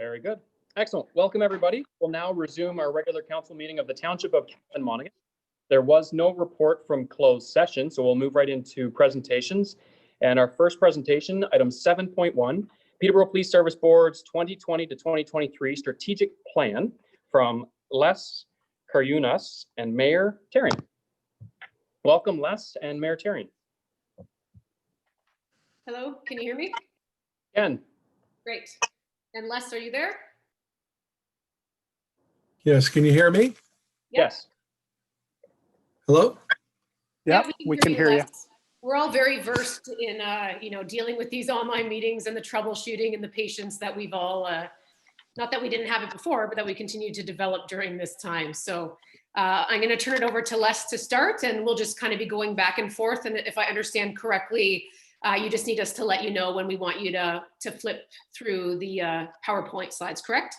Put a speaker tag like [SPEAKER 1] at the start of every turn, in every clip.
[SPEAKER 1] Very good. Excellent. Welcome, everybody. We'll now resume our regular council meeting of the Township of Monaghan. There was no report from closed session, so we'll move right into presentations. And our first presentation, item 7.1, Peterborough Police Service Board's 2020 to 2023 strategic plan from Les Karyunas and Mayor Therrien. Welcome, Les and Mayor Therrien.
[SPEAKER 2] Hello, can you hear me?
[SPEAKER 1] Ken.
[SPEAKER 2] Great. And Les, are you there?
[SPEAKER 3] Yes, can you hear me?
[SPEAKER 1] Yes.
[SPEAKER 3] Hello?
[SPEAKER 4] Yeah, we can hear you.
[SPEAKER 2] Les. We're all very versed in, dealing with these online meetings and the troubleshooting and the patience that we've all, not that we didn't have it before, but that we continue to develop during this time. So I'm going to turn it over to Les to start, and we'll just kind of be going back and forth. And if I understand correctly, you just need us to let you know when we want you to flip through the PowerPoint slides, correct?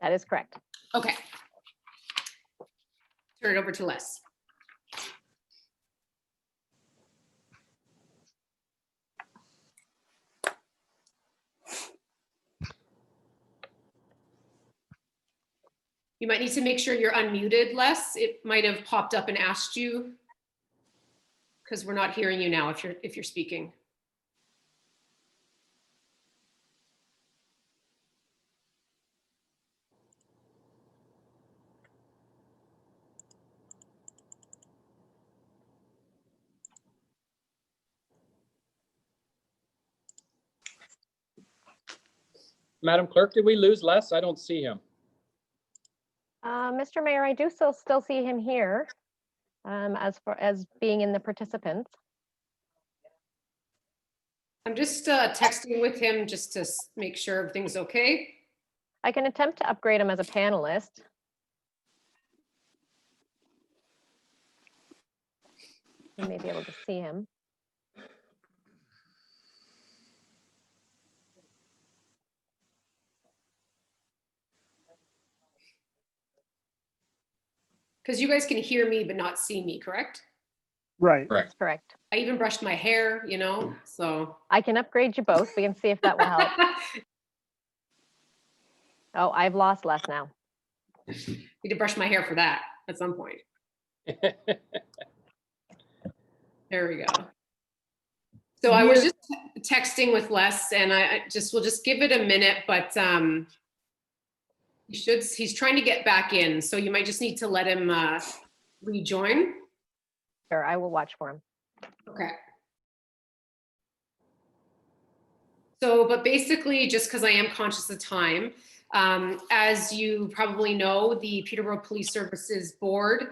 [SPEAKER 5] That is correct.
[SPEAKER 2] Okay. Turn it over to Les. You might need to make sure you're unmuted, Les. It might have popped up and asked you, because we're not hearing you now if you're speaking.
[SPEAKER 1] Madam Clerk, did we lose Les? I don't see him.
[SPEAKER 5] Mr. Mayor, I do still see him here as far as being in the participants.
[SPEAKER 2] I'm just texting with him just to make sure everything's okay.
[SPEAKER 5] I can attempt to upgrade him as a panelist. You may be able to see him.
[SPEAKER 2] Because you guys can hear me but not see me, correct?
[SPEAKER 4] Right.
[SPEAKER 5] That's correct.
[SPEAKER 2] I even brushed my hair, so.
[SPEAKER 5] I can upgrade you both. We can see if that will help. Oh, I've lost Les now.
[SPEAKER 2] Need to brush my hair for that at some point. There we go. So I was just texting with Les, and we'll just give it a minute, but he's trying to get back in, so you might just need to let him rejoin.
[SPEAKER 5] Sure, I will watch for him.
[SPEAKER 2] Okay. So, but basically, just because I am conscious of time, as you probably know, the Peterborough Police Services Board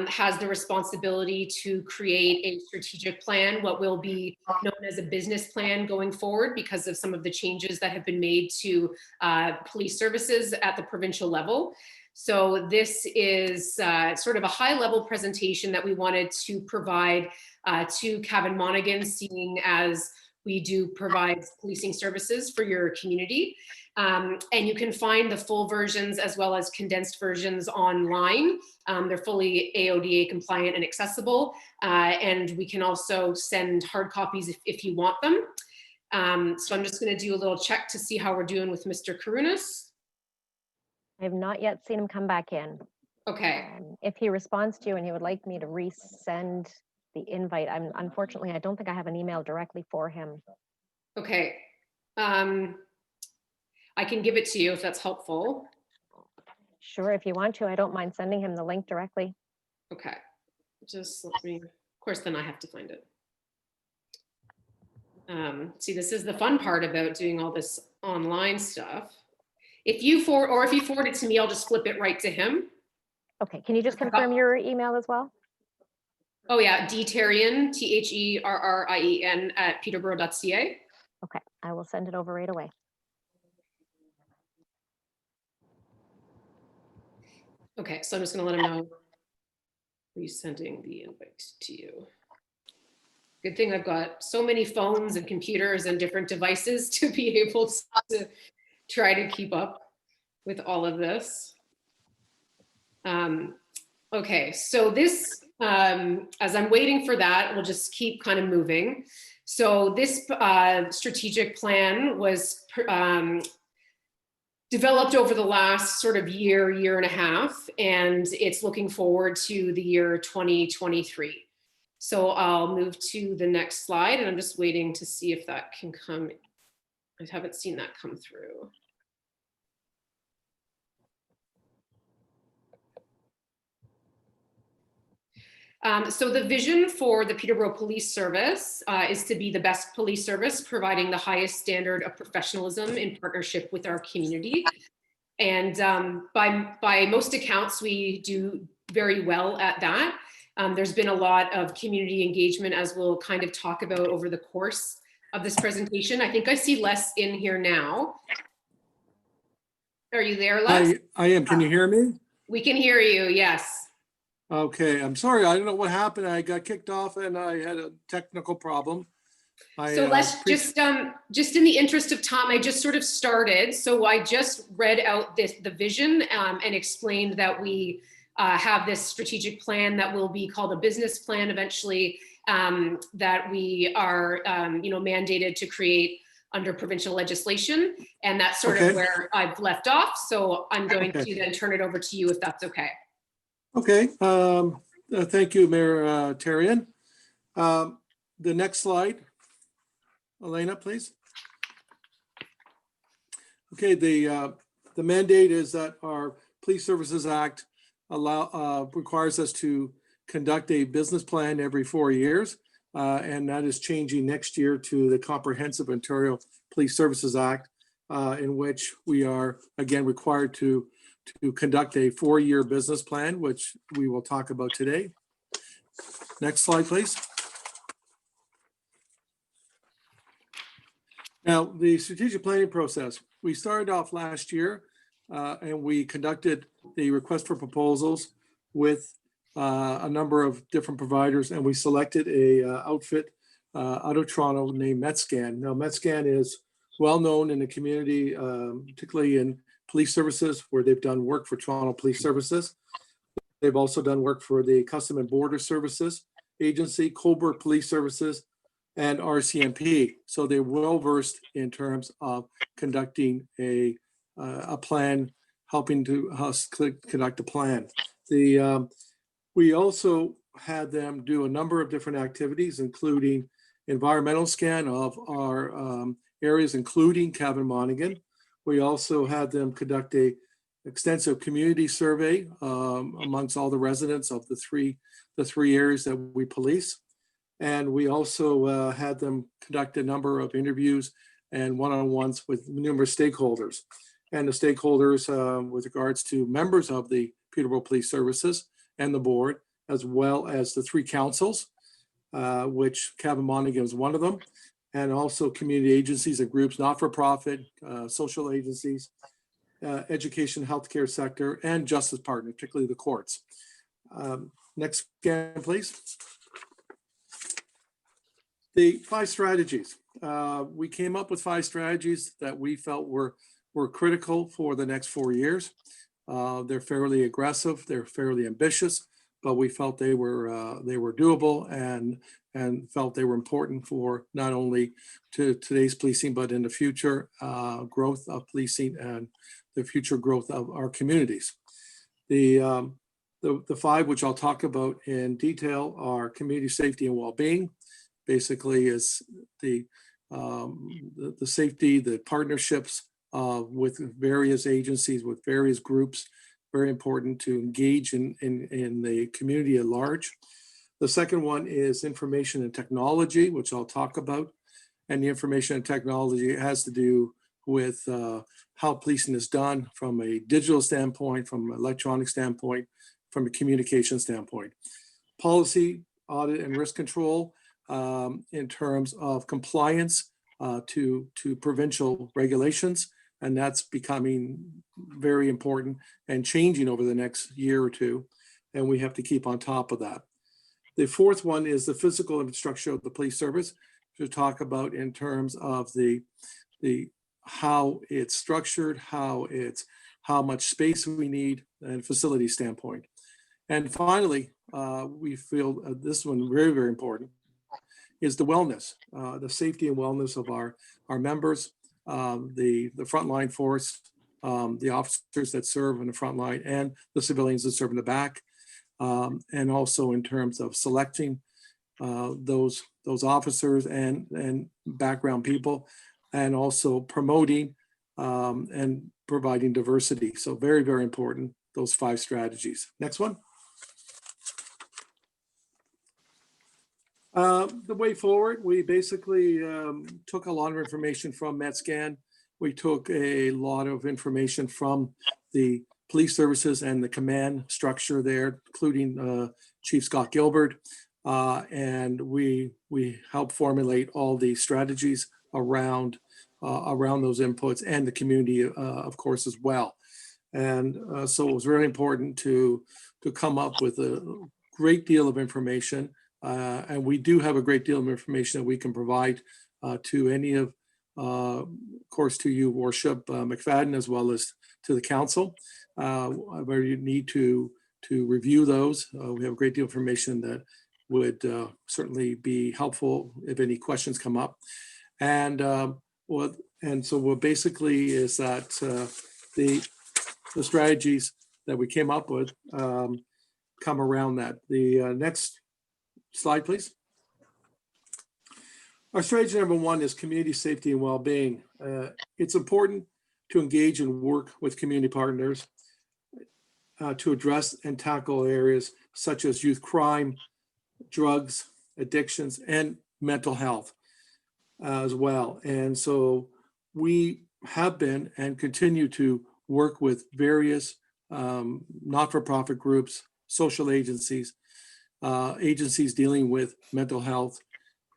[SPEAKER 2] has the responsibility to create a strategic plan, what will be known as a business plan going forward because of some of the changes that have been made to police services at the provincial level. So this is sort of a high-level presentation that we wanted to provide to Cavan Monaghan, seeing as we do provide policing services for your community. And you can find the full versions as well as condensed versions online. They're fully AODA compliant and accessible. And we can also send hard copies if you want them. So I'm just going to do a little check to see how we're doing with Mr. Karyunas.
[SPEAKER 5] I have not yet seen him come back in.
[SPEAKER 2] Okay.
[SPEAKER 5] If he responds to you and he would like me to resend the invite, unfortunately, I don't think I have an email directly for him.
[SPEAKER 2] Okay. I can give it to you if that's helpful.
[SPEAKER 5] Sure, if you want to, I don't mind sending him the link directly.
[SPEAKER 2] Okay. Just let me, of course, then I have to find it. See, this is the fun part about doing all this online stuff. If you forward it to me, I'll just flip it right to him.
[SPEAKER 5] Okay, can you just confirm your email as well?
[SPEAKER 2] Oh yeah, dtherrien, THERRIEN at peterborough.ca.
[SPEAKER 5] Okay, I will send it over right away.
[SPEAKER 2] Okay, so I'm just gonna let him know resending the invite to you. Good thing I've got so many phones and computers and different devices to be able to try to keep up with all of this. Okay, so this, as I'm waiting for that, we'll just keep kind of moving. So this strategic plan was developed over the last sort of year and a half, and it's looking forward to the year 2023. So I'll move to the next slide, and I'm just waiting to see if that can come. I haven't seen that come through. So the vision for the Peterborough Police Service is to be the best police service, providing the highest standard of professionalism in partnership with our community. And by most accounts, we do very well at that. There's been a lot of community engagement, as we'll kind of talk about over the course of this presentation. I think I see Les in here now. Are you there, Les?
[SPEAKER 3] I am. Can you hear me?
[SPEAKER 2] We can hear you, yes.
[SPEAKER 3] Okay, I'm sorry. I don't know what happened. I got kicked off and I had a technical problem.
[SPEAKER 2] So let's just in the interest of time, I just sort of started. So I just read out the vision and explained that we have this strategic plan that will be called a business plan eventually, that we are mandated to create under provincial legislation. And that's sort of where I've left off. So I'm going to then turn it over to you if that's okay.
[SPEAKER 3] Okay, thank you, Mayor Therrien. The next slide, Elena, please. Okay, the mandate is that our Police Services Act requires us to conduct a business plan every 4 years, and that is changing next year to the Comprehensive Ontario Police Services Act, in which we are again required to conduct a 4-year business plan, which we will talk about today. Next slide, please. Now, the strategic planning process, we started off last year and we conducted the request for proposals with a number of different providers, and we selected a outfit out of Toronto named Metscan. Now, Metscan is well known in the community, particularly in police services, where they've done work for Toronto Police Services. They've also done work for the Custom and Border Services Agency, Cobourg Police Services, and RCMP. So they're well versed in terms of conducting a plan, helping to us conduct a plan. We also had them do a number of different activities, including environmental scan of our areas, including Cavan Monaghan. We also had them conduct a extensive community survey amongst all the residents of the three areas that we police. And we also had them conduct a number of interviews and one-on-ones with numerous stakeholders. And the stakeholders with regards to members of the Peterborough Police Services and the board, as well as the 3 councils, which Cavan Monaghan is one of them, and also community agencies and groups, not-for-profit, social agencies, education, healthcare sector, and justice partners, particularly the courts. Next scan, please. The 5 strategies. We came up with 5 strategies that we felt were critical for the next 4 years. They're fairly aggressive, they're fairly ambitious, but we felt they were doable and felt they were important for not only to today's policing, but in the future growth of policing and the future growth of our communities. The 5, which I'll talk about in detail, are community safety and well-being. Basically, is the safety, the partnerships with various agencies, with various groups, very important to engage in the community at large. The second one is information and technology, which I'll talk about. And the information and technology has to do with how policing is done from a digital standpoint, from an electronic standpoint, from a communication standpoint. Policy, audit, and risk control in terms of compliance to provincial regulations. And that's becoming very important and changing over the next year or two. And we have to keep on top of that. The fourth one is the physical infrastructure of the police service, to talk about in terms of the how it's structured, how much space we need, and facility standpoint. And finally, we feel this one very, very important, is the wellness, the safety and wellness of our members, the frontline force, the officers that serve in the front line and the civilians that serve in the back. And also in terms of selecting those officers and background people, and also promoting and providing diversity. So very, very important, those 5 strategies. Next one. The way forward, we basically took a lot of information from MetScan. We took a lot of information from the police services and the command structure there, including Chief Scott Gilbert. And we helped formulate all the strategies around those inputs, and the community, of course, as well. And so it was very important to come up with a great deal of information. And we do have a great deal of information that we can provide to any of course, to you, Worship McFadden, as well as to the council, where you need to review those. We have a great deal of information that would certainly be helpful if any questions come up. And so what basically is that the strategies that we came up with come around that. The next slide, please. Our strategy number 1 is community safety and well-being. It's important to engage and work with community partners to address and tackle areas such as youth crime, drugs, addictions, and mental health as well. And so we have been and continue to work with various not-for-profit groups, social agencies, agencies dealing with mental health,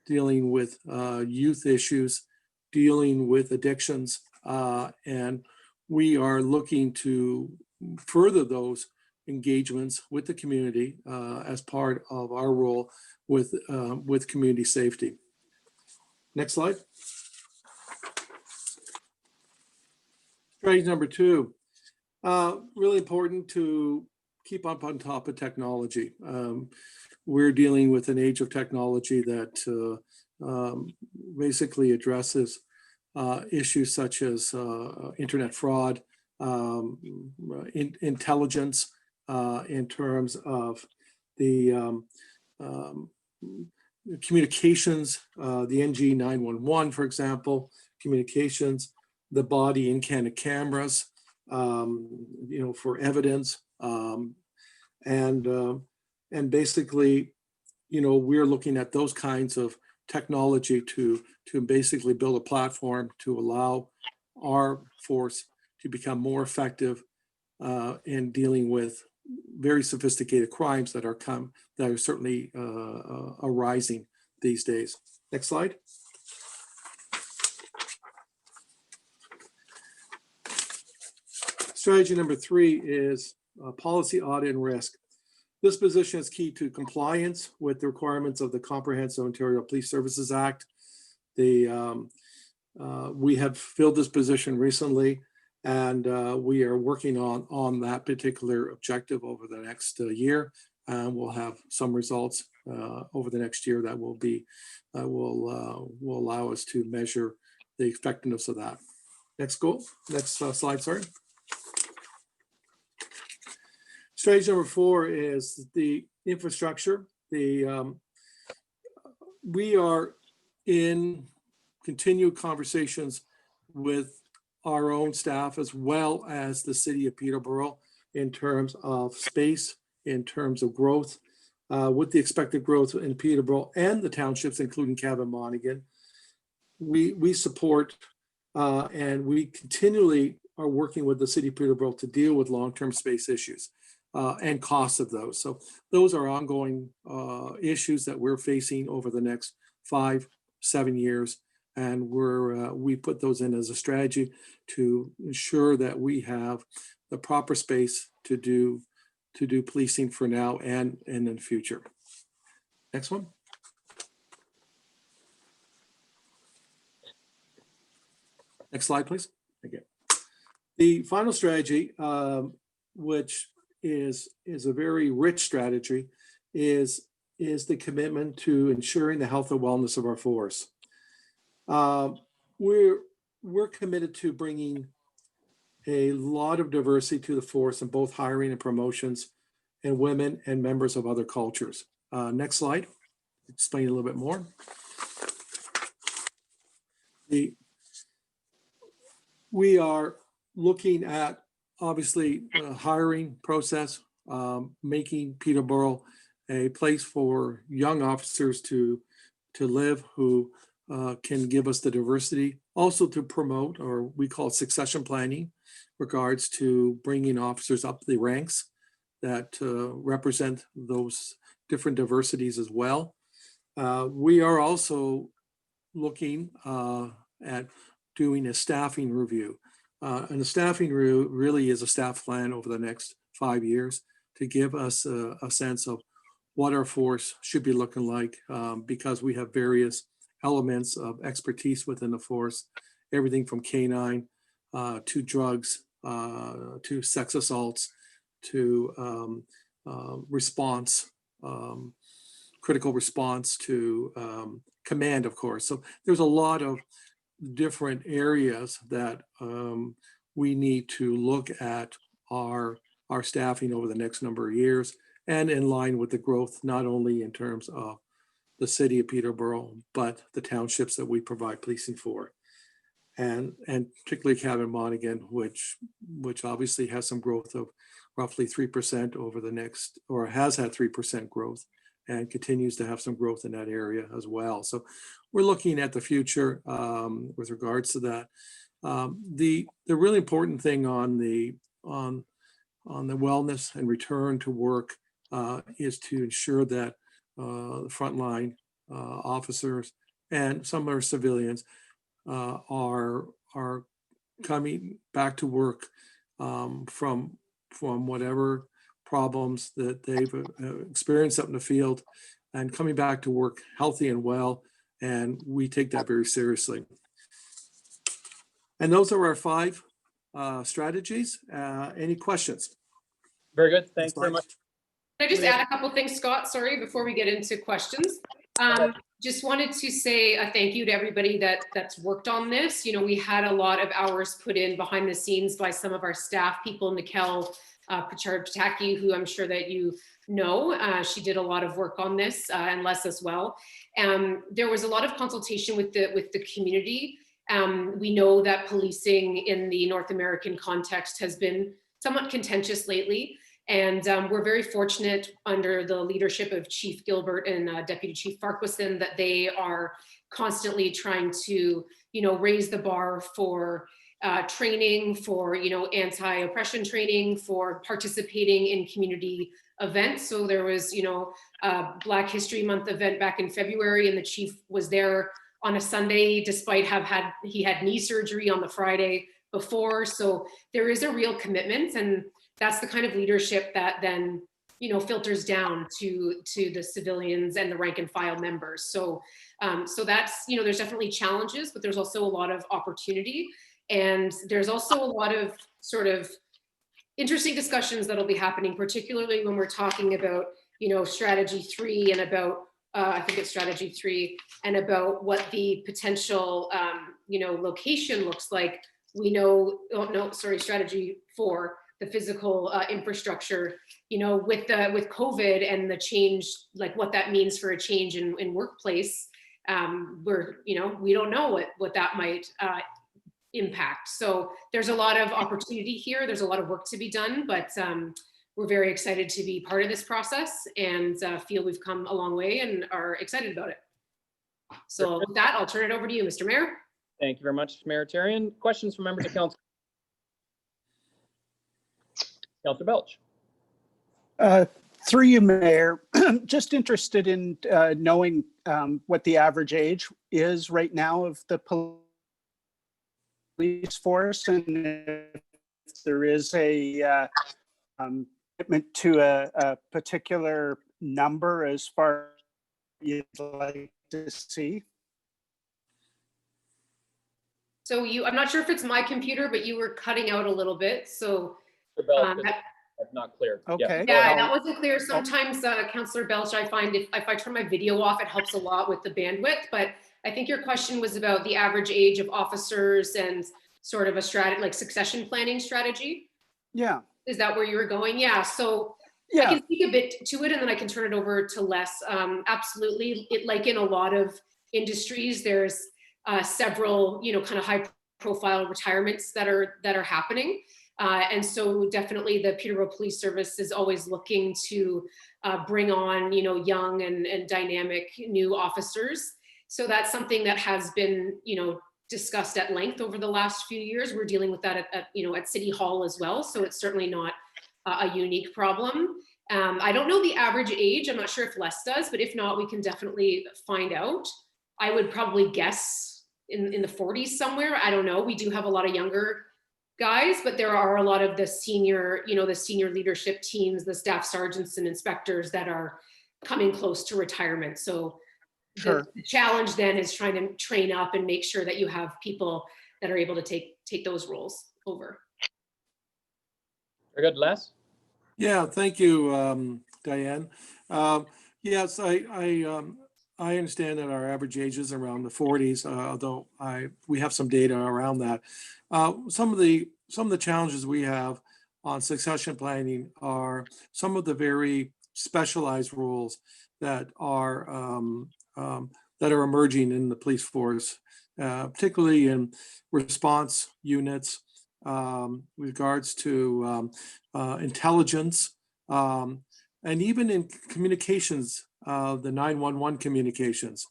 [SPEAKER 3] dealing with youth issues, dealing with addictions, and we are looking to further those engagements with the community as part of our role with community safety. Next slide. Strategy number 2, really important to keep up on top of technology. We're dealing with an age of technology that basically addresses issues such as internet fraud, intelligence in terms of the communications, the NG 911, for example, communications, the body in camera cameras, for evidence, and basically, we're looking at those kinds of technology to basically build a platform to allow our force to become more effective in dealing with very sophisticated crimes that are certainly arising these days. Next slide. Strategy number 3 is policy, audit, and risk. This position is key to compliance with the requirements of the Comprehensive Ontario Police Services Act. We have filled this position recently, and we are working on that particular objective over the next year. And we'll have some results over the next year that will allow us to measure the effectiveness of that. Next slide, sorry. Strategy number 4 is the infrastructure. We are in continued conversations with our own staff as well as the city of Peterborough in terms of space, in terms of growth, with the expected growth in Peterborough and the townships, including Cavan Monaghan. We support and we continually are working with the city of Peterborough to deal with long-term space issues and costs of those. So those are ongoing issues that we're facing over the next 5-7 years. And we put those in as a strategy to ensure that we have the proper space to do policing for now and in the future. Next one. Next slide, please. Okay. The final strategy, which is a very rich strategy, is the commitment to ensuring the health and wellness of our force. We're committed to bringing a lot of diversity to the force in both hiring and promotions, and women and members of other cultures. Next slide. Explain a little bit more. We are looking at, obviously, hiring process, making Peterborough a place for young officers to live who can give us the diversity, also to promote, or we call it succession planning, regards to bringing officers up the ranks that represent those different diversities as well. We are also looking at doing a staffing review. And the staffing review really is a staff plan over the next 5 years to give us a sense of what our force should be looking like, because we have various elements of expertise within the force, everything from canine to drugs, to sex assaults, to response, critical response, to command, of course. So there's a lot of different areas that we need to look at our staffing over the next number of years, and in line with the growth, not only in terms of the city of Peterborough, but the townships that we provide policing for. And particularly Cavan Monaghan, which obviously has some growth of roughly 3% over the next, or has had 3% growth, and continues to have some growth in that area as well. So we're looking at the future with regards to that. The really important thing on the wellness and return to work is to ensure that the frontline officers and some of our civilians are coming back to work from whatever problems that they've experienced up in the field, and coming back to work healthy and well. And we take that very seriously. And those are our 5 strategies. Any questions?
[SPEAKER 1] Very good. Thanks very much.
[SPEAKER 2] Can I just add a couple things, Scott? Sorry, before we get into questions. Just wanted to say a thank you to everybody that's worked on this. You know, we had a lot of hours put in behind the scenes by some of our staff people, Nikel Pachard-Pataki, who I'm sure that you know. She did a lot of work on this, and Les as well. There was a lot of consultation with the community. We know that policing in the North American context has been somewhat contentious lately. And we're very fortunate under the leadership of Chief Gilbert and Deputy Chief Farquharson that they are constantly trying to, you know, raise the bar for training, for, you know, anti-oppression training, for participating in community events. So there was, you know, a Black History Month event back in February, and the chief was there on a Sunday, despite he had knee surgery on the Friday before. So there is a real commitment, and that's the kind of leadership that then, you know, filters down to the civilians and the rank and file members. So, so that's, you know, there's definitely challenges, but there's also a lot of opportunity. And there's also a lot of sort of interesting discussions that'll be happening, particularly when we're talking about, you know, strategy 3 and about, I think it's strategy 3, and about what the potential, you know, location looks like. We know, strategy 4, the physical infrastructure, you know, with COVID and the change, like what that means for a change in workplace, you know, we don't know what that might impact. So there's a lot of opportunity here. There's a lot of work to be done, but we're very excited to be part of this process, and feel we've come a long way and are excited about it. So with that, I'll turn it over to you, Mr. Mayor.
[SPEAKER 1] Thank you very much, Mayor Therrien. Questions from members of council? Councillor Belch.
[SPEAKER 4] Through you, Mayor, just interested in knowing what the average age is right now of the police force, and if there is a commitment to a particular number as far as you'd like to see.
[SPEAKER 2] So I'm not sure if it's my computer, but you were cutting out a little bit. So
[SPEAKER 1] That's not clear.
[SPEAKER 4] Okay.
[SPEAKER 2] yeah, that wasn't clear. Sometimes, Councillor Belch, I find if I turn my video off, it helps a lot with the bandwidth. But I think your question was about the average age of officers and sort of a strategy, like succession planning strategy.
[SPEAKER 4] Yeah,
[SPEAKER 2] Is that where you were going? Yeah. So I
[SPEAKER 4] yeah,
[SPEAKER 2] can speak a bit to it and then I can turn it over to Les. Absolutely. It, like in a lot of industries, there's several, you know, kind of high profile retirements that are happening. And so definitely the Peterborough Police Service is always looking to bring on, you know, young and dynamic new officers. So that's something that has been, you know, discussed at length over the last few years. We're dealing with that at you know, at City Hall as well. So it's certainly not a unique problem. I don't know the average age. I'm not sure if Les does, but if not, we can definitely find out. I would probably guess in the 40s somewhere. I don't know. We do have a lot of younger guys, but there are a lot of the senior, you know, the senior leadership teams, the staff sergeants and inspectors that are coming close to retirement. So
[SPEAKER 4] sure.
[SPEAKER 2] the challenge then is trying to train up and make sure that you have people that are able to take those roles over.
[SPEAKER 1] Very good, Les?
[SPEAKER 3] Yeah, thank you, Diane. Yes, I understand that our average age is around the 40s, although we have some data around that. Some of the challenges we have on succession planning are some of the very specialized roles that are emerging in the police force, particularly in response units, with regards to intelligence, and even in communications, the 911 communications.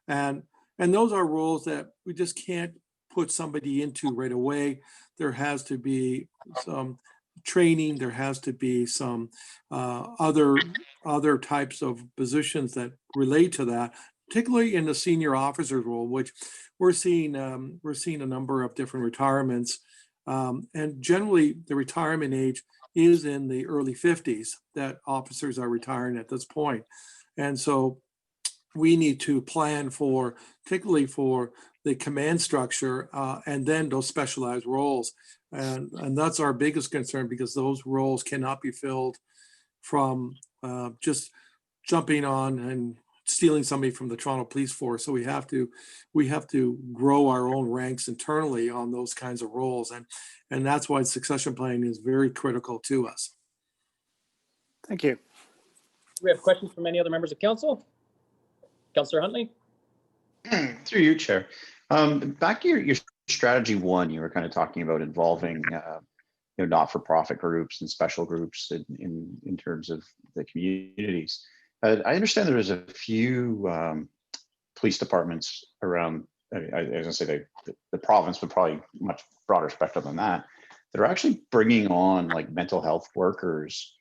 [SPEAKER 3] And those are roles that we just can't put somebody into right away. There has to be some training, there has to be some other types of positions that relate to that, particularly in the senior officer role, which we're seeing a number of different retirements. And generally the retirement age is in the early 50s that officers are retiring at this point. And so we need to plan for, particularly for the command structure, and then those specialized roles. And that's our biggest concern, because those roles cannot be filled from just jumping on and stealing somebody from the Toronto Police Force. So we have to grow our own ranks internally on those kinds of roles. And that's why succession planning is very critical to us.
[SPEAKER 4] Thank you.
[SPEAKER 1] Do we have questions from any other members of council? Councillor Huntley?
[SPEAKER 6] Through you, Chair. Back to your strategy one, you were kind of talking about involving not-for-profit groups and special groups in terms of the communities. I understand there is a few police departments around. I was going to say the province, but probably much broader spectrum than that. That are actually bringing on like mental health workers,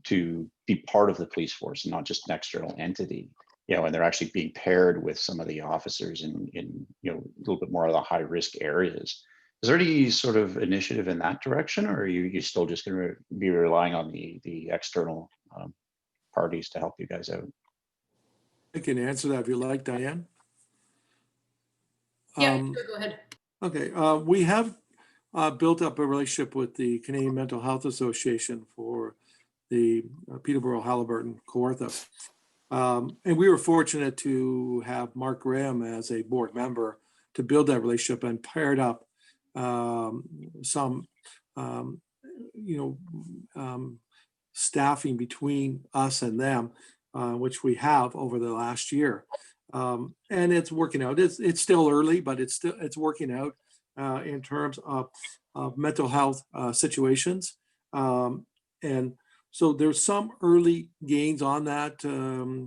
[SPEAKER 6] to be part of the police force and not just an external entity. And they're actually being paired with some of the officers in a little bit more of the high risk areas. Is there any sort of initiative in that direction, or are you still just going to be relying on the external parties to help you guys out?
[SPEAKER 3] I can answer that if you like, Diane.
[SPEAKER 2] Yeah, sure, go ahead.
[SPEAKER 3] Okay, we have built up a relationship with the Canadian Mental Health Association for the Peterborough, Haliburton, Kawartha. And we were fortunate to have Mark Graham as a board member to build that relationship, and paired up some staffing between us and them, which we have over the last year. And it's working out. It's still early, but it's working out in terms of mental health situations. And so there's some early gains on that,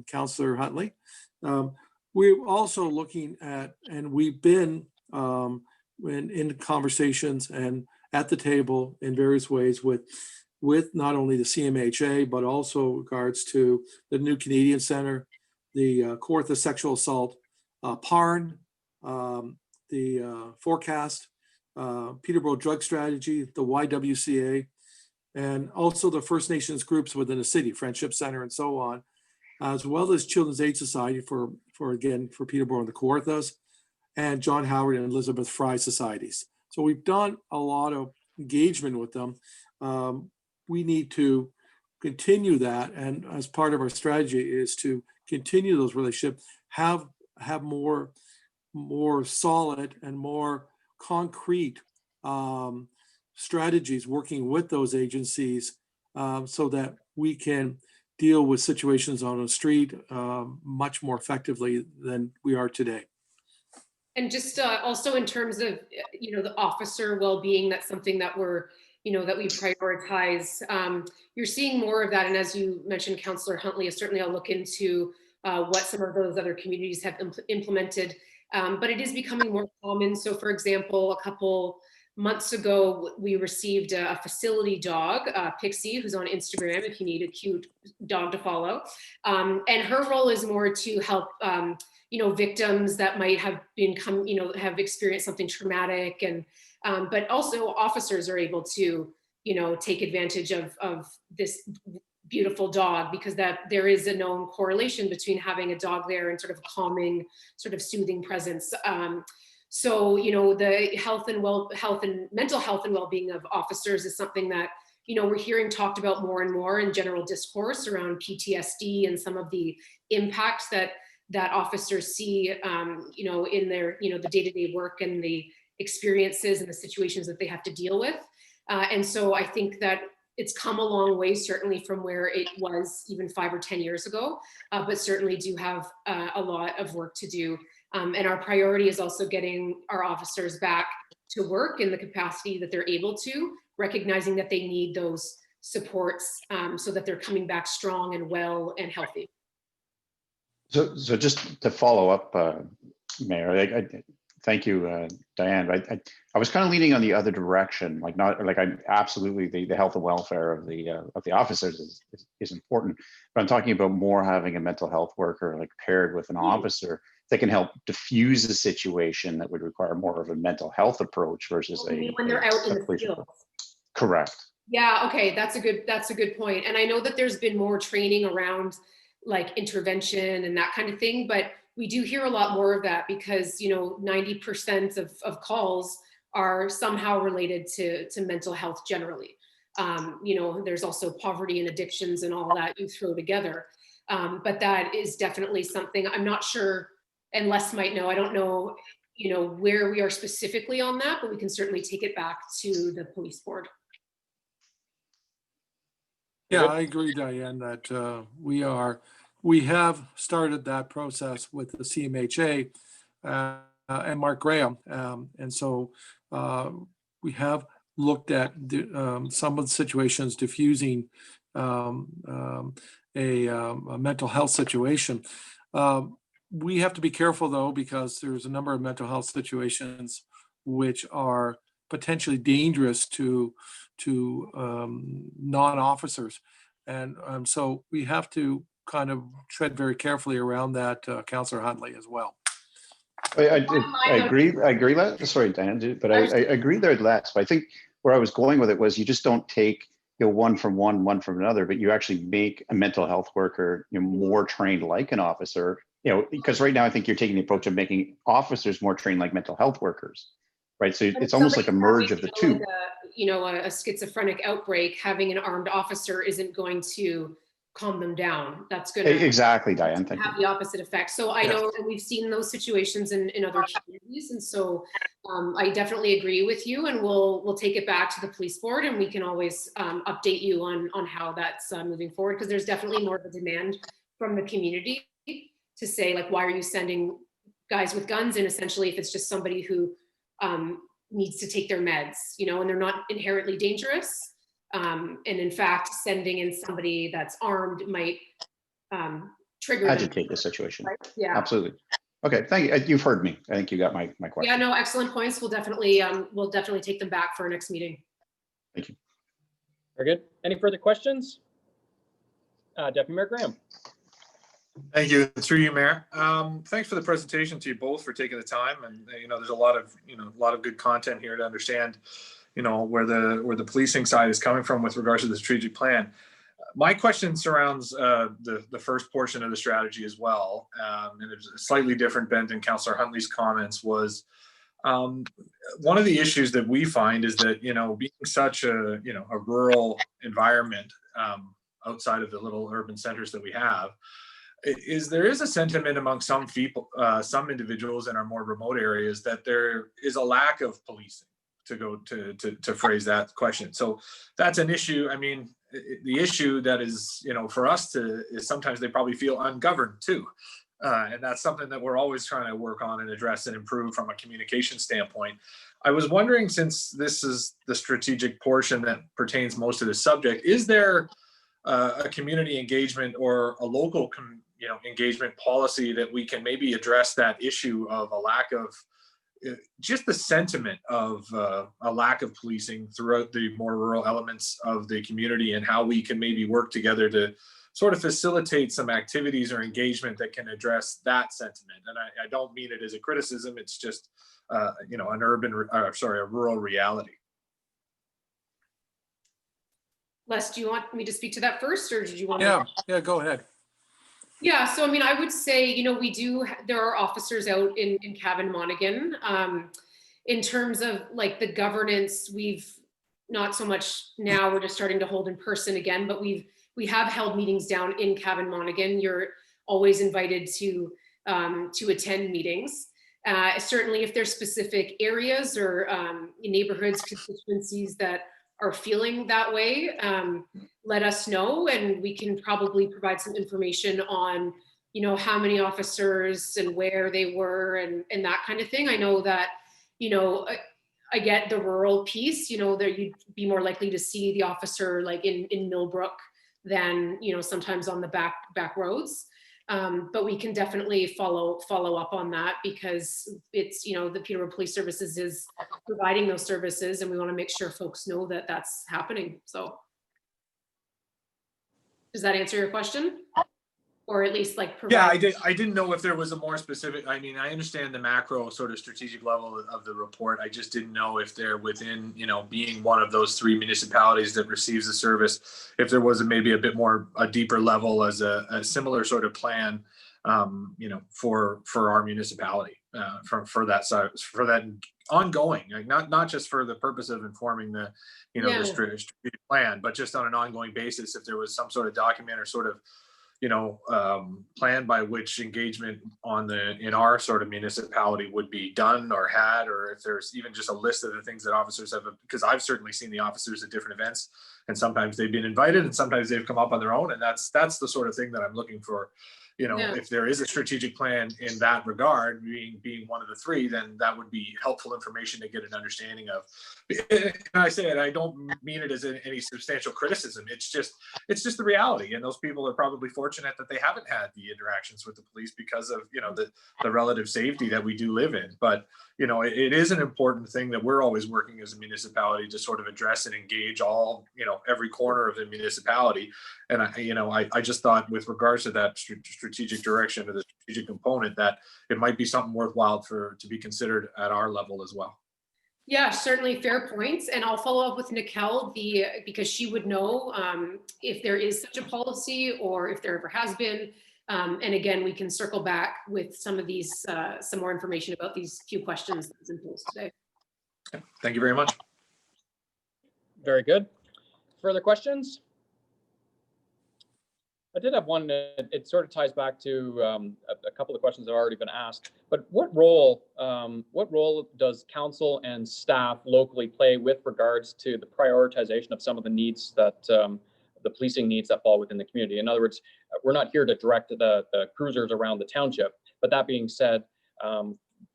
[SPEAKER 3] Councillor Huntley. We're also looking at, and we've been in conversations and at the table in various ways with not only the CMHA, but also regards to the new Canadian Center, the Kawartha Sexual Assault, PARN, the Forecast, Peterborough Drug Strategy, the YWCA, and also the First Nations groups within the city, Friendship Center and so on, as well as Children's Aid Society for Peterborough and the Kawarthas, and John Howard and Elizabeth Fry societies. So we've done a lot of engagement with them. We need to continue that, and as part of our strategy is to continue those relationships, have more solid and more concrete strategies working with those agencies so that we can deal with situations on the street much more effectively than we are today.
[SPEAKER 2] And just also in terms of, the officer well-being, that's something that we're, that we prioritize. You're seeing more of that. And as you mentioned, Councillor Huntley, certainly I'll look into what some of those other communities have implemented. But it is becoming more common. So for example, a couple months ago, we received a facility dog, Pixie, who's on Instagram if you need a cute dog to follow. And her role is more to help victims that might have have experienced something traumatic, and but also officers are able to take advantage of this beautiful dog, because that there is a known correlation between having a dog there and sort of calming, sort of soothing presence. So the health and mental health and well-being of officers is something that we're hearing talked about more and more in general discourse around PTSD and some of the impacts that officers see, in their, the day-to-day work and the experiences and the situations that they have to deal with. And so I think that it's come a long way, certainly from where it was even 5 or 10 years ago, but certainly do have a lot of work to do. And our priority is also getting our officers back to work in the capacity that they're able to, recognizing that they need those supports so that they're coming back strong and well and healthy.
[SPEAKER 6] So just to follow up, Mayor, I thank you, Diane. I was kind of leaning on the other direction, I'm absolutely the health and welfare of the officers is important, but I'm talking about more having a mental health worker paired with an officer that can help diffuse the situation that would require more of a mental health approach versus
[SPEAKER 2] when they're out in the field.
[SPEAKER 6] Correct.
[SPEAKER 2] Yeah. Okay. That's a good point. And I know that there's been more training around intervention and that kind of thing, but we do hear a lot more of that because 90% of calls are somehow related to mental health generally. There's also poverty and addictions and all that you throw together, but that is definitely something I'm not sure, and Les might know. I don't know, where we are specifically on that, but we can certainly take it back to the police board.
[SPEAKER 3] Yeah, I agree, Diane, that we have started that process with the CMHA and Mark Graham. And so we have looked at some of the situations diffusing a mental health situation. We have to be careful though, because there's a number of mental health situations which are potentially dangerous to non-officers. And so we have to kind of tread very carefully around that, Councillor Huntley, as well.
[SPEAKER 6] I agree. Sorry, Diane, but I agree there less. But I think where I was going with it was you just don't take one from one from another, but you actually make a mental health worker more trained like an officer. Because right now I think you're taking the approach of making officers more trained like mental health workers, right? So it's almost like a merge of the two.
[SPEAKER 2] A schizophrenic outbreak, having an armed officer isn't going to calm them down. That's going to
[SPEAKER 6] exactly, Diane. Thank
[SPEAKER 2] have
[SPEAKER 6] you.
[SPEAKER 2] the opposite effect. So I know, and we've seen those situations in other communities, and so I definitely agree with you. And we'll take it back to the police board, and we can always update you on how that's moving forward, because there's definitely more of a demand from the community to say, why are you sending guys with guns in? Essentially, if it's just somebody who needs to take their meds, and they're not inherently dangerous. And in fact, sending in somebody that's armed might trigger
[SPEAKER 6] agitate the situation.
[SPEAKER 2] Right? Yeah,
[SPEAKER 6] absolutely. Okay, thank you. You've heard me. I think you got my question.
[SPEAKER 2] Yeah, no, excellent points. We'll definitely take them back for our next meeting.
[SPEAKER 6] Thank you.
[SPEAKER 1] Very good. Any further questions? Deputy Mayor Graham.
[SPEAKER 7] Thank you. Through you, Mayor. Thanks for the presentation to you both for taking the time. And there's a lot of good content here to understand, where the policing side is coming from with regards to the strategic plan. My question surrounds the first portion of the strategy as well, and it's a slightly different bent in Councillor Huntley's comments. Was one of the issues that we find is that being such a rural environment outside of the little urban centers that we have. There is a sentiment among some people, some individuals in our more remote areas, that there is a lack of policing to phrase that question. So that's an issue. I mean, the issue that is, for us is sometimes they probably feel ungoverned too. And that's something that we're always trying to work on and address and improve from a communication standpoint. I was wondering, since this is the strategic portion that pertains most to the subject, is there a community engagement or a local engagement policy that we can maybe address that issue of a lack of just the sentiment of a lack of policing throughout the more rural elements of the community, and how we can maybe work together to sort of facilitate some activities or engagement that can address that sentiment? And I don't mean it as a criticism, it's just a rural reality.
[SPEAKER 2] Les, do you want me to speak to that first, or did you want?
[SPEAKER 3] Yeah, go ahead.
[SPEAKER 2] Yeah, so I mean, I would say, there are officers out in Cavan Monaghan. In terms of like the governance, we've not so much now, we're just starting to hold in person again, but we have held meetings down in Cavan Monaghan. You're always invited to attend meetings. Certainly if there's specific areas or neighborhoods, constituencies that are feeling that way, let us know, and we can probably provide some information on, how many officers and where they were and that kind of thing. I know that, I get the rural piece, there you'd be more likely to see the officer like in Millbrook than, sometimes on the back roads. But we can definitely follow up on that, because it's, the Peterborough Police Services is providing those services, and we want to make sure folks know that that's happening. So does that answer your question? Or at least like provide?
[SPEAKER 7] Yeah, I didn't know if there was a more specific, I mean, I understand the macro sort of strategic level of the report. I just didn't know if they're within, being one of those 3 municipalities that receives the service, if there was maybe a deeper level as a similar sort of plan, for our municipality, for that ongoing, like not just for the purpose of informing the, the strategic plan, but just on an ongoing basis, if there was some sort of document or sort of, plan by which engagement in our sort of municipality would be done or had, or if there's even just a list of the things that officers have, because I've certainly seen the officers at different events, and sometimes they've been invited and sometimes they've come up on their own. And that's the sort of thing that I'm looking for. If there is a strategic plan in that regard, being one of the 3, then that would be helpful information to get an understanding of. And I say it, I don't mean it as any substantial criticism. It's just the reality. And those people are probably fortunate that they haven't had the interactions with the police because of, the relative safety that we do live in. But, it is an important thing that we're always working as a municipality to sort of address and engage all, every corner of the municipality. And I just thought, with regards to that strategic direction or the strategic component, that it might be something worthwhile to be considered at our level as well.
[SPEAKER 2] Yeah, certainly fair points. And I'll follow up with Nicole because she would know if there is such a policy or if there ever has been. And again, we can circle back with some of these, some more information about these few questions that's been posed today.
[SPEAKER 7] Okay. Thank you very much.
[SPEAKER 1] Very good. Further questions? I did have one. It sort of ties back to a couple of questions that have already been asked. But what role does council and staff locally play with regards to the prioritization of some of the needs that the policing needs that fall within the community? In other words, we're not here to direct the cruisers around the township. But that being said,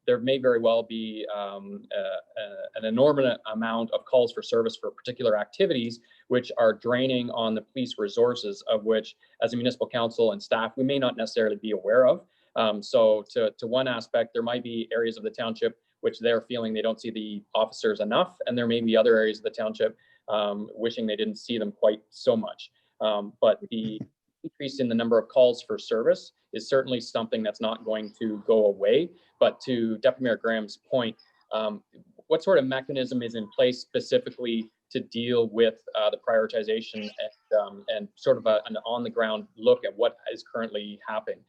[SPEAKER 1] there may very well be an enormous amount of calls for service for particular activities, which are draining on the police resources, of which, as a municipal council and staff, we may not necessarily be aware of. So to one aspect, there might be areas of the township which they're feeling they don't see the officers enough, and there may be other areas of the township wishing they didn't see them quite so much. But the increase in the number of calls for service is certainly something that's not going to go away. But to Deputy Mayor Graham's point, what sort of mechanism is in place specifically to deal with the prioritization and sort of an on-the-ground look at what is currently happening?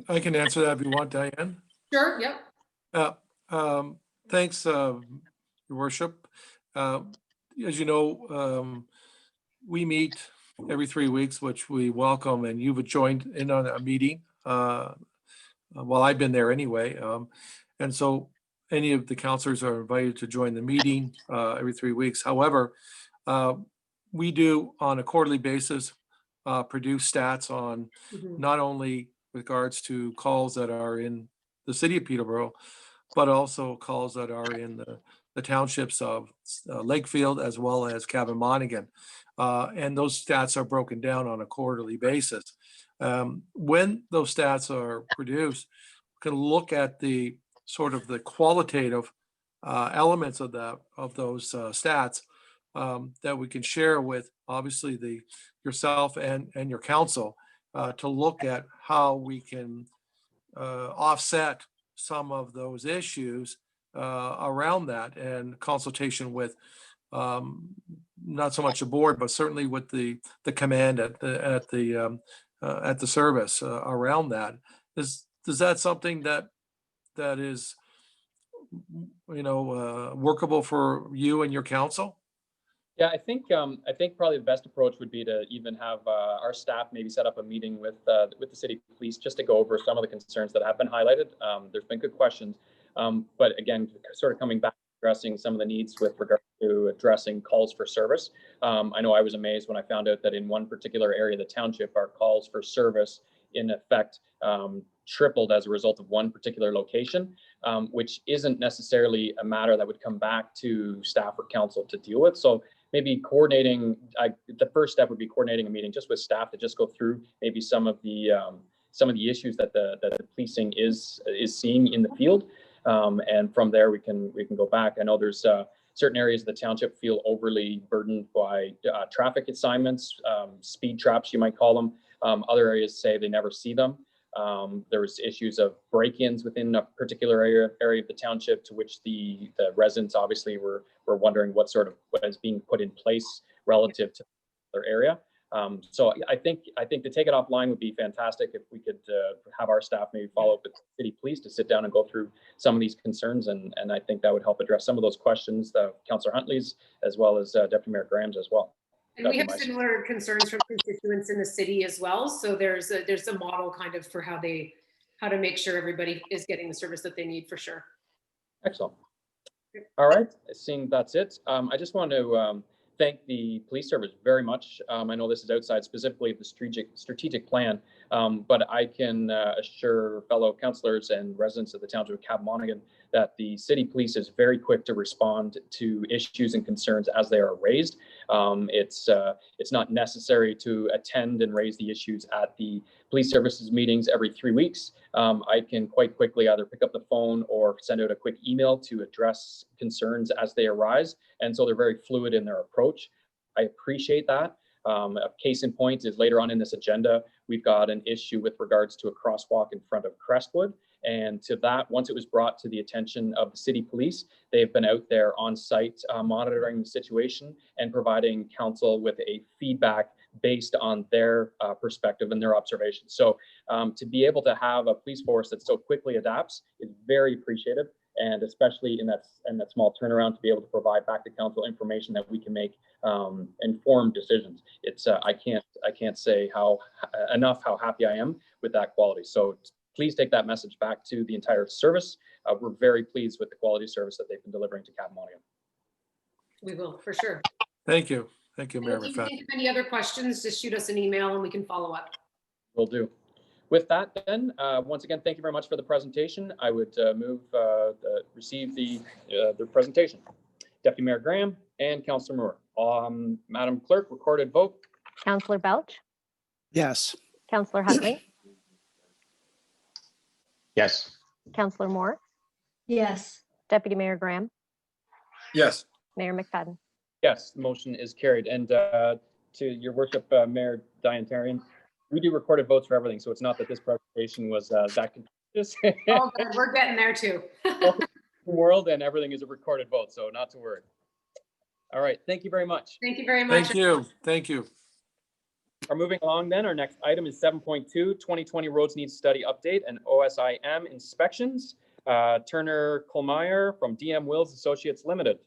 [SPEAKER 3] I can answer that if you want, Diane.
[SPEAKER 2] Sure, yep.
[SPEAKER 3] Thanks, Your Worship. As you know, we meet every 3 weeks, which we welcome, and you've joined in on a meeting. Well, I've been there anyway. And so any of the counselors are invited to join the meeting every 3 weeks. However, we do on a quarterly basis produce stats on
[SPEAKER 2] Mhm.
[SPEAKER 3] not only regards to calls that are in the city of Peterborough, but also calls that are in the townships of Lakefield as well as Cabin Monaghan. And those stats are broken down on a quarterly basis. When those stats are produced, we can look at the sort of the qualitative elements of those stats that we can share with obviously yourself and your council to look at how we can offset some of those issues around that, and consultation with not so much the board, but certainly with the command at the service around that. Is that something that is workable for you and your council?
[SPEAKER 1] Yeah, I think probably the best approach would be to even have our staff maybe set up a meeting with the city police just to go over some of the concerns that have been highlighted. There's been good questions, but again, sort of coming back, addressing some of the needs with regard to addressing calls for service. I know I was amazed when I found out that in one particular area of the township, our calls for service in effect tripled as a result of one particular location, which isn't necessarily a matter that would come back to staff or council to deal with. So maybe coordinating, the first step would be coordinating a meeting just with staff to just go through maybe some of the issues that the policing is seeing in the field. And from there, we can go back. I know there's certain areas of the township feel overly burdened by traffic assignments, speed traps, you might call them. Other areas say they never see them. There was issues of break-ins within a particular area of the township, to which the residents obviously were wondering what is being put in place relative to their area. So I think to take it offline would be fantastic if we could have our staff maybe follow up with city police to sit down and go through some of these concerns, and I think that would help address some of those questions, Councillor Huntley's as well as Deputy Mayor Graham's as well.
[SPEAKER 2] And we have similar concerns from constituents in the city as well. So there's a model kind of for how to make sure everybody is getting the service that they need, for sure.
[SPEAKER 1] Excellent. All right, seeing that's it. I just want to thank the police service very much. I know this is outside specifically of the strategic plan, but I can assure fellow councillors and residents of the township of Cabin Monaghan that the city police is very quick to respond to issues and concerns as they are raised. It's not necessary to attend and raise the issues at the police services meetings every 3 weeks. I can quite quickly either pick up the phone or send out a quick email to address concerns as they arise. And so they're very fluid in their approach. I appreciate that. A case in point is later on in this agenda, we've got an issue with regards to a crosswalk in front of Crestwood. And to that, once it was brought to the attention of the city police, they've been out there on site monitoring the situation and providing council with a feedback based on their perspective and their observations. So to be able to have a police force that so quickly adapts is very appreciated, and especially in that small turnaround, to be able to provide back to council information that we can make informed decisions. It's I can't say enough how happy I am with that quality. So please take that message back to the entire service. We're very pleased with the quality of service that they've been delivering to Cabin Monaghan.
[SPEAKER 2] We will, for sure.
[SPEAKER 3] Thank you. Thank you, Mayor
[SPEAKER 2] If you
[SPEAKER 3] McFadden.
[SPEAKER 2] think of any other questions, just shoot us an email and we can follow up.
[SPEAKER 1] Will do. With that, then, once again, thank you very much for the presentation. I would move receive the presentation. Deputy Mayor Graham and Councillor Moore. Madam Clerk, recorded vote.
[SPEAKER 5] Councillor Belch,
[SPEAKER 4] Yes.
[SPEAKER 5] Councillor Huntley,
[SPEAKER 6] Yes.
[SPEAKER 5] Councillor Moore,
[SPEAKER 8] Yes.
[SPEAKER 5] Deputy Mayor Graham,
[SPEAKER 7] Yes.
[SPEAKER 5] Mayor McFadden.
[SPEAKER 1] Yes, the motion is carried. And to your worship, Mayor Diantarian, we do recorded votes for everything, so it's not that this presentation was that contentious.
[SPEAKER 2] Oh, good. We're getting there too.
[SPEAKER 1] World and everything is a recorded vote, so not to worry. All right, thank you very much.
[SPEAKER 2] Thank you very much.
[SPEAKER 3] Thank you. Thank you.
[SPEAKER 1] Are moving along then, our next item is 7.2, 2020 Roads Needs Study Update and OSIM Inspections. Turner Kohlmeyer from DM Wills Associates Limited.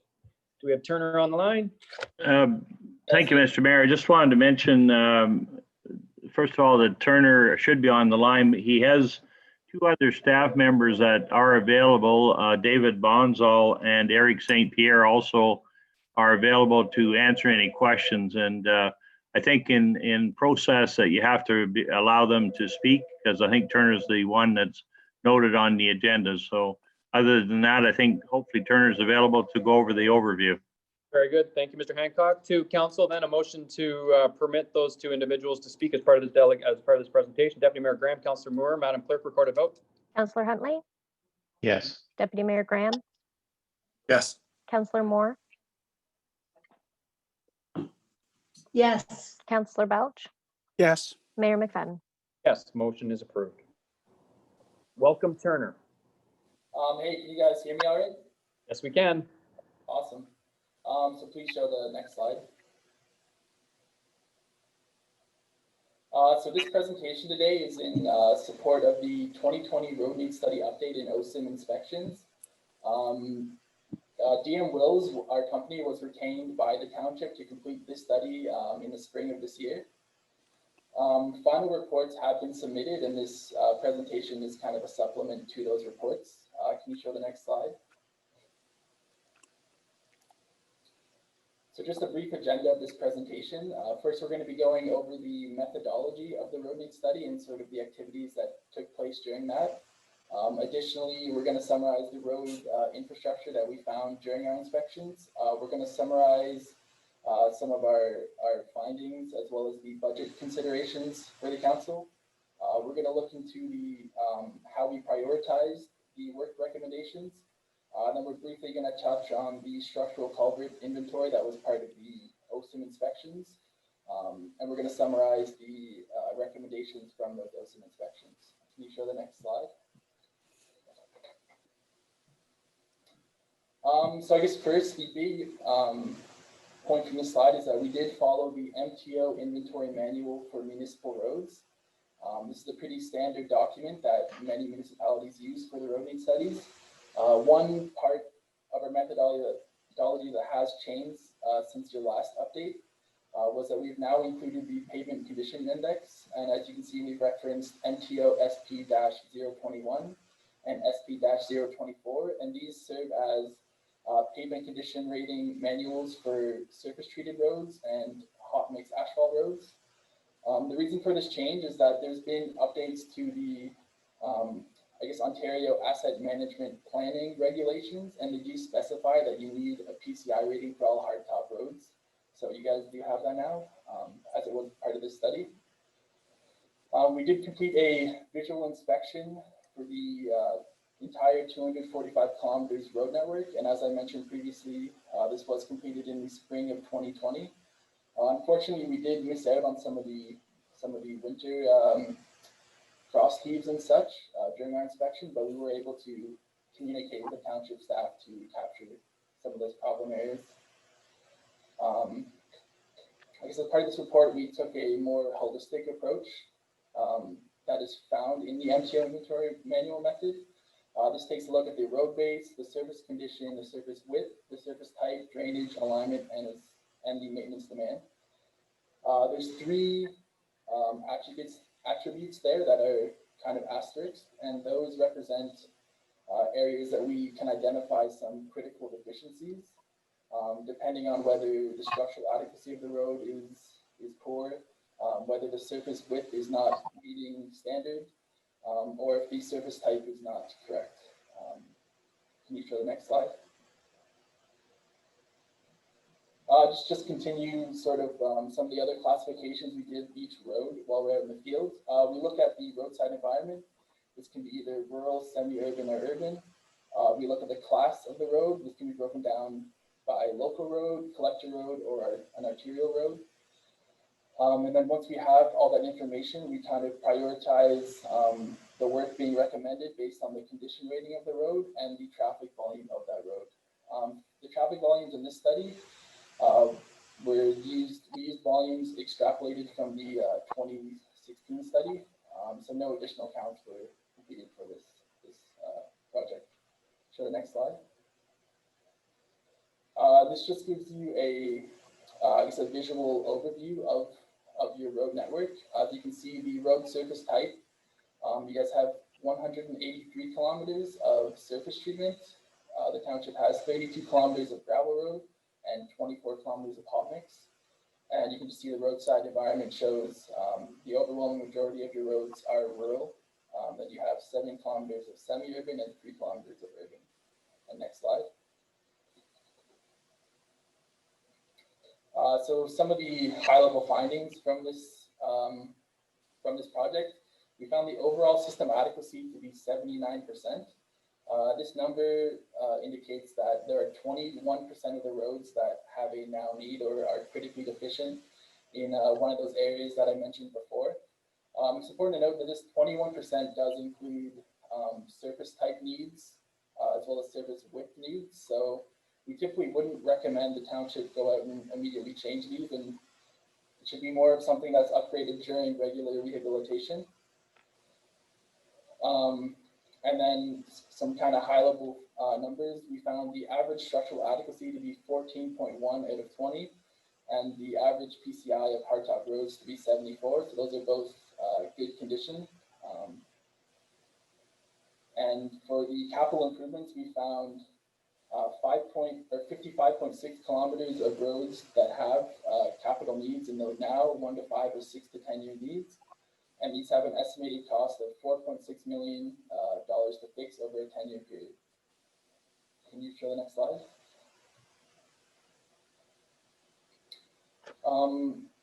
[SPEAKER 1] Do we have Turner on the line?
[SPEAKER 9] Thank you, Mr. Mayor. I just wanted to mention, first of all, that Turner should be on the line. He has two other staff members that are available, David Bonzal and Eric St. Pierre also are available to answer any questions. And I think in process that you have to allow them to speak, because I think Turner's the one that's noted on the agenda. So other than that, I think hopefully Turner's available to go over the overview.
[SPEAKER 1] Very good. Thank you, Mr. Hancock. To council, then a motion to permit those two individuals to speak as part of this presentation. Deputy Mayor Graham, Councillor Moore, Madam Clerk, record a vote.
[SPEAKER 5] Councillor Huntley,
[SPEAKER 6] Yes.
[SPEAKER 5] Deputy Mayor Graham,
[SPEAKER 7] Yes.
[SPEAKER 5] Councillor Moore,
[SPEAKER 8] Yes.
[SPEAKER 5] Councillor Belch,
[SPEAKER 4] Yes.
[SPEAKER 5] Mayor McFadden.
[SPEAKER 1] Yes, motion is approved. Welcome, Turner.
[SPEAKER 10] Hey, can you guys hear me all right?
[SPEAKER 1] Yes, we can.
[SPEAKER 10] Awesome. So please show the next slide. So this presentation today is in support of the 2020 Road Need Study Update and OSIM inspections. DM Wills, our company, was retained by the township to complete this study in the spring of this year. Final reports have been submitted, and this presentation is kind of a supplement to those reports. Can you show the next slide? So just a brief agenda of this presentation. First, we're going to be going over the methodology of the road need study and sort of the activities that took place during that. Additionally, we're going to summarize the road infrastructure that we found during our inspections. We're going to summarize some of our findings as well as the budget considerations for the council. We're going to look into the how we prioritize the work recommendations. Then we're briefly going to touch on the structural culvert inventory that was part of the OSIM inspections. And we're going to summarize the recommendations from those OSIM inspections. Can you show the next slide? So I guess first, the big point from this slide is that we did follow the MTO inventory manual for municipal roads. This is a pretty standard document that many municipalities use for the road need studies. One part of our methodology that has changed since your last update was that we've now included the pavement condition index. And as you can see, we've referenced MTO SP-021 and SP-024. And these serve as pavement condition rating manuals for surface treated roads and hot mix asphalt roads. The reason for this change is that there's been updates to the I guess Ontario asset management planning regulations, and they do specify that you need a PCI rating for all hardtop roads. So you guys do have that now, as it was part of this study. We did complete a visual inspection for the entire 245 kilometers road network, and as I mentioned previously, this was completed in the spring of 2020. Unfortunately, we did miss out on some of the winter frost heaves and such during our inspection, but we were able to communicate with the township staff to capture some of those problem areas. I guess as part of this report, we took a more holistic approach that is found in the MTO inventory manual method. This takes a look at the road base, the surface condition, the surface width, the surface type, drainage, alignment, and the maintenance demand. There's three attributes there that are kind of asterisks, and those represent areas that we can identify some critical deficiencies, depending on whether the structural adequacy of the road is poor, whether the surface width is not meeting standard, or if the surface type is not correct. Can you show the next slide? Just continue sort of some of the other classifications we did each road while we're out in the field. We look at the roadside environment. This can be either rural, semi-urban, or urban. We look at the class of the road. This can be broken down by local road, collector road, or an arterial road. And then once we have all that information, we kind of prioritize the work being recommended based on the condition rating of the road and the traffic volume of that road. The traffic volumes in this study we used volumes extrapolated from the 2016 study, so no additional counts were completed for this project. Show the next slide. This just gives you I guess a visual overview of your road network. As you can see, the road surface type, you guys have 183 kilometers of surface treatment. The township has 32 kilometers of gravel road and 24 kilometers of hot mix. And you can just see the roadside environment shows the overwhelming majority of your roads are rural. Then you have 7 kilometers of semi-urban and 3 kilometers of urban. And next slide. So some of the high-level findings from this project, we found the overall system adequacy to be 79%. This number indicates that there are 21% of the roads that have a now need or are critically deficient in one of those areas that I mentioned before. It's important to note that this 21% does include surface type needs as well as surface width needs. So we typically wouldn't recommend the township go out and immediately change these, and it should be more of something that's upgraded during regular rehabilitation. And then some kind of high level numbers, we found the average structural adequacy to be 14.1 out of 20, and the average PCI of hardtop roads to be 74. So those are both good condition. And for the capital improvements, we found 55.6 kilometers of roads that have capital needs in the now 1 to 5 or 6 to 10 year needs. And these have an estimated cost of $4.6 million to fix over a 10-year period. Can you show the next slide?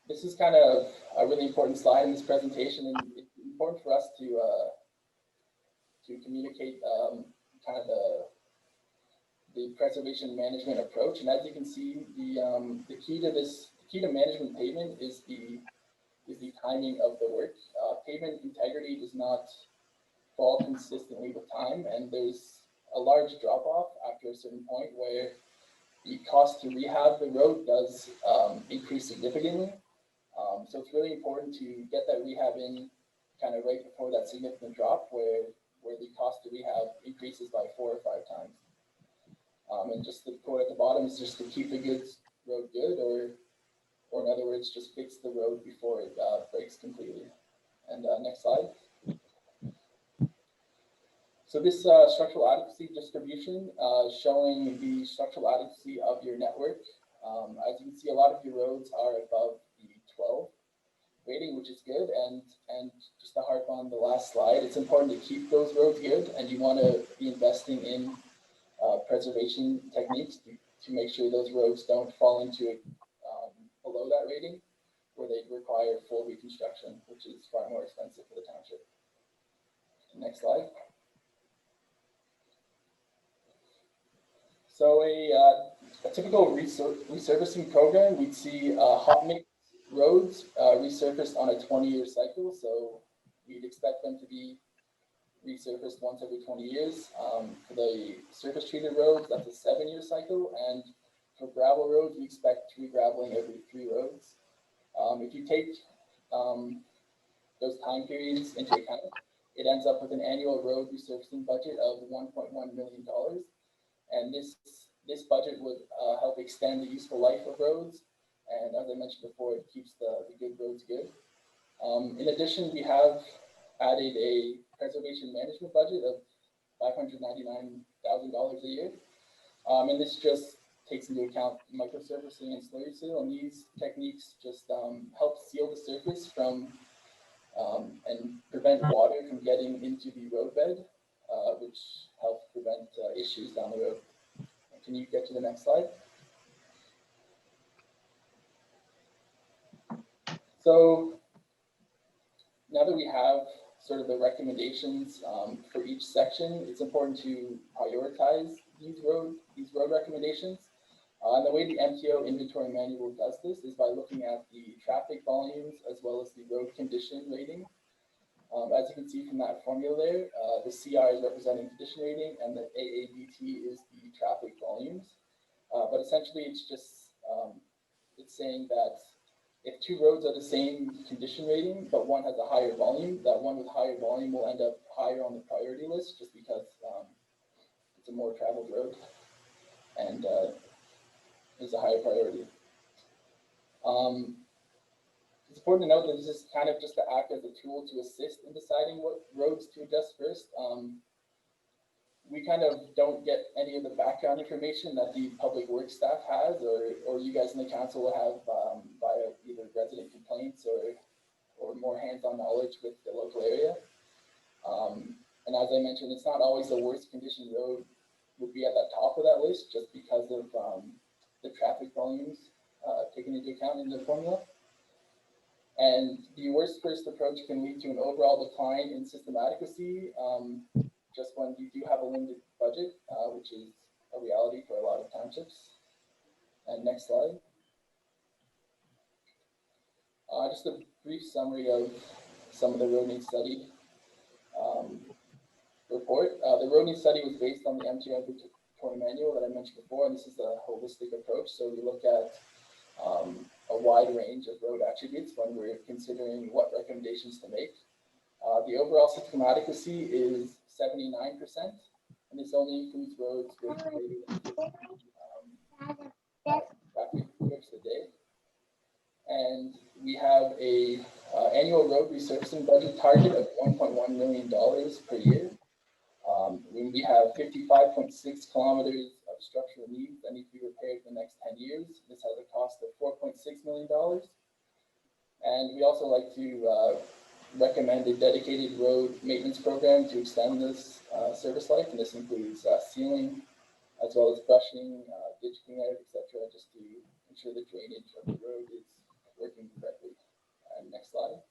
[SPEAKER 10] This is kind of a really important slide in this presentation, and it's important for us to communicate kind of the preservation management approach. And as you can see, the key to management pavement is the timing of the work. Pavement integrity does not fall consistently with time, and there's a large drop off after a certain point where the cost to rehab the road does increase significantly. So it's really important to get that rehab in kind of right before that significant drop where the cost to rehab increases by 4 or 5 times. And just the quote at the bottom is just to keep the road good, or in other words, just fix the road before it breaks completely. And next slide. So this structural adequacy distribution showing the structural adequacy of your network. As you can see, a lot of your roads are above the 12 rating, which is good. And just to harp on the last slide, it's important to keep those roads good, and you want to be investing in preservation techniques to make sure those roads don't fall into below that rating, where they require full reconstruction, which is far more expensive for the township. Next slide. So a typical resurfacing program, we'd see hot mix roads resurfaced on a 20-year cycle. So we'd expect them to be resurfaced once every 20 years. For the surface treated roads, that's a 7-year cycle. And for gravel roads, we expect regraveling every 3 roads. If you take those time periods into account, it ends up with an annual road resurfacing budget of $1.1 million. And this budget would help extend the useful life of roads. And as I mentioned before, it keeps the good roads good. In addition, we have added a preservation management budget of $599,000 a year. And this just takes into account microsurfacing and slurry seal. And these techniques just help seal the surface from and prevent water from getting into the roadbed, which helps prevent issues down the road. Can you get to the next slide? So now that we have sort of the recommendations for each section, it's important to prioritize these road recommendations. And the way the MTO inventory manual does this is by looking at the traffic volumes as well as the road condition rating. As you can see from that formula there, the CR is representing condition rating and the AABT is the traffic volumes. But essentially it's just, it's saying that if 2 roads are the same condition rating, but one has a higher volume, that one with higher volume will end up higher on the priority list just because it's a more traveled road and is a higher priority. It's important to note that this is kind of just to act as a tool to assist in deciding what roads to adjust first. We kind of don't get any of the background information that the public works staff has, or you guys in the council will have via either resident complaints or more hands-on knowledge with the local area. And as I mentioned, it's not always the worst condition road would be at the top of that list just because of the traffic volumes taken into account in the formula. And the worst first approach can lead to an overall decline in system adequacy, just when you do have a limited budget, which is a reality for a lot of townships. And next slide. Just a brief summary of some of the road needs study report. The road needs study was based on the MTO inventory manual that I mentioned before, and this is a holistic approach. So we look at a wide range of road attributes when we're considering what recommendations to make. The overall system adequacy is 79%, and this only includes roads with greater than 50 traffic trips a day. And we have a annual road resurfacing budget target of $1.1 million per year. When we have 55.6 kilometers of structural needs that need to be repaired in the next 10 years, this has a cost of $4.6 million. And we also like to recommend a dedicated road maintenance program to extend this service life, and this includes sealing, as well as brushing, ditch cleanup, etc., just to ensure the drainage of the road is working correctly. And next slide.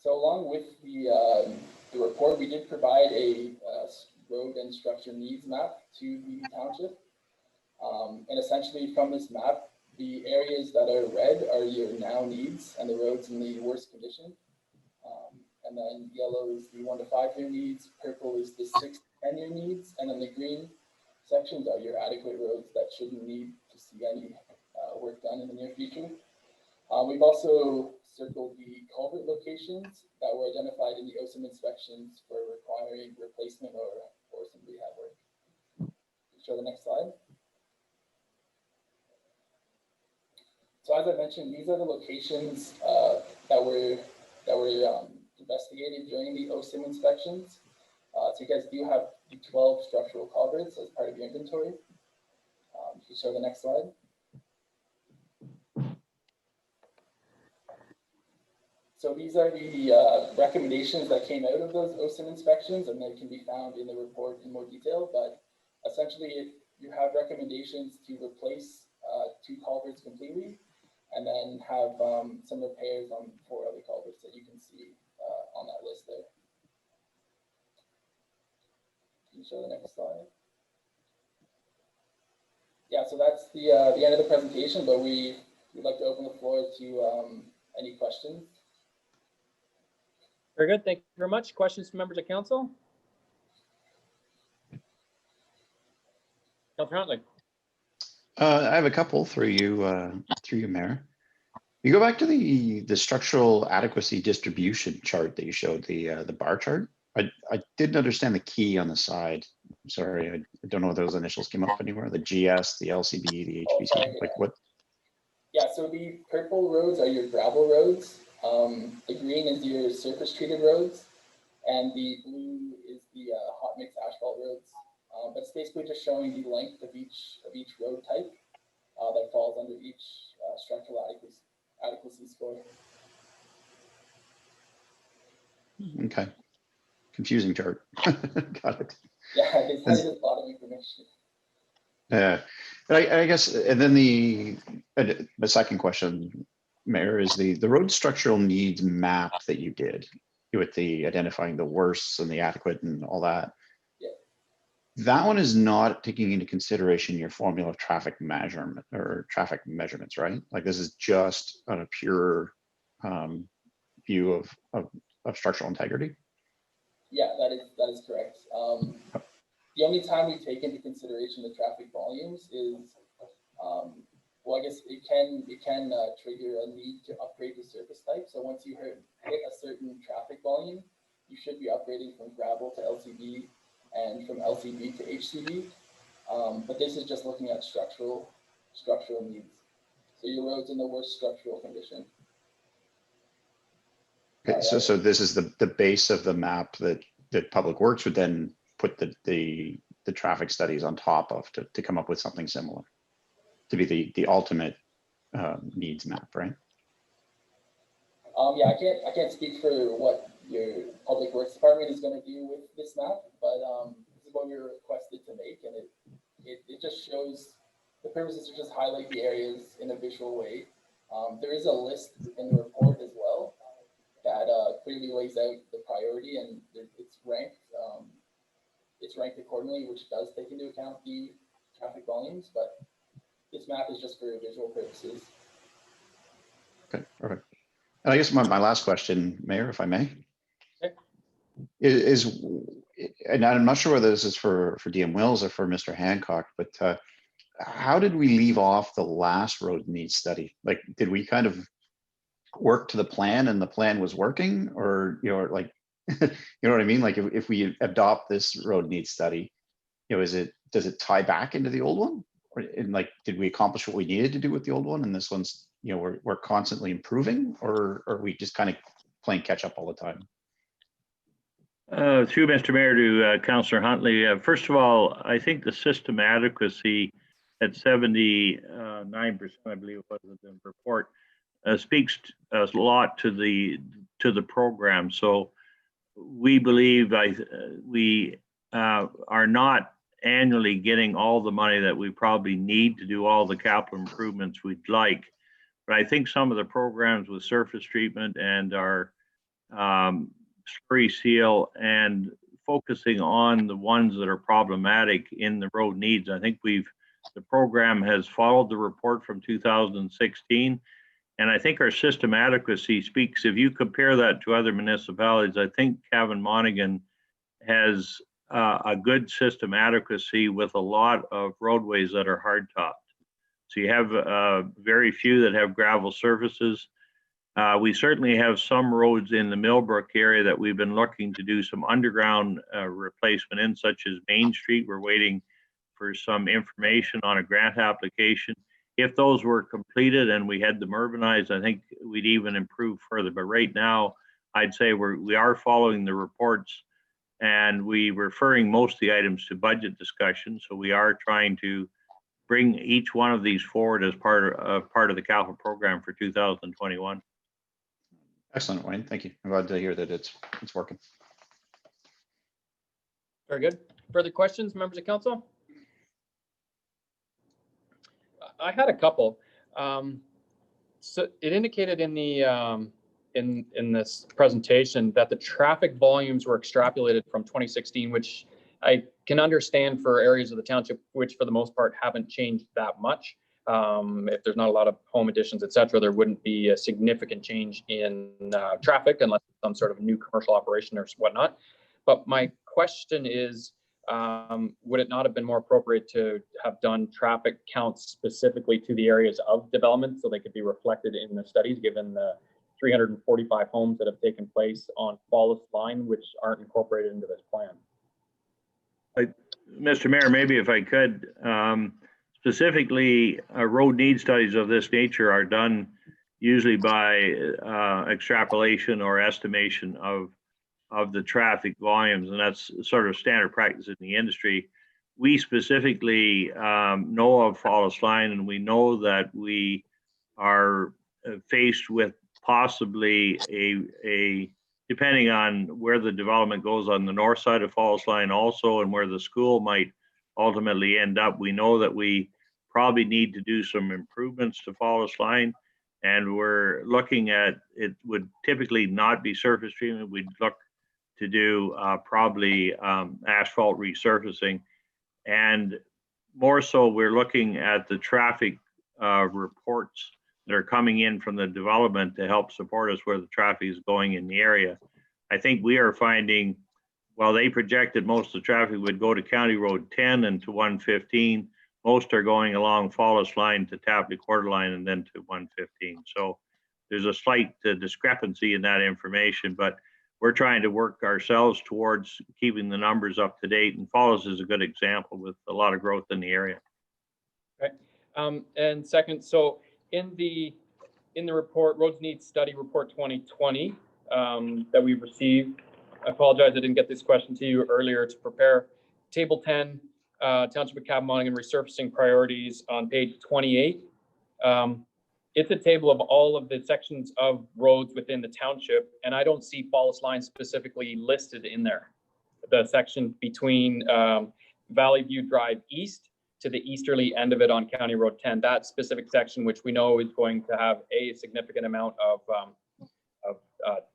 [SPEAKER 10] So along with the report, we did provide a road and structure needs map to the township. And essentially from this map, the areas that are red are your now needs and the roads in the worst condition. And then yellow is the 1 to 5 year needs, purple is the 6 to 10 year needs, and then the green sections are your adequate roads that shouldn't need to see any work done in the near future. We've also circled the culvert locations that were identified in the OSIM inspections for requiring replacement or some rehab work. Show the next slide. So as I mentioned, these are the locations that were investigated during the OSIM inspections. So you guys do have the 12 structural culverts as part of your inventory. You can show the next slide. So these are the recommendations that came out of those OSIM inspections, and they can be found in the report in more detail. But essentially, you have recommendations to replace 2 culverts completely, and then have some repairs on 4 other culverts that you can see on that list there. Can you show the next slide? Yeah, so that's the end of the presentation, but we'd like to open the floor to any questions.
[SPEAKER 1] Very good. Thank you very much. Questions from members of council? Councilor Huntley.
[SPEAKER 6] I have a couple through you, Mayor. You go back to the structural adequacy distribution chart that you showed, the bar chart. I didn't understand the key on the side. I'm sorry, I don't know if those initials came up anywhere. The GS, the LCB, the HBC,
[SPEAKER 10] sorry,
[SPEAKER 6] like what?
[SPEAKER 10] Yeah, so the purple roads are your gravel roads. The green is your surface treated roads, and the blue is the hot mix asphalt roads. But it's basically just showing the length of each road type that falls under each structural adequacy score.
[SPEAKER 6] Okay, confusing chart. Got it.
[SPEAKER 10] Yeah, it has a lot of information.
[SPEAKER 6] Yeah, I guess, and then the second question, Mayor, is the road structural needs map that you did with the identifying the worst and the adequate and all that.
[SPEAKER 10] Yeah.
[SPEAKER 6] That one is not taking into consideration your formula of traffic measurement or traffic measurements, right? Like this is just on a pure view of structural integrity.
[SPEAKER 10] Yeah, that is correct. The only time we take into consideration the traffic volumes is, well, I guess it can trigger a need to upgrade the surface type. So once you hit a certain traffic volume, you should be upgrading from gravel to LCB and from LCB to HCB. But this is just looking at structural structural needs. So your road's in the worst structural condition.
[SPEAKER 6] Okay, so this is the base of the map that Public Works would then put the traffic studies on top of to come up with something similar, to be the ultimate needs map, right?
[SPEAKER 10] Yeah, I can't speak for what your Public Works Department is going to do with this map, but this is what we were requested to make, and it just shows, the purpose is to just highlight the areas in a visual way. There is a list in the report as well that clearly lays out the priority, and it's ranked. It's ranked accordingly, which does take into account the traffic volumes, but this map is just for visual purposes.
[SPEAKER 6] Okay, perfect. And I guess my last question, Mayor, if I may,
[SPEAKER 1] Okay.
[SPEAKER 6] is, and I'm not sure whether this is for DM Wills or for Mr. Hancock, but how did we leave off the last road needs study? Like, did we kind of work to the plan and the plan was working, or, you know, like, you know what I mean? Like, if we adopt this road needs study, you know, does it tie back into the old one? Or, and like, did we accomplish what we needed to do with the old one, and this one's, you know, we're constantly improving, or are we just kind of playing catch up all the time?
[SPEAKER 9] Through Mr. Mayor to Councillor Huntley. First of all, I think the system adequacy at 79%, I believe it was in the report, speaks a lot to the program. So we believe we are not annually getting all the money that we probably need to do all the capital improvements we'd like. But I think some of the programs with surface treatment and our slurry seal and focusing on the ones that are problematic in the road needs, I think the program has followed the report from 2016. And I think our system adequacy speaks, if you compare that to other municipalities, I think Cavan Monaghan has a good system adequacy with a lot of roadways that are hard topped. So you have very few that have gravel surfaces. We certainly have some roads in the Millbrook area that we've been looking to do some underground replacement in, such as Main Street. We're waiting for some information on a grant application. If those were completed and we had them urbanized, I think we'd even improve further. But right now, I'd say we are following the reports, and we're referring most of the items to budget discussion. So we are trying to bring each one of these forward as part of the capital program for 2021.
[SPEAKER 6] Excellent, Wayne. Thank you. I'm glad to hear that it's working.
[SPEAKER 1] Very good. Further questions, members of council? I had a couple. So it indicated in the in this presentation that the traffic volumes were extrapolated from 2016, which I can understand for areas of the township, which for the most part haven't changed that much. If there's not a lot of home additions, et cetera, there wouldn't be a significant change in traffic unless some sort of new commercial operation or whatnot. But my question is, would it not have been more appropriate to have done traffic counts specifically to the areas of development so they could be reflected in the studies, given the 345 homes that have taken place on Fallis Line, which aren't incorporated into this plan?
[SPEAKER 9] Mr. Mayor, maybe if I could, specifically, road need studies of this nature are done usually by extrapolation or estimation of the traffic volumes, and that's sort of standard practice in the industry. We specifically know of Fallis Line, and we know that we are faced with possibly a depending on where the development goes on the north side of Fallis Line also, and where the school might ultimately end up. We know that we probably need to do some improvements to Fallis Line, and we're looking at, it would typically not be surface treatment. We'd look to do probably asphalt resurfacing, and more so we're looking at the traffic reports that are coming in from the development to help support us where the traffic is going in the area. I think we are finding, while they projected most of the traffic would go to County Road 10 and to 115, most are going along Fallis Line to Tapley Quarter Line and then to 115. So there's a slight discrepancy in that information, but we're trying to work ourselves towards keeping the numbers up to date, and Fallis is a good example with a lot of growth in the area.
[SPEAKER 1] Okay. And second, so in the report, Roads Needs Study Report 2020 that we received, I apologize, I didn't get this question to you earlier to prepare. Table 10, Township of Cabanmonaghan resurfacing priorities on page 28. It's a table of all of the sections of roads within the township, and I don't see Falls Line specifically listed in there. The section between Valley View Drive East to the easterly end of it on County Road 10, that specific section, which we know is going to have a significant amount of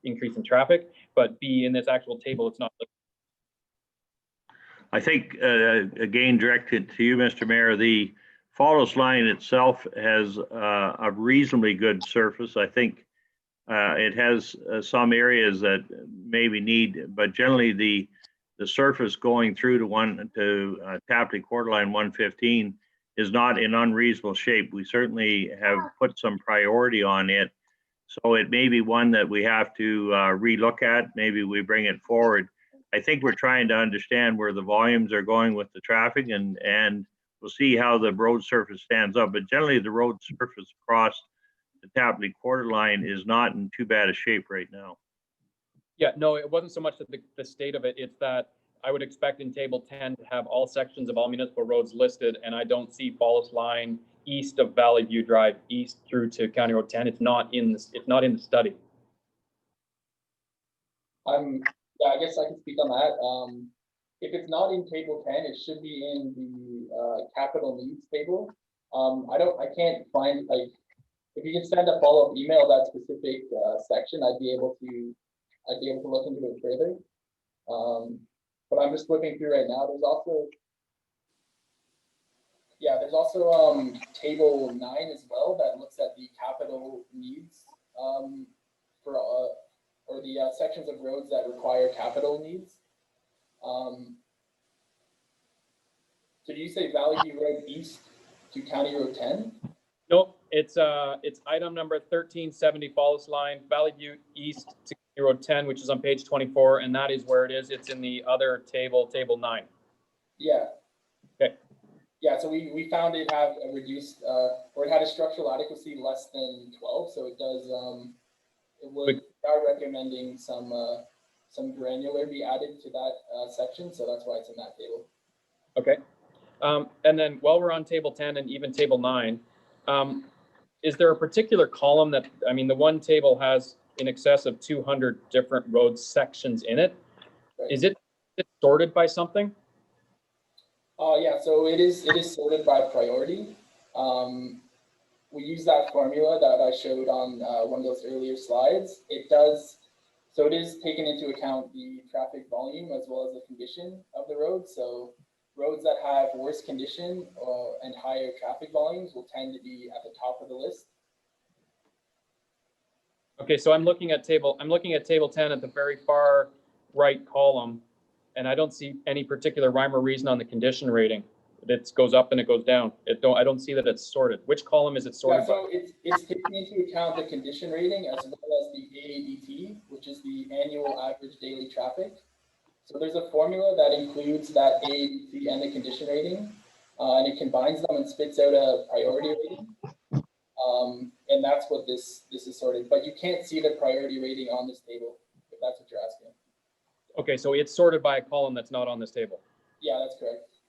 [SPEAKER 1] increase in traffic, but B, in this actual table, it's not listed.
[SPEAKER 9] I think, again, directed to you, Mr. Mayor, the Falls Line itself has a reasonably good surface. I think it has some areas that maybe need, but generally the surface going through to Tapley Quarter Line 115 is not in unreasonable shape. We certainly have put some priority on it. So it may be one that we have to relook at. Maybe we bring it forward. I think we're trying to understand where the volumes are going with the traffic, and we'll see how the road surface stands up. But generally the road surface across the Tapley Quarter Line is not in too bad a shape right now.
[SPEAKER 1] Yeah, no, it wasn't so much that the state of it, it's that I would expect in table 10 to have all sections of all municipal roads listed, and I don't see Falls Line east of Valley View Drive east through to County Road 10. It's not in the study.
[SPEAKER 10] Yeah, I guess I can speak on that. If it's not in table 10, it should be in the capital needs table. I can't find, like, if you can send a follow-up email that specific section, I'd be able to look into it further. But I'm just looking through right now. There's also table 9 as well that looks at the capital needs or the sections of roads that require capital needs. So do you say Valley View Road East to County Road 10?
[SPEAKER 1] Nope, it's item number 1370 Falls Line, Valley View East to County Road 10, which is on page 24, and that is where it is. It's in the other table, table 9.
[SPEAKER 10] Yeah.
[SPEAKER 1] Okay.
[SPEAKER 10] Yeah, so we found it have a reduced, or it had a structural adequacy less than 12, so it does, we are recommending some granular be added to that section, so that's why it's in that table.
[SPEAKER 1] Okay. And then while we're on table 10 and even table 9, is there a particular column that, I mean, the one table has in excess of 200 different road sections in it.
[SPEAKER 10] Right.
[SPEAKER 1] Is it sorted by something?
[SPEAKER 10] Yeah, so it is sorted by priority. We use that formula that I showed on one of those earlier slides. It is taken into account the traffic volume as well as the condition of the road. So roads that have worse condition and higher traffic volumes will tend to be at the top of the list.
[SPEAKER 1] Okay, so I'm looking at table 10 at the very far right column, and I don't see any particular rhyme or reason on the condition rating. It goes up and it goes down. I don't see that it's sorted. Which column is it sorted by?
[SPEAKER 10] So it's taking into account the condition rating as well as the AADT, which is the annual average daily traffic. So there's a formula that includes that AADT and the condition rating, and it combines them and spits out a priority rating. And that's what this is sorted. But you can't see the priority rating on this table, if that's what you're asking.
[SPEAKER 1] Okay, so it's sorted by a column that's not on this table.
[SPEAKER 10] Yeah, that's correct.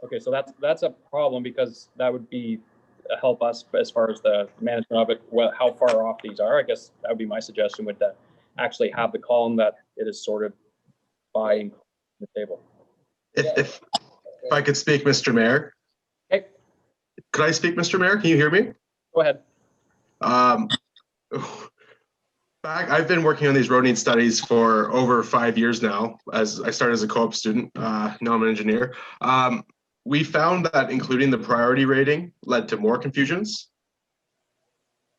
[SPEAKER 1] Okay, so that's a problem because that would be help us as far as the management of it, how far off these are. I guess that would be my suggestion, would that actually have the column that it is sorted by the table.
[SPEAKER 11] If I could speak, Mr. Mayor.
[SPEAKER 1] Okay.
[SPEAKER 11] Could I speak, Mr. Mayor? Can you hear me?
[SPEAKER 1] Go ahead.
[SPEAKER 11] I've been working on these road need studies for over 5 years now. As I started as a co-op student, now I'm an engineer. We found that including the priority rating led to more confusions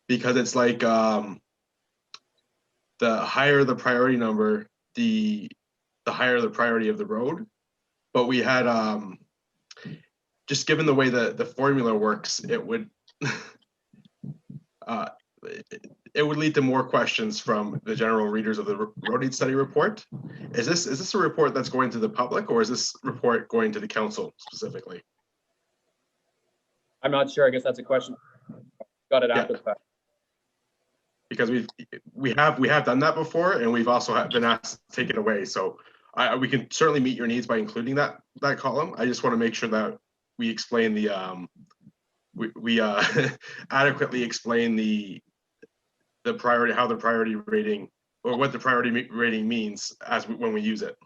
[SPEAKER 11] because it's like the higher the priority number, the higher the priority of the road. But we had just given the way that the formula works, it would it would lead to more questions from the general readers of the road need study report. Is this a report that's going to the public, or is this report going to the council specifically?
[SPEAKER 1] I'm not sure. I guess that's a question. Got it after the fact.
[SPEAKER 11] Because we have done that before, and we've also been asked to take it away. So we can certainly meet your needs by including that column. I just want to make sure that we explain the we adequately explain the priority, how the priority rating, or what the priority rating means when we use it.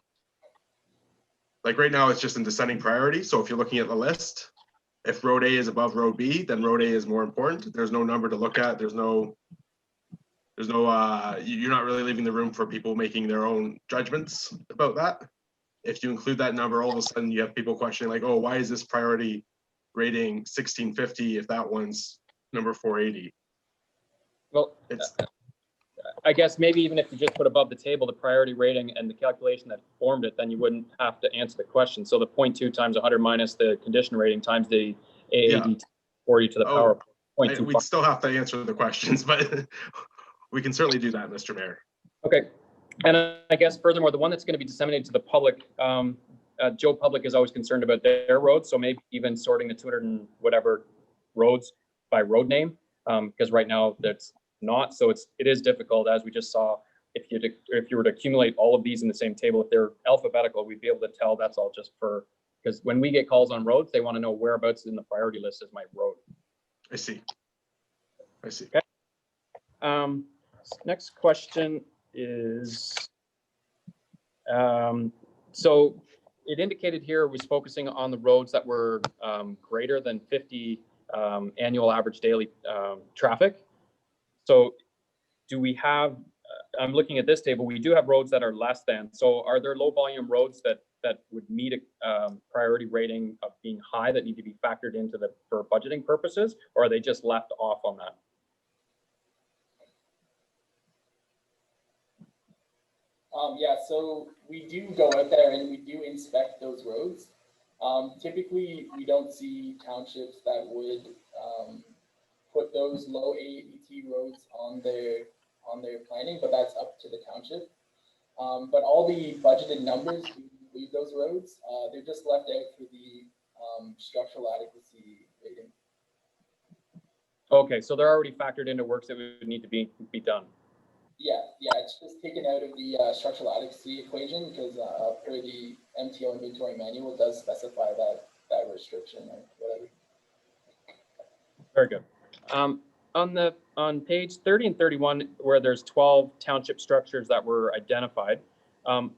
[SPEAKER 11] Like right now, it's just in descending priority. So if you're looking at the list, if road A is above road B, then road A is more important. There's no number to look at. There's no, you're not really leaving the room for people making their own judgments about that. If you include that number, all of a sudden you have people questioning like, oh, why is this priority rating 1650 if that one's number 480?
[SPEAKER 1] Well, I guess maybe even if you just put above the table the priority rating and the calculation that formed it, then you wouldn't have to answer the question. So the 0.2 times 100 minus the condition rating times the AAD 40 to the power of 0.25.
[SPEAKER 11] We'd still have to answer the questions, but we can certainly do that, Mr. Mayor.
[SPEAKER 1] Okay. And I guess furthermore, the one that's going to be disseminated to the public, Joe Public is always concerned about their roads. So maybe even sorting the 200 and whatever roads by road name, because right now that's not. So it is difficult, as we just saw. If you were to accumulate all of these in the same table, if they're alphabetical, we'd be able to tell that's all just for, because when we get calls on roads, they want to know whereabouts in the priority list is my road.
[SPEAKER 11] I see.
[SPEAKER 1] Okay. Next question is, so it indicated here it was focusing on the roads that were greater than 50 annual average daily traffic. So do we have, I'm looking at this table, we do have roads that are less than. So are there low volume roads that would meet a priority rating of being high that need to be factored into for budgeting purposes, or are they just left off on that?
[SPEAKER 10] Yeah, so we do go out there and we do inspect those roads. Typically, we don't see townships that would put those low AET roads on their planning, but that's up to the township. But all the budgeted numbers, we include those roads. They're just left out for the structural adequacy rating.
[SPEAKER 1] Okay, so they're already factored into works that would need to be done.
[SPEAKER 10] Yeah, it's just taken out of the structural adequacy equation because per the MTO inventory manual, it does specify that restriction or whatever.
[SPEAKER 1] Very good. On page 30 and 31, where there's 12 township structures that were identified, the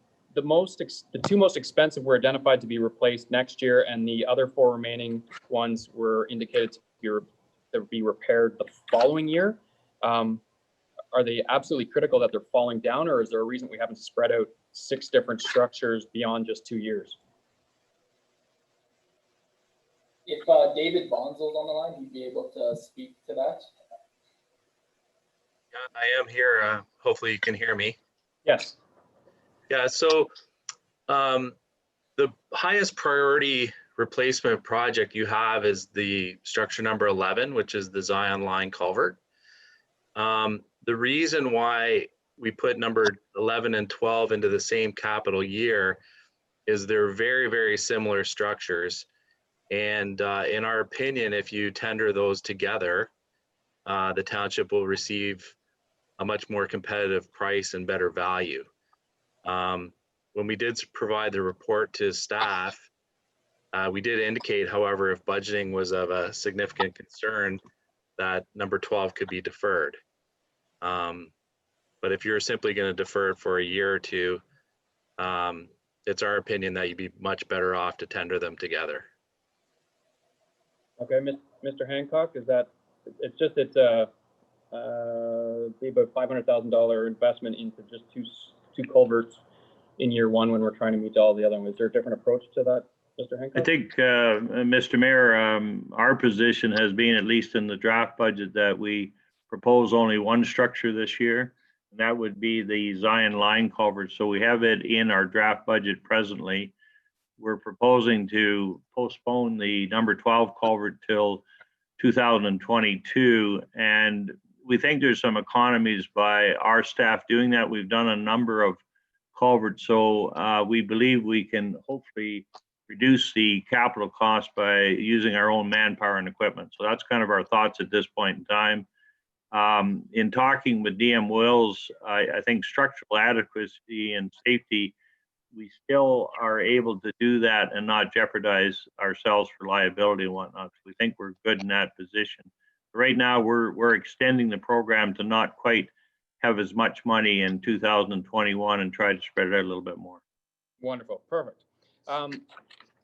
[SPEAKER 1] two most expensive were identified to be replaced next year, and the other 4 remaining ones were indicated to be repaired the following year. Are they absolutely critical that they're falling down, or is there a reason we haven't spread out 6 different structures beyond just 2 years?
[SPEAKER 10] If David Bonzel's on the line, he'd be able to speak to that.
[SPEAKER 12] Yeah, I am here. Hopefully you can hear me.
[SPEAKER 1] Yes.
[SPEAKER 12] Yeah, so the highest priority replacement project you have is the structure number 11, which is the Zion Line Culvert. The reason why we put number 11 and 12 into the same capital year is they're very, very similar structures. And in our opinion, if you tender those together, the township will receive a much more competitive price and better value. When we did provide the report to staff, we did indicate, however, if budgeting was of a significant concern, that number 12 could be deferred. But if you're simply going to defer it for a year or two, it's our opinion that you'd be much better off to tender them together.
[SPEAKER 1] Okay, Mr. Hancock, is that, it's be about $500,000 investment into just two culverts in year 1 when we're trying to meet all the other ones. Is there a different approach to that, Mr. Hancock?
[SPEAKER 9] I think, Mr. Mayor, our position has been, at least in the draft budget, that we propose only one structure this year. And that would be the Zion Line Culvert. So we have it in our draft budget presently. We're proposing to postpone the number 12 culvert till 2022. And we think there's some economies by our staff doing that. We've done a number of culverts. So we believe we can hopefully reduce the capital cost by using our own manpower and equipment. So that's kind of our thoughts at this point in time. In talking with DM Wills, I think structural adequacy and safety, we still are able to do that and not jeopardize ourselves for liability and whatnot. So we think we're good in that position. Right now, we're extending the program to not quite have as much money in 2021 and try to spread it out a little bit more.
[SPEAKER 1] Wonderful, perfect.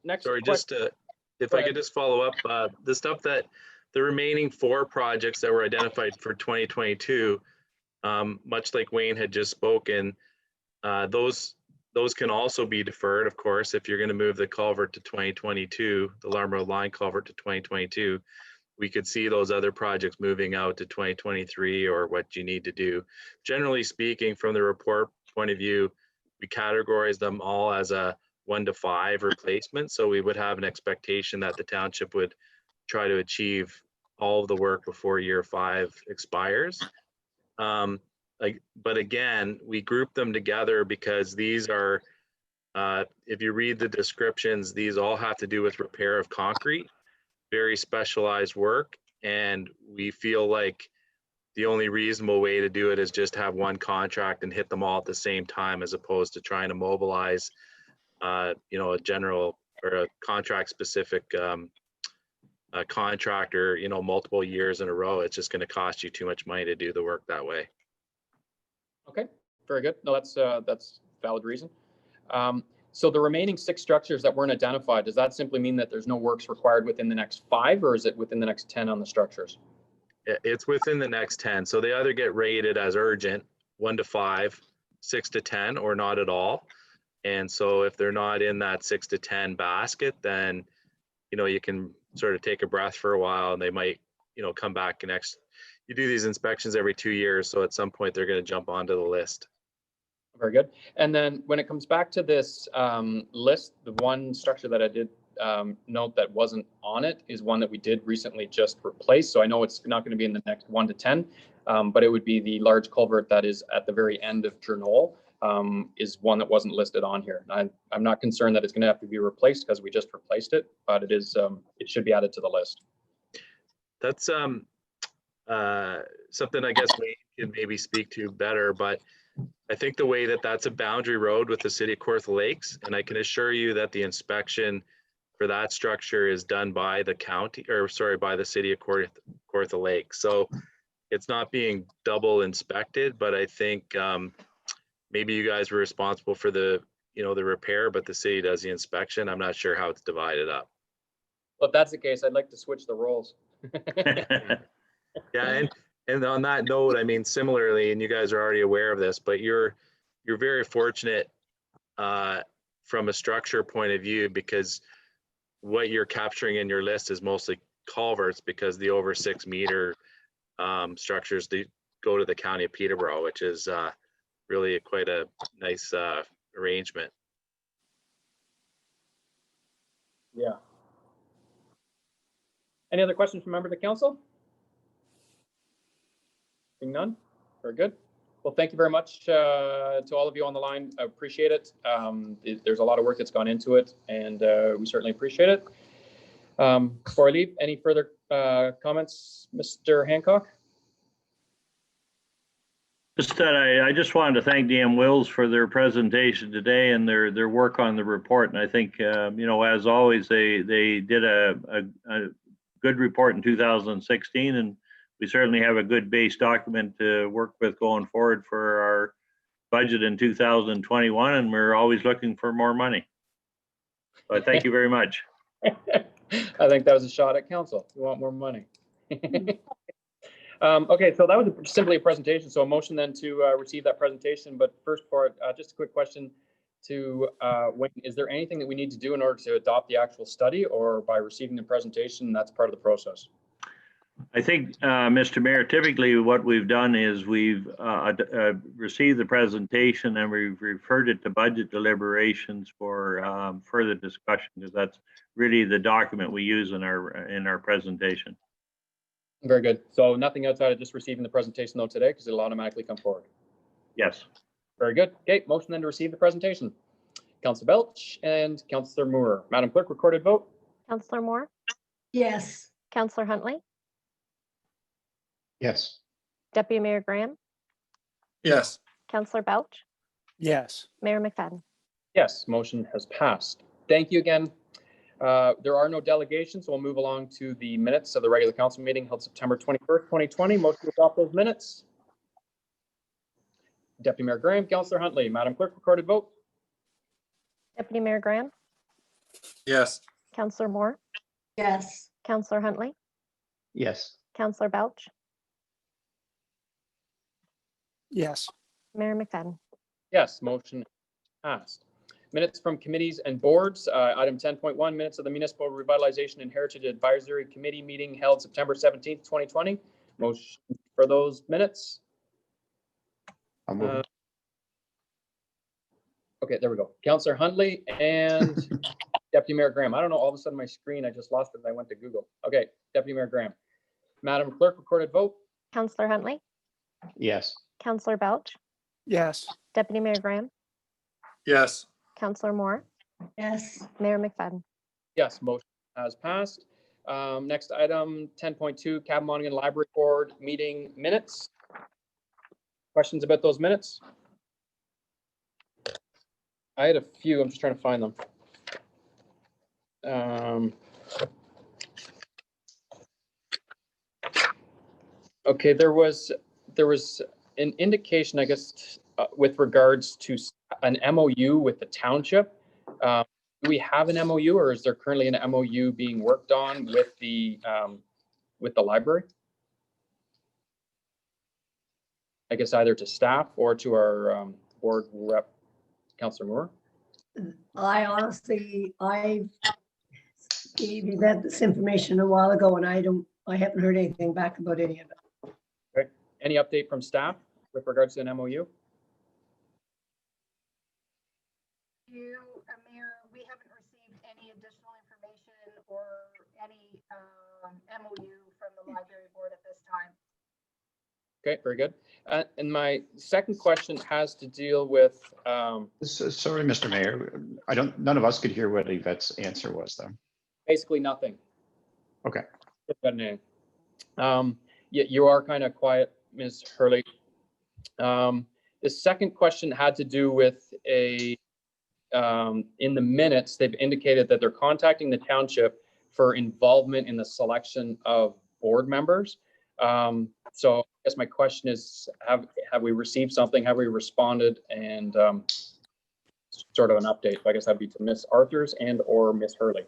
[SPEAKER 1] Next
[SPEAKER 12] Sorry,
[SPEAKER 1] question.
[SPEAKER 12] just if
[SPEAKER 1] Go
[SPEAKER 12] I
[SPEAKER 1] ahead.
[SPEAKER 12] could just follow up, the stuff that the remaining 4 projects that were identified for 2022, much like Wayne had just spoken, those can also be deferred, of course, if you're going to move the culvert to 2022, the Alarm Road line culvert to 2022. We could see those other projects moving out to 2023 or what you need to do. Generally speaking, from the report point of view, we categorize them all as a 1 to 5 replacement. So we would have an expectation that the township would try to achieve all of the work before year 5 expires. But again, we group them together because these are, if you read the descriptions, these all have to do with repair of concrete, very specialized work. And we feel like the only reasonable way to do it is just have one contract and hit them all at the same time, as opposed to trying to mobilize, a general or a contract specific contractor, multiple years in a row. It's just going to cost you too much money to do the work that way.
[SPEAKER 1] Okay, very good. No, that's valid reason. So the remaining 6 structures that weren't identified, does that simply mean that there's no works required within the next 5, or is it within the next 10 on the structures?
[SPEAKER 12] It's within the next 10. So they either get rated as urgent, 1 to 5, 6 to 10, or not at all. And so if they're not in that 6 to 10 basket, then, you can sort of take a breath for a while, and they might, come back next. You do these inspections every 2 years. So at some point they're going to jump onto the list.
[SPEAKER 1] Very good. And then when it comes back to this list, the one structure that I did note that wasn't on it is one that we did recently just replace. So I know it's not going to be in the next 1 to 10, but it would be the large culvert that is at the very end of Journal, is one that wasn't listed on here. I'm not concerned that it's going to have to be replaced because we just replaced it, but it is it should be added to the list.
[SPEAKER 12] That's something I guess we could maybe speak to better, but I think the way that that's a boundary road with the city of Kawartha Lakes, and I can assure you that the inspection for that structure is done by the county, or sorry, by the city of Kawartha Lakes. So it's not being double inspected, but I think maybe you guys were responsible for the, the repair, but the city does the inspection. I'm not sure how it's divided up.
[SPEAKER 1] Well, if that's the case, I'd like to switch the roles.
[SPEAKER 12] Yeah, and on that note, I mean, similarly, and you guys are already aware of this, but you're very fortunate from a structure point of view, because what you're capturing in your list is mostly culverts, because the over 6 meter structures go to the county of Peterborough, which is really quite a nice arrangement.
[SPEAKER 1] Yeah. Any other questions from members of the council? Seeing none. Very good. Well, thank you very much to all of you on the line. I appreciate it. There's a lot of work that's gone into it, and we certainly appreciate it. Before I leave, any further comments, Mr. Hancock?
[SPEAKER 9] Just that I just wanted to thank DM Wills for their presentation today and their work on the report. And I think, as always, they did a good report in 2016, and we certainly have a good base document to work with going forward for our budget in 2021, and we're always looking for more money. But thank you very much.
[SPEAKER 1] I think that was a shot at council. We want more money. Okay, so that was simply a presentation. So a motion then to receive that presentation. But first part, just a quick question to Wayne. Is there anything that we need to do in order to adopt the actual study, or by receiving the presentation, that's part of the process?
[SPEAKER 9] I think, Mr. Mayor, typically what we've done is we've received the presentation and we've referred it to budget deliberations for further discussion, because that's really the document we use in our presentation.
[SPEAKER 1] Very good. So nothing outside of just receiving the presentation though today, because it'll automatically come forward.
[SPEAKER 9] Yes.
[SPEAKER 1] Very good. Okay, motion then to receive the presentation. Councillor Belch and Councillor Moore. Madam Clerk, recorded vote?
[SPEAKER 5] Counselor Moore,
[SPEAKER 8] Yes.
[SPEAKER 5] Counselor Huntley,
[SPEAKER 6] Yes.
[SPEAKER 5] Deputy Mayor Graham,
[SPEAKER 7] Yes.
[SPEAKER 5] Counselor Belch,
[SPEAKER 4] Yes.
[SPEAKER 5] Mayor McFadden.
[SPEAKER 1] Yes, motion has passed. Thank you again. There are no delegations, so we'll move along to the minutes of the regular council meeting held September 21st, 2020. Motion to adopt those minutes. Deputy Mayor Graham, Councillor Huntley. Madam Clerk, recorded vote?
[SPEAKER 5] Deputy Mayor Graham,
[SPEAKER 7] Yes.
[SPEAKER 5] Counselor Moore,
[SPEAKER 8] Yes.
[SPEAKER 5] Counselor Huntley,
[SPEAKER 6] Yes.
[SPEAKER 5] Counselor Belch,
[SPEAKER 4] Yes.
[SPEAKER 5] Mayor McFadden.
[SPEAKER 1] Yes, motion passed. Minutes from committees and boards. Item 10.1, minutes of the Municipal Revitalization and Heritage Advisory Committee meeting held September 17th, 2020. Motion for those minutes.
[SPEAKER 6] I'll move.
[SPEAKER 1] Okay, there we go. Councillor Huntley and Deputy Mayor Graham. I don't know, all of a sudden my screen, I just lost it and I went to Google. Okay, Deputy Mayor Graham. Madam Clerk, recorded vote?
[SPEAKER 5] Counselor Huntley,
[SPEAKER 6] Yes.
[SPEAKER 5] Counselor Belch,
[SPEAKER 4] Yes.
[SPEAKER 5] Deputy Mayor Graham,
[SPEAKER 7] Yes.
[SPEAKER 5] Counselor Moore,
[SPEAKER 8] Yes.
[SPEAKER 5] Mayor McFadden.
[SPEAKER 1] Yes, motion has passed. Next item, 10.2, Cabin Monaghan Library Board meeting minutes. Questions about those minutes? I had a few, I'm just trying to find them. Okay, there was an indication, I guess, with regards to an MOU with the township. Do we have an MOU, or is there currently an MOU being worked on with the library? I guess either to staff or to our board rep, Councillor Moore.
[SPEAKER 8] I gave you this information a while ago and I haven't heard anything back about any of it.
[SPEAKER 1] Okay. Any update from staff with regards to an MOU?
[SPEAKER 13] Mayor, we haven't received any additional information or any MOU from the library board at this time.
[SPEAKER 1] Okay, very good. And my second question has to deal with,
[SPEAKER 6] Sorry, Mr. Mayor. None of us could hear what Yvette's answer was, though.
[SPEAKER 1] basically nothing.
[SPEAKER 6] Okay.
[SPEAKER 1] You are kind of quiet, Ms. Hurley. The second question had to do with in the minutes, they've indicated that they're contacting the township for involvement in the selection of board members. So I guess my question is, have we received something? Have we responded? And sort of an update. I guess that'd be to Ms. Arthurs and or Ms. Hurley.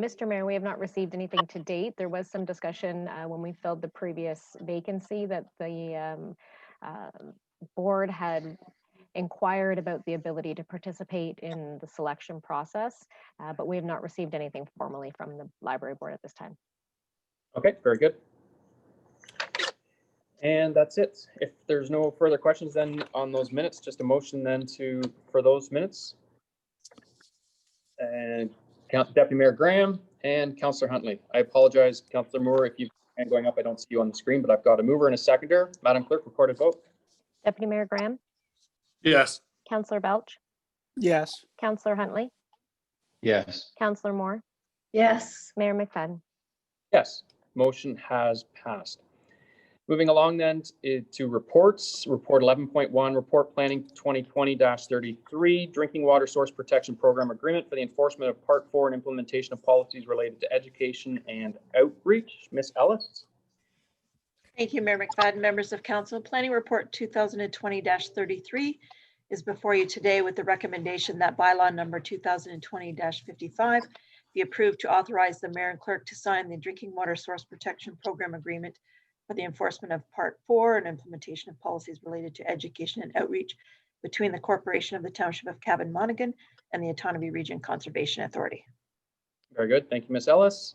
[SPEAKER 5] Mr. Mayor, we have not received anything to date. There was some discussion when we filled the previous vacancy that the board had inquired about the ability to participate in the selection process, but we have not received anything formally from the library board at this time.
[SPEAKER 1] Okay, very good. And that's it. If there's no further questions then on those minutes, just a motion then for those minutes. And Deputy Mayor Graham and Councillor Huntley. I apologize, Councillor Moore, if you've hand going up, I don't see you on the screen, but I've got a mover and a seconder. Madam Clerk, recorded vote.
[SPEAKER 5] Deputy Mayor Graham,
[SPEAKER 7] Yes.
[SPEAKER 5] Counselor Belch,
[SPEAKER 4] Yes.
[SPEAKER 5] Counselor Huntley,
[SPEAKER 6] Yes.
[SPEAKER 5] Counselor Moore,
[SPEAKER 8] Yes.
[SPEAKER 5] Mayor McFadden.
[SPEAKER 1] Yes, motion has passed. Moving along then to reports. Report 11.1, Report Planning 2020-33, Drinking Water Source Protection Program Agreement for the enforcement of Part 4 and implementation of policies related to education and outreach. Ms. Ellis?
[SPEAKER 14] Thank you, Mayor McFadden. Members of Council, Planning Report 2020-33 is before you today with the recommendation that bylaw number 2020-55 be approved to authorize the mayor and clerk to sign the Drinking Water Source Protection Program Agreement for the enforcement of Part 4 and implementation of policies related to education and outreach between the Corporation of the Township of Cabin Monaghan and the Autonomy Region Conservation Authority.
[SPEAKER 1] Very good. Thank you, Ms. Ellis.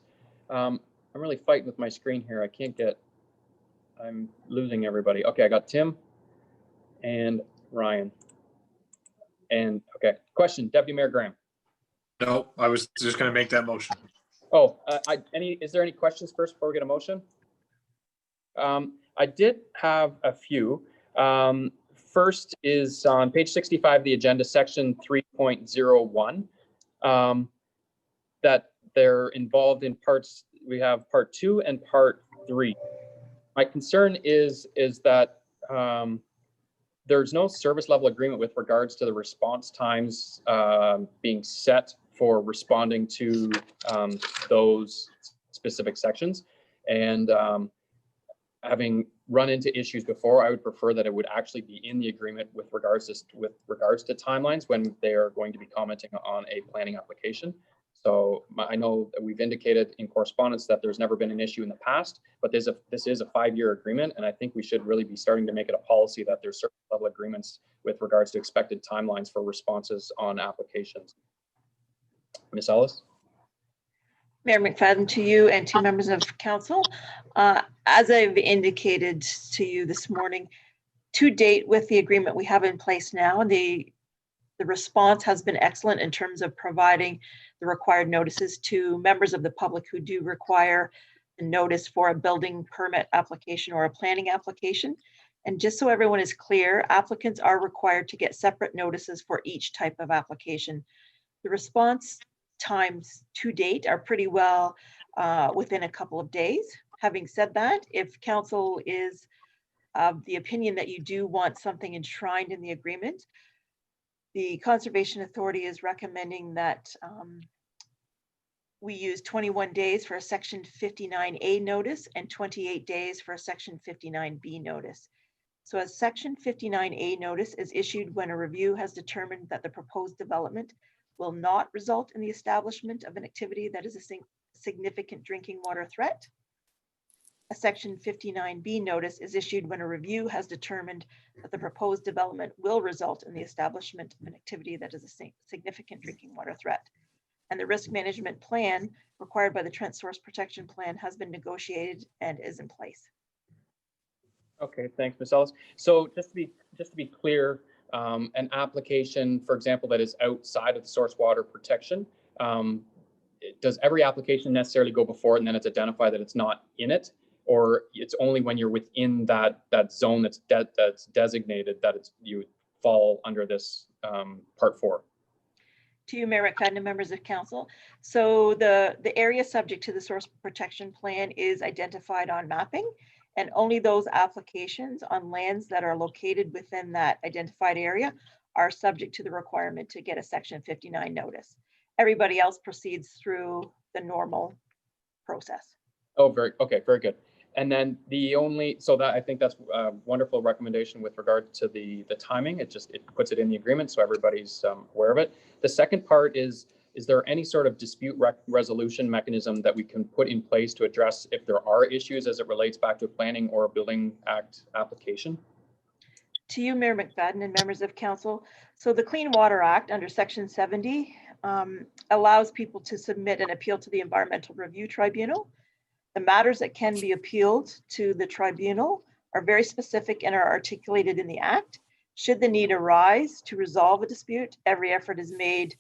[SPEAKER 1] I'm really fighting with my screen here. I'm losing everybody. Okay, I got Tim and Ryan. And okay, question, Deputy Mayor Graham.
[SPEAKER 7] No, I was just going to make that motion.
[SPEAKER 1] Oh, is there any questions first before we get a motion? I did have a few. first is on page 65 of the agenda, section 3.01, that they're involved in parts. We have part 2 and part 3. My concern is that there's no service level agreement with regards to the response times being set for responding to those specific sections. And having run into issues before, I would prefer that it would actually be in the agreement with regards to timelines when they are going to be commenting on a planning application. So I know that we've indicated in correspondence that there's never been an issue in the past, but this is a 5-year agreement, and I think we should really be starting to make it a policy that there's certain level agreements with regards to expected timelines for responses on applications. Ms. Ellis?
[SPEAKER 14] Mayor McFadden, to you and to members of council. As I've indicated to you this morning, to date with the agreement we have in place now, the response has been excellent in terms of providing the required notices to members of the public who do require a notice for a building permit application or a planning application. And just so everyone is clear, applicants are required to get separate notices for each type of application. The response times to date are pretty well within a couple of days. Having said that, if council is of the opinion that you do want something enshrined in the agreement, the Conservation Authority is recommending that we use 21 days for a Section 59A notice and 28 days for a Section 59B notice. So a Section 59A notice is issued when a review has determined that the proposed development will not result in the establishment of an activity that is a significant drinking water threat. A Section 59B notice is issued when a review has determined that the proposed development will result in the establishment of an activity that is a significant drinking water threat. And the risk management plan required by the Trent Source Protection Plan has been negotiated and is in place.
[SPEAKER 1] Okay, thanks, Ms. Ellis. So just to be clear, an application, for example, that is outside of the source water protection, does every application necessarily go before it and then it's identified that it's not in it? Or it's only when you're within that zone that's designated that you fall under this part 4?
[SPEAKER 14] To you, Mayor McFadden and members of council. So the area subject to the source protection plan is identified on mapping, and only those applications on lands that are located within that identified area are subject to the requirement to get a Section 59 notice. Everybody else proceeds through the normal process.
[SPEAKER 1] Oh, very good. And then I think that's a wonderful recommendation with regard to the timing. It puts it in the agreement so everybody's aware of it. The second part is there any sort of dispute resolution mechanism that we can put in place to address if there are issues as it relates back to a planning or a building act application?
[SPEAKER 14] To you, Mayor McFadden and members of council. So the Clean Water Act under Section 70 allows people to submit an appeal to the Environmental Review Tribunal. The matters that can be appealed to the tribunal are very specific and are articulated in the Act. Should the need arise to resolve a dispute, every effort is made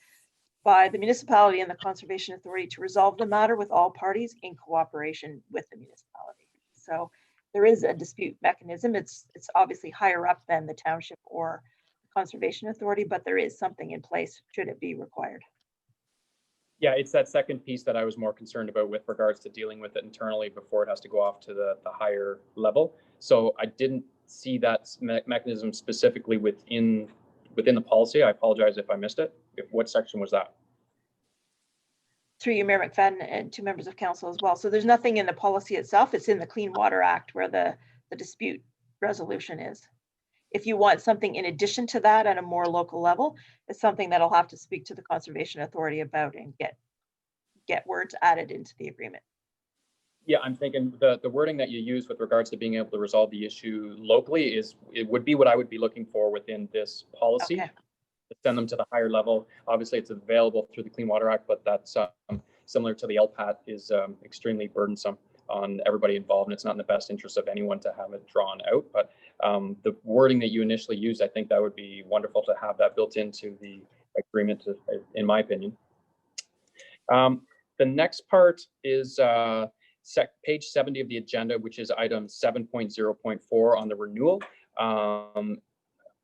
[SPEAKER 14] by the municipality and the Conservation Authority to resolve the matter with all parties in cooperation with the municipality. So there is a dispute mechanism. It's obviously higher up than the township or the Conservation Authority, but there is something in place should it be required.
[SPEAKER 1] Yeah, it's that second piece that I was more concerned about with regards to dealing with it internally before it has to go off to the higher level. So I didn't see that mechanism specifically within the policy. I apologize if I missed it. What section was that?
[SPEAKER 14] Through you, Mayor McFadden, and to members of council as well. So there's nothing in the policy itself. It's in the Clean Water Act where the dispute resolution is. If you want something in addition to that at a more local level, it's something that I'll have to speak to the Conservation Authority about and get words added into the agreement.
[SPEAKER 1] Yeah, I'm thinking the wording that you use with regards to being able to resolve the issue locally would be what I would be looking for within this policy.
[SPEAKER 14] Okay.
[SPEAKER 1] To send them to the higher level. Obviously, it's available through the Clean Water Act, but that's similar to the LPAT is extremely burdensome on everybody involved, and it's not in the best interest of anyone to have it drawn out. But the wording that you initially used, I think that would be wonderful to have that built into the agreement, in my opinion. The next part is page 70 of the agenda, which is item 7.0.4 on the renewal.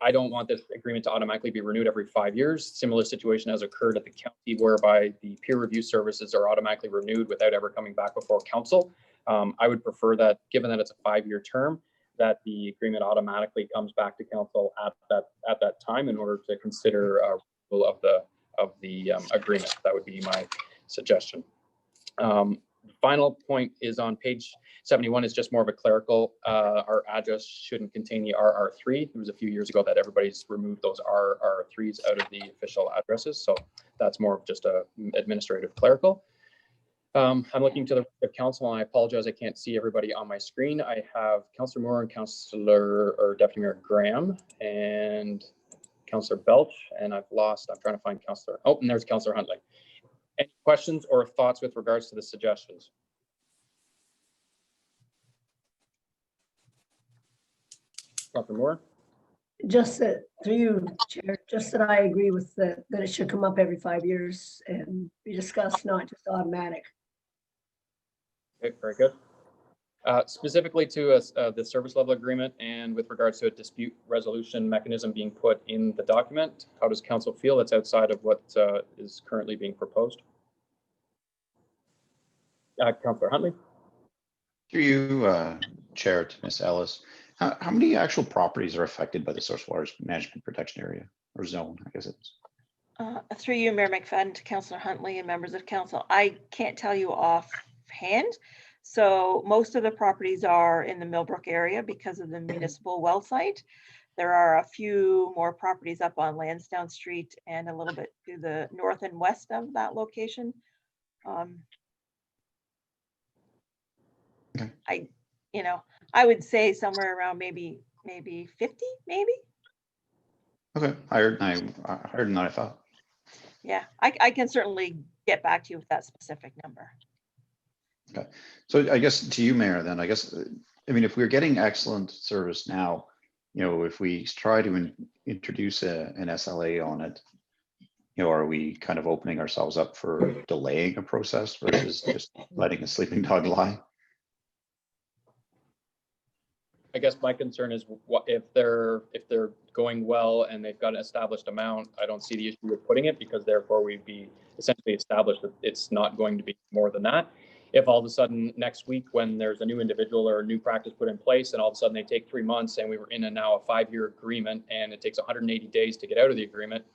[SPEAKER 1] I don't want this agreement to automatically be renewed every 5 years. Similar situation has occurred at the county whereby the peer review services are automatically renewed without ever coming back before council. I would prefer that, given that it's a 5-year term, that the agreement automatically comes back to council at that time in order to consider renewal of the agreement. That would be my suggestion. Final point is on page 71 is just more of a clerical. Our address shouldn't contain the RR3. It was a few years ago that everybody's removed those RR3s out of the official addresses. So that's more of just a administrative clerical. I'm looking to the council, and I apologize, I can't see everybody on my screen. I have Councillor Moore and Deputy Mayor Graham and Councillor Belch, and I'm trying to find Councillor, and there's Councillor Huntley. Any questions or thoughts with regards to the suggestions? Dr. Moore?
[SPEAKER 8] Just that, through you, Chair, just that I agree with that it should come up every 5 years and be discussed, not just automatic.
[SPEAKER 1] Okay, very good. Specifically to the service level agreement and with regards to a dispute resolution mechanism being put in the document, how does council feel? It's outside of what is currently being proposed. Councillor Huntley?
[SPEAKER 6] Through you, Chair, to Ms. Ellis, how many actual properties are affected by the source water management protection area or zone, I guess it is?
[SPEAKER 14] Through you, Mayor McFadden, to Councillor Huntley and members of council, I can't tell you offhand. So most of the properties are in the Millbrook area because of the municipal well site. There are a few more properties up on Lansdowne Street and a little bit to the north and west of that location.
[SPEAKER 6] Okay.
[SPEAKER 14] I would say somewhere around maybe 50, maybe.
[SPEAKER 6] Okay, higher than I thought.
[SPEAKER 14] Yeah, I can certainly get back to you with that specific number.
[SPEAKER 6] Okay, so I guess to you, Mayor, then I mean, if we're getting excellent service now, if we try to introduce an SLA on it, are we kind of opening ourselves up for delaying a process versus just letting a sleeping dog lie?
[SPEAKER 1] I guess my concern is what if they're going well and they've got an established amount. I don't see the issue with putting it because therefore we'd be essentially established that it's not going to be more than that. If all of a sudden next week when there's a new individual or a new practice put in place and all of a sudden they take 3 months and we were in now a 5-year agreement and it takes 180 days to get out of the agreement,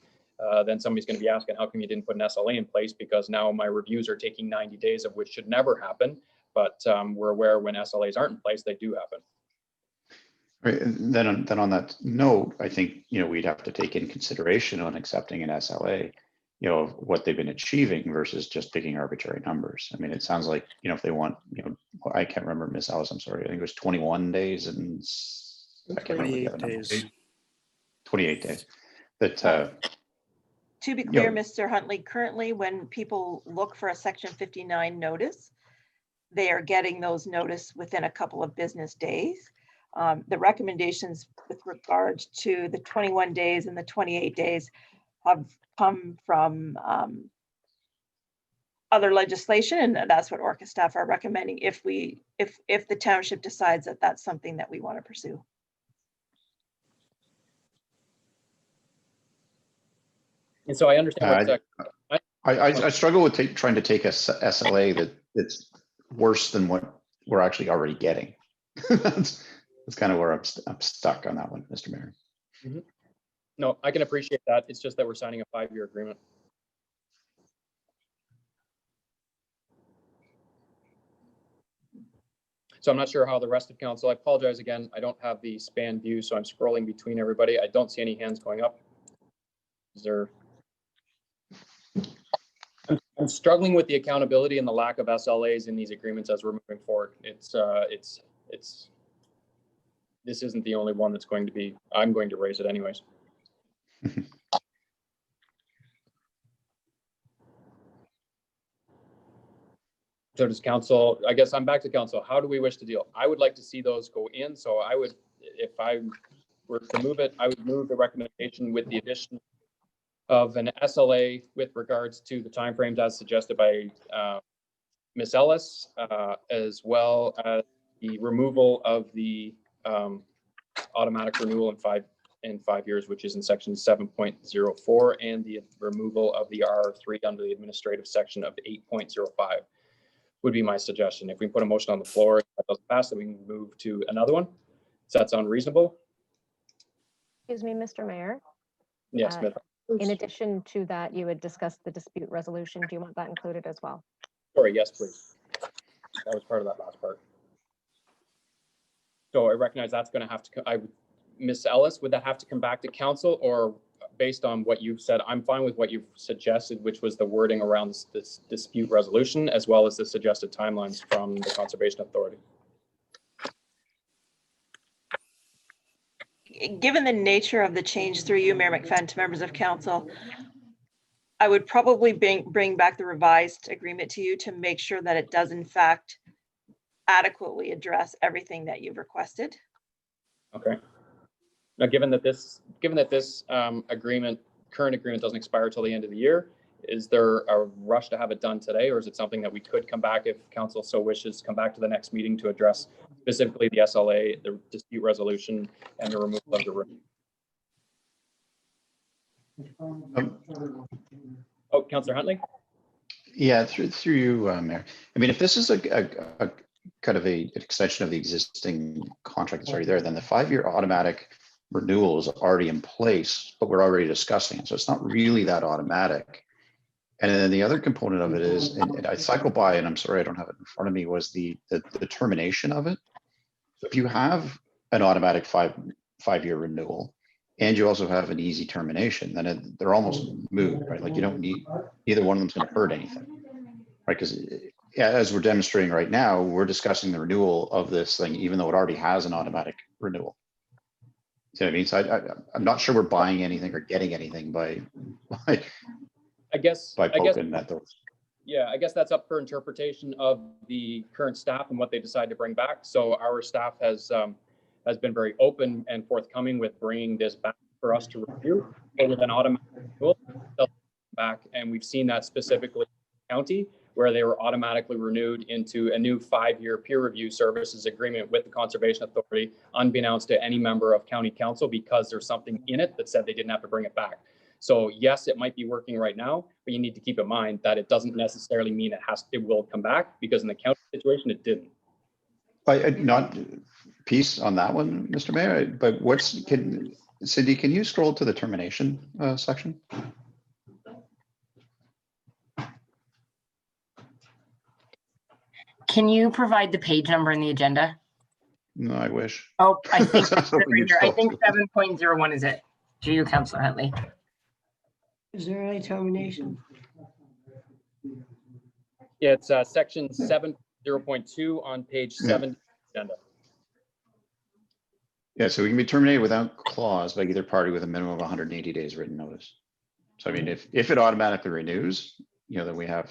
[SPEAKER 1] then somebody's going to be asking, how come you didn't put an SLA in place? Because now my reviews are taking 90 days, of which should never happen. But we're aware when SLAs aren't in place, they do happen.
[SPEAKER 6] Right. And then on that note, I think, we'd have to take in consideration on accepting an SLA, of what they've been achieving versus just picking arbitrary numbers. I mean, it sounds like, if they want, I can't remember, Miss Alice, I'm sorry. I think it was 21 days and I can't remember the other numbers. 28 days. That,
[SPEAKER 14] to be clear, Mr. Huntley, currently when people look for a Section 59 notice, they are getting those notice within a couple of business days. The recommendations with regard to the 21 days and the 28 days have come from other legislation, and that's what Orca staff are recommending if the township decides that that's something that we want to pursue.
[SPEAKER 1] And so I understand.
[SPEAKER 6] I struggle with trying to take a SLA that's worse than what we're actually already getting. That's kind of where I'm stuck on that one, Mr. Mayor.
[SPEAKER 1] Mm-hmm. No, I can appreciate that. It's just that we're signing a 5-year agreement. So I'm not sure how the rest of council, I apologize again. I don't have the span view, so I'm scrolling between everybody. I don't see any hands going up. Is there? I'm struggling with the accountability and the lack of SLAs in these agreements as we're moving forward. This isn't the only one that's going to be, I'm going to raise it anyways. So does council, I guess I'm back to council. How do we wish to deal? I would like to see those go in. So I would, if I were to move it, I would move the recommendation with the addition of an SLA with regards to the timeframes as suggested by Ms. Ellis, as well as the removal of the automatic renewal in in 5 years, which is in section 7.04, and the removal of the R3 under the administrative section of 8.05 would be my suggestion. If we put a motion on the floor, if that doesn't pass, then we can move to another one. Does that sound reasonable?
[SPEAKER 5] Excuse me, Mr. Mayor.
[SPEAKER 1] Yes,
[SPEAKER 5] Uh,
[SPEAKER 1] Smith.
[SPEAKER 5] In addition to that, you had discussed the dispute resolution. Do you want that included as well?
[SPEAKER 1] Sorry, yes, please. That was part of that last part. So I recognize that's going to have to, Ms. Ellis, would that have to come back to council, or based on what you've said, I'm fine with what you've suggested, which was the wording around this dispute resolution, as well as the suggested timelines from the Conservation Authority.
[SPEAKER 14] Given the nature of the change through you, Mayor McFadden, to members of council, I would probably bring back the revised agreement to you to make sure that it does in fact adequately address everything that you've requested.
[SPEAKER 1] Okay. Now, given that this current agreement doesn't expire till the end of the year, is there a rush to have it done today, or is it something that we could come back, if council so wishes, come back to the next meeting to address specifically the SLA, the dispute resolution, and the removal of the room? Oh, Councillor Huntley?
[SPEAKER 6] Yeah, through you, Mayor. I mean, if this is a kind of an extension of the existing contract that's already there, then the 5-year automatic renewal is already in place, but we're already discussing it. So it's not really that automatic. And then the other component of it is, and I cycle by, and I'm sorry I don't have it in front of me, was the termination of it. So if you have an automatic five-year renewal, and you also have an easy termination, then they're almost moot, right? Like you don't need, either one of them's going to hurt anything, right? Because as we're demonstrating right now, we're discussing the renewal of this thing, even though it already has an automatic renewal. See what I mean? So I'm not sure we're buying anything or getting anything by poking at those.
[SPEAKER 1] Yeah, I guess that's up for interpretation of the current staff and what they decide to bring back. So our staff has been very open and forthcoming with bringing this back for us to review with an automatic renewal back, and we've seen that specifically in the county, where they were automatically renewed into a new 5-year peer review services agreement with the Conservation Authority, unbeknownst to any member of county council, because there's something in it that said they didn't have to bring it back. So yes, it might be working right now, but you need to keep in mind that it doesn't necessarily mean it will come back, because in the county situation, it didn't.
[SPEAKER 6] Not piece on that one, Mr. Mayor, but Cindy, can you scroll to the termination section?
[SPEAKER 15] Can you provide the page number in the agenda?
[SPEAKER 6] No, I wish.
[SPEAKER 15] Oh, I think I think 7.01 is it. To you, Councillor Huntley.
[SPEAKER 8] Is there any termination?
[SPEAKER 1] Yeah, it's section 7.0.2 on page 7 agenda.
[SPEAKER 6] Yeah, so we can be terminated without clause by either party with a minimum of 180 days written notice. So I mean, if it automatically renews, then we have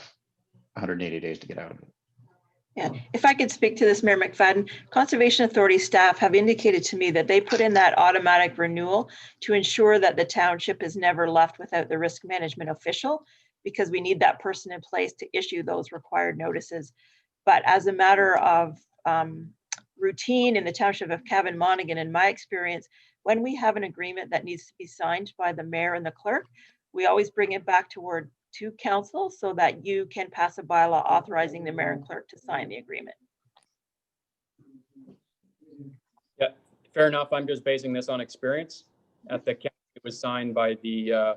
[SPEAKER 6] 180 days to get out of it.
[SPEAKER 14] Yeah, if I could speak to this, Mayor McFadden, Conservation Authority staff have indicated to me that they put in that automatic renewal to ensure that the township is never left without the risk management official, because we need that person in place to issue those required notices. But as a matter of routine in the township of Cavan Monaghan, in my experience, when we have an agreement that needs to be signed by the mayor and the clerk, we always bring it back to council so that you can pass a bylaw authorizing the mayor and clerk to sign the agreement.
[SPEAKER 1] Yeah, fair enough. I'm just basing this on experience. At the county, it was signed by the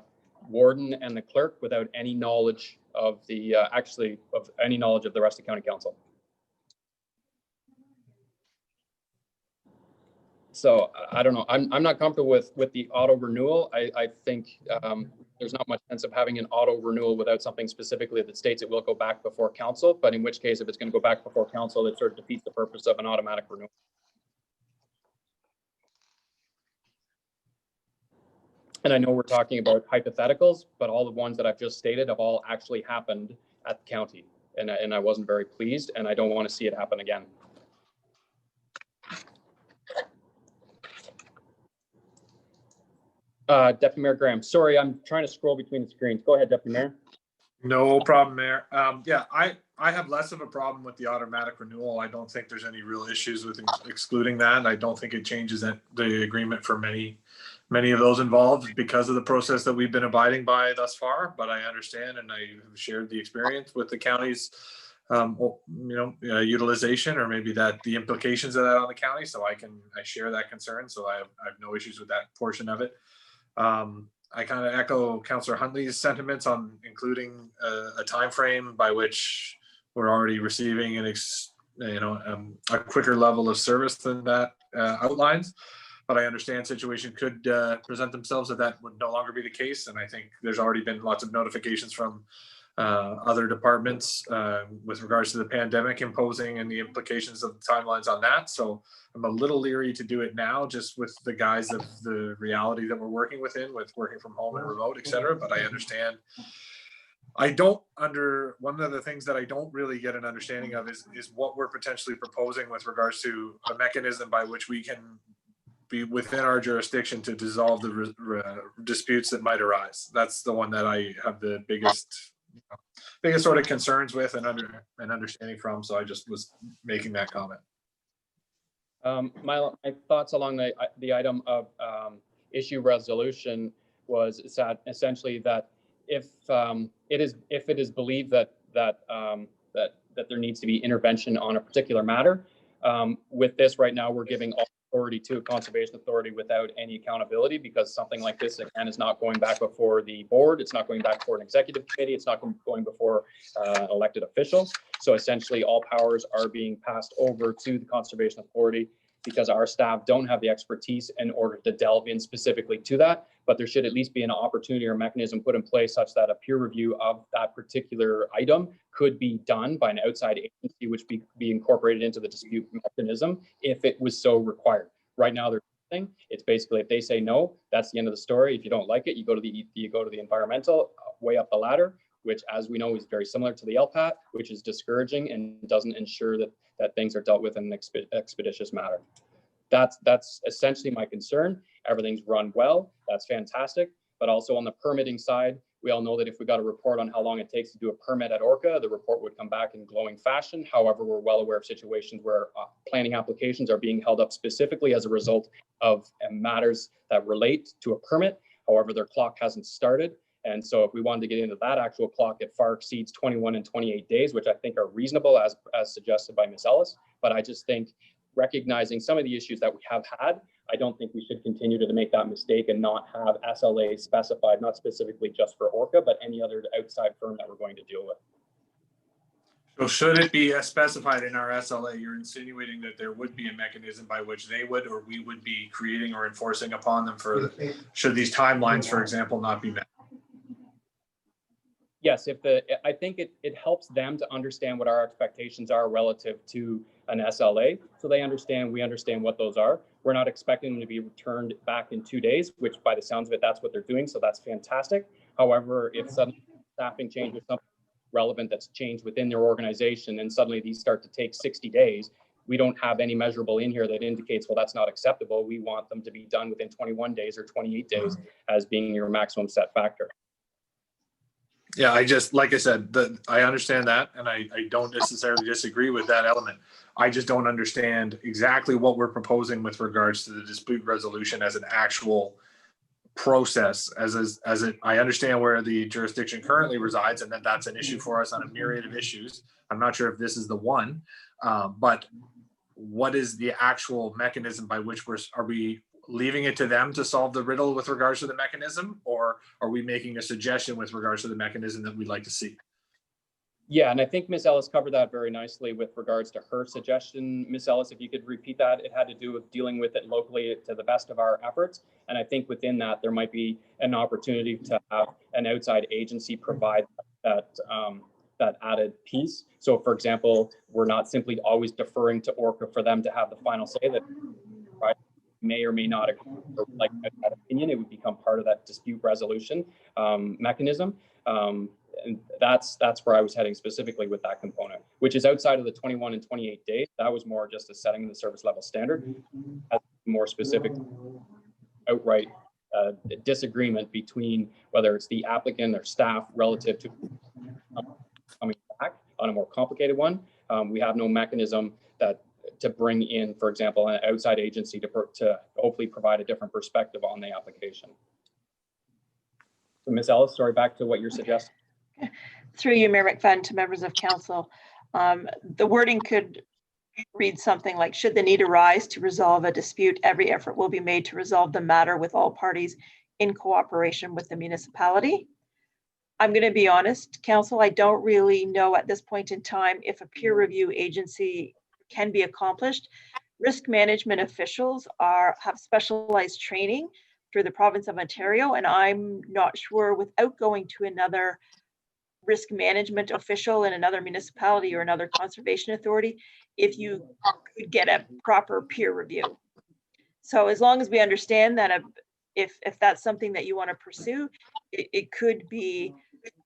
[SPEAKER 1] warden and the clerk without any knowledge of the any knowledge of the rest of county council. So I don't know. I'm not comfortable with the auto renewal. I think there's not much sense of having an auto renewal without something specifically that states it will go back before council. But in which case, if it's going to go back before council, it sort of defeats the purpose of an automatic renewal. And I know we're talking about hypotheticals, but all the ones that I've just stated have all actually happened at the county, and I wasn't very pleased, and I don't want to see it happen again. Deputy Mayor Graham, sorry, I'm trying to scroll between the screens. Go ahead, Deputy Mayor.
[SPEAKER 7] No problem, Mayor. Yeah, I have less of a problem with the automatic renewal. I don't think there's any real issues with excluding that. I don't think it changes the agreement for many of those involved because of the process that we've been abiding by thus far. But I understand, and I have shared the experience with the county's, utilization, or maybe that the implications of that on the county. So I share that concern. So I have no issues with that portion of it. I kind of echo Councillor Huntley's sentiments on including a time frame by which we're already receiving a quicker level of service than that outlines. But I understand situation could present themselves that would no longer be the case. And I think there's already been lots of notifications from other departments with regards to the pandemic imposing and the implications of the timelines on that. So I'm a little leery to do it now, just with the guise of the reality that we're working within, with working from home and remote, et cetera. But I understand. One of the things that I don't really get an understanding of is what we're potentially proposing with regards to a mechanism by which we can be within our jurisdiction to dissolve the disputes that might arise. That's the one that I have the biggest sort of concerns with and understanding from. So I just was making that comment.
[SPEAKER 1] My thoughts along the item of issue resolution was essentially that if it is believed that there needs to be intervention on a particular matter, with this right now we're giving all authority to a conservation authority without any accountability, because something like this again is not going back before the board, it's not going back before an executive committee, it's not going before elected officials. So essentially all powers are being passed over to the conservation authority, because our staff don't have the expertise in order to delve in specifically to that. But there should at least be an opportunity or mechanism put in place such that a peer review of that particular item could be done by an outside agency, which be incorporated into the dispute mechanism if it was so required. Right now, it's basically if they say no, that's the end of the story. If you don't like it, you go to the environmental way up the ladder, which, as we know, is very similar to the LPAT, which is discouraging and doesn't ensure that things are dealt with in an expeditious manner. That's essentially my concern. Everything's run well. That's fantastic. But also on the permitting side, we all know that if we got a report on how long it takes to do a permit at Orca, the report would come back in glowing fashion. However, we're well aware of situations where planning applications are being held up specifically as a result of matters that relate to a permit. However, their clock hasn't started. And so if we wanted to get into that actual clock, it far exceeds 21 and 28 days, which I think are reasonable as suggested by Ms. Ellis. But I just think recognizing some of the issues that we have had, I don't think we should continue to make that mistake and not have SLA specified, not specifically just for Orca, but any other outside firm that we're going to deal with.
[SPEAKER 7] So should it be specified in our SLA, you're insinuating that there would be a mechanism by which they would, or we would be creating or enforcing upon them should these timelines, for example, not be met?
[SPEAKER 1] Yes, I think it helps them to understand what our expectations are relative to an SLA. So we understand what those are. We're not expecting them to be returned back in 2 days, which by the sounds of it, that's what they're doing. So that's fantastic. However, if suddenly staffing changes, something relevant that's changed within their organization, and suddenly these start to take 60 days, we don't have any measurable in here that indicates, well, that's not acceptable. We want them to be done within 21 days or 28 days as being your maximum set factor.
[SPEAKER 7] Yeah, like I said, I understand that, and I don't necessarily disagree with that element. I just don't understand exactly what we're proposing with regards to the dispute resolution as an actual process. I understand where the jurisdiction currently resides, and that's an issue for us on a myriad of issues. I'm not sure if this is the one, but what is the actual mechanism by which are we leaving it to them to solve the riddle with regards to the mechanism, or are we making a suggestion with regards to the mechanism that we'd like to see?
[SPEAKER 1] Yeah, and I think Ms. Ellis covered that very nicely with regards to her suggestion. Ms. Ellis, if you could repeat that, it had to do with dealing with it locally to the best of our efforts. And I think within that, there might be an opportunity to have an outside agency provide that added piece. So for example, we're not simply always deferring to Orca for them to have the final say, that may or may not agree, or like that opinion, it would become part of that dispute resolution mechanism. And that's where I was heading specifically with that component, which is outside of the 21 and 28 days. That was more just a setting the service level standard, more specific outright disagreement between whether it's the applicant or staff relative to on a more complicated one, we have no mechanism to bring in, for example, an outside agency to hopefully provide a different perspective on the application. So Ms. Ellis, sorry, back to what you're suggesting.
[SPEAKER 14] Through you, Mayor McFadden, to members of council. The wording could read something like, should the need arise to resolve a dispute, every effort will be made to resolve the matter with all parties in cooperation with the municipality. I'm going to be honest, council, I don't really know at this point in time if a peer review agency can be accomplished. Risk management officials have specialized training through the province of Ontario, and I'm not sure, without going to another risk management official in another municipality or another conservation authority, if you could get a proper peer review. So as long as we understand that if that's something that you want to pursue, it could be,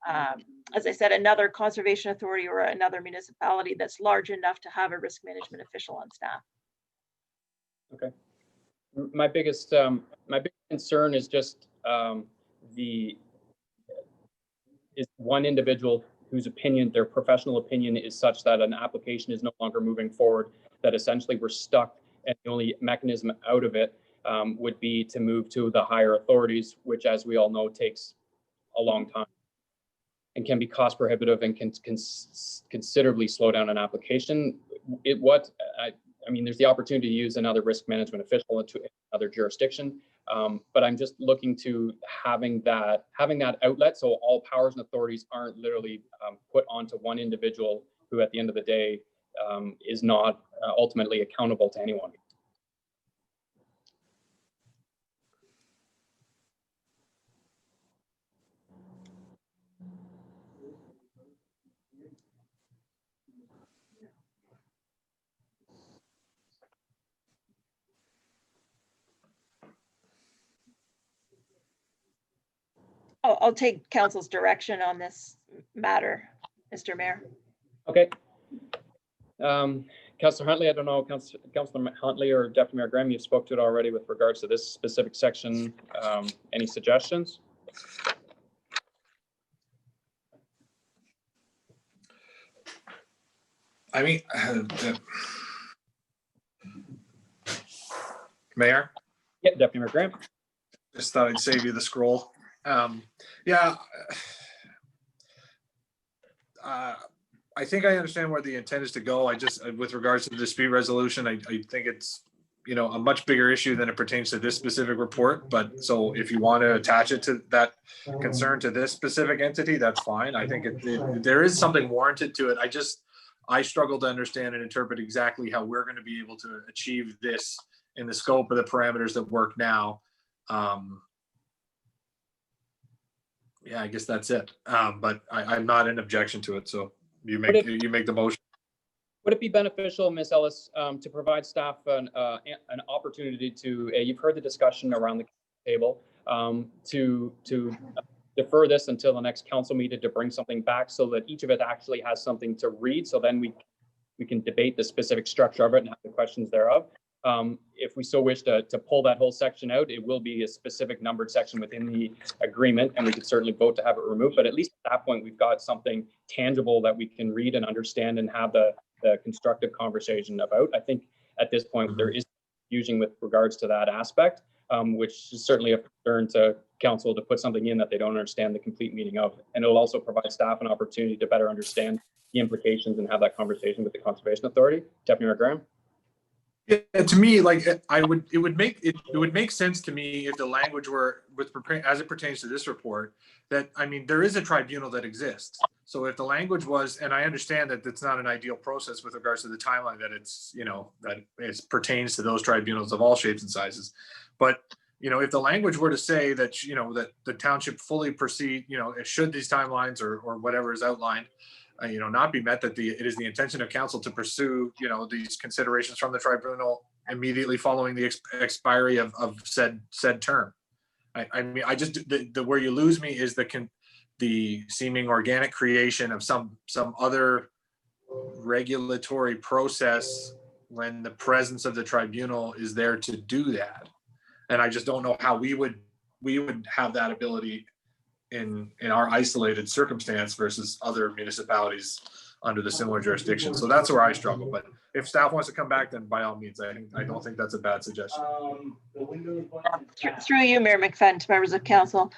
[SPEAKER 14] as I said, another conservation authority or another municipality that's large enough to have a risk management official on staff.
[SPEAKER 1] Okay. My biggest concern is just is one individual whose opinion, their professional opinion, is such that an application is no longer moving forward, that essentially we're stuck, and the only mechanism out of it would be to move to the higher authorities, which, as we all know, takes a long time and can be cost prohibitive and can considerably slow down an application. I mean, there's the opportunity to use another risk management official into another jurisdiction, but I'm just looking to having that outlet, so all powers and authorities aren't literally put onto one individual who, at the end of the day, is not ultimately accountable to anyone.
[SPEAKER 14] I'll take council's direction on this matter, Mr. Mayor.
[SPEAKER 1] Okay. Councillor Huntley, I don't know, Councillor Huntley or Deputy Mayor Graham, you spoke to it already with regards to this specific section. Any suggestions?
[SPEAKER 7] I mean, Mayor?
[SPEAKER 1] Yeah, Deputy Mayor Graham.
[SPEAKER 7] Just thought I'd save you the scroll. Yeah. I think I understand where the intent is to go. I just, with regards to the dispute resolution, I think it's, a much bigger issue than it pertains to this specific report. But so if you want to attach it to that concern to this specific entity, that's fine. I think there is something warranted to it. I struggle to understand and interpret exactly how we're going to be able to achieve this in the scope of the parameters that work now. Yeah, I guess that's it. But I'm not in objection to it. So you make the motion.
[SPEAKER 1] Would it be beneficial, Ms. Ellis, to provide staff an opportunity to, you've heard the discussion around the table, to defer this until the next council meeting to bring something back so that each of it actually has something to read, so then we can debate the specific structure of it and have the questions thereof. If we so wish to pull that whole section out, it will be a specific numbered section within the agreement, and we could certainly vote to have it removed. But at least at that point, we've got something tangible that we can read and understand and have the constructive conversation about. I think at this point, there is confusion with regards to that aspect, which is certainly a concern to council to put something in that they don't understand the complete meaning of. And it'll also provide staff an opportunity to better understand the implications and have that conversation with the Conservation Authority. Deputy Mayor Graham?
[SPEAKER 7] Yeah, to me, like it would make sense to me if the language were as it pertains to this report, that, I mean, there is a tribunal that exists. So if the language was, and I understand that it's not an ideal process with regards to the timeline, that it's, that it pertains to those tribunals of all shapes and sizes. But, if the language were to say that, that the township fully proceed, should these timelines or whatever is outlined, not be met, that it is the intention of council to pursue, these considerations from the tribunal immediately following the expiry of said term. I mean, where you lose me is the seeming organic creation of some other regulatory process when the presence of the tribunal is there to do that. And I just don't know how we would have that ability in our isolated circumstance versus other municipalities under the similar jurisdiction. So that's where I struggle. But if staff wants to come back, then by all means, I don't think that's a bad suggestion.
[SPEAKER 14] Through you, Mayor McFadden, to members of council,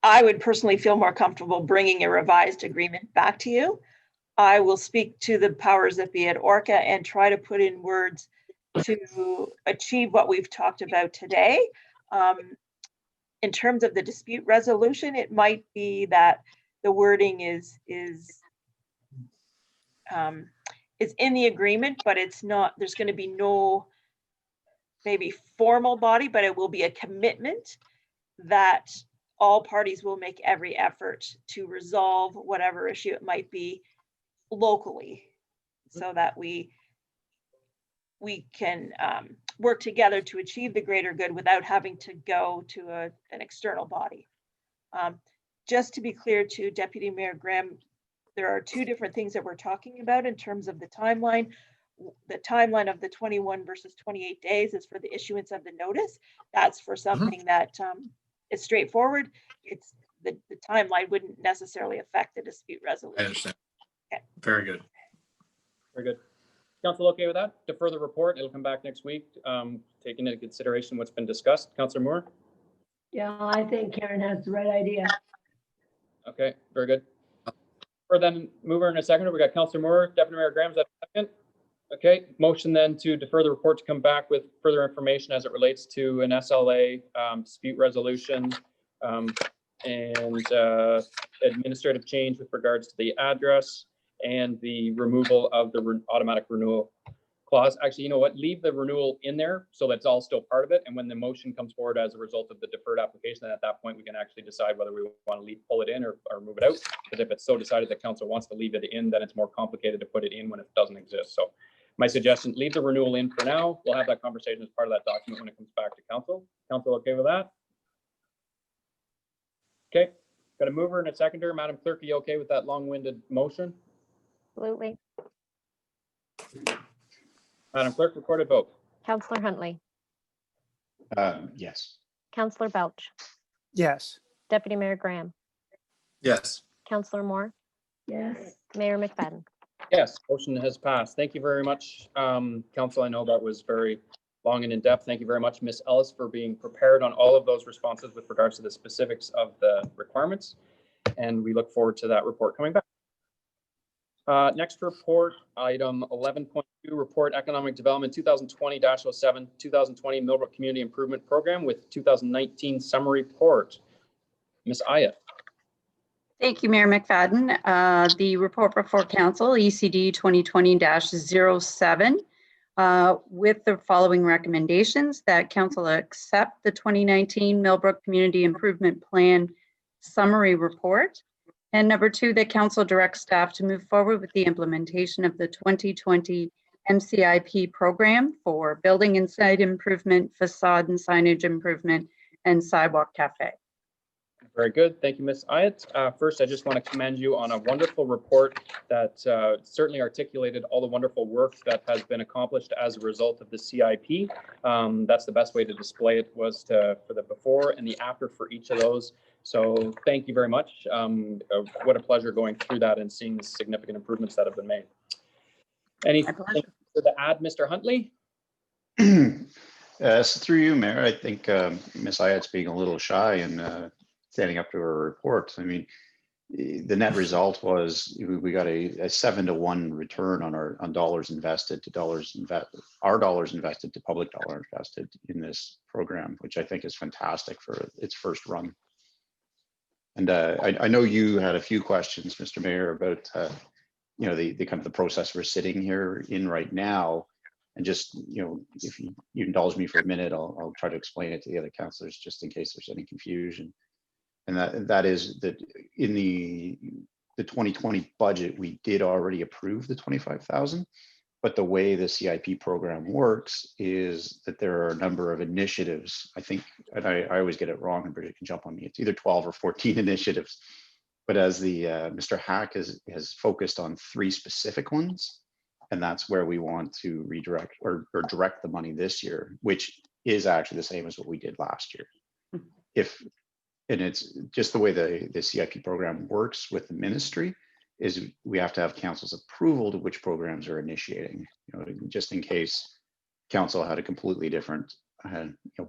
[SPEAKER 14] I would personally feel more comfortable bringing a revised agreement back to you. I will speak to the powers that be at Orca and try to put in words to achieve what we've talked about today. In terms of the dispute resolution, it might be that the wording is in the agreement, but it's not, there's going to be no maybe formal body, but it will be a commitment that all parties will make every effort to resolve whatever issue it might be locally, so that we can work together to achieve the greater good without having to go to an external body. Just to be clear to Deputy Mayor Graham, there are two different things that we're talking about in terms of the timeline. The timeline of the 21 versus 28 days is for the issuance of the notice. That's for something that is straightforward. It's the timeline wouldn't necessarily affect the dispute resolution.
[SPEAKER 7] I understand.
[SPEAKER 14] Okay.
[SPEAKER 7] Very good.
[SPEAKER 1] Very good. Council okay with that? Defer the report. It'll come back next week, taking into consideration what's been discussed. Councillor Moore?
[SPEAKER 8] Yeah, I think Karen has the right idea.
[SPEAKER 1] Okay, very good. For then mover and a seconder, we got Councillor Moore, Deputy Mayor Graham, is that a second? Okay, motion then to defer the report to come back with further information as it relates to an SLA dispute resolution and administrative change with regards to the address and the removal of the automatic renewal clause. Actually, you know what? Leave the renewal in there so that's all still part of it. And when the motion comes forward as a result of the deferred application, then at that point we can actually decide whether we want to pull it in or move it out. Because if it's so decided that council wants to leave it in, then it's more complicated to put it in when it doesn't exist. So my suggestion, leave the renewal in for now. We'll have that conversation as part of that document when it comes back to council. Council okay with that? Okay, got a mover and a seconder. Madam Clerk, are you okay with that long-winded motion?
[SPEAKER 5] Absolutely.
[SPEAKER 1] Madam Clerk, recorded vote.
[SPEAKER 5] Councillor Huntley,
[SPEAKER 6] Yes.
[SPEAKER 5] Councillor Belch,
[SPEAKER 4] Yes.
[SPEAKER 5] Deputy Mayor Graham,
[SPEAKER 7] Yes.
[SPEAKER 5] Councillor Moore,
[SPEAKER 8] Yes.
[SPEAKER 5] Mayor McFadden.
[SPEAKER 1] Yes, motion has passed. Thank you very much, council. I know that was very long and in-depth. Thank you very much, Ms. Ellis, for being prepared on all of those responses with regards to the specifics of the requirements. And we look forward to that report coming back. Next report, item 11.2, report economic development 2020-07, 2020 Millbrook Community Improvement Program with 2019 summary report. Ms. Ayat.
[SPEAKER 16] Thank you, Mayor McFadden. The report before council, ECD 2020-07, with the following recommendations: that council accept the 2019 Millbrook Community Improvement Plan summary report. And number two, that council directs staff to move forward with the implementation of the 2020 MCIP program for building and site improvement, facade and signage improvement, and sidewalk cafe.
[SPEAKER 1] Very good. Thank you, Ms. Ayat. First, I just want to commend you on a wonderful report that certainly articulated all the wonderful work that has been accomplished as a result of the CIP. That's the best way to display it, was for the before and the after for each of those. So thank you very much. What a pleasure going through that and seeing the significant improvements that have been made. Anything to add, Mr. Huntley?
[SPEAKER 6] So through you, Mayor, I think Ms. Ayat's being a little shy and standing up to her report. I mean, the net result was we got a 7-to-1 return on dollars invested to our dollars invested to public dollars invested in this program, which I think is fantastic for its first run. And I know you had a few questions, Mr. Mayor, about the kind of the process we're sitting here in right now. And just, if you indulge me for a minute, I'll try to explain it to the other councillors just in case there's any confusion. And that is that in the 2020 budget, we did already approve the 25,000. But the way the CIP program works is that there are a number of initiatives. I think, and I always get it wrong, and Bridget can jump on me, it's either 12 or 14 initiatives. But as the Mr. Hack has focused on 3 specific ones, and that's where we want to redirect or direct the money this year, which is actually the same as what we did last year. And it's just the way the CIP program works with the ministry is we have to have council's approval to which programs are initiating, you know, just in case council had a completely different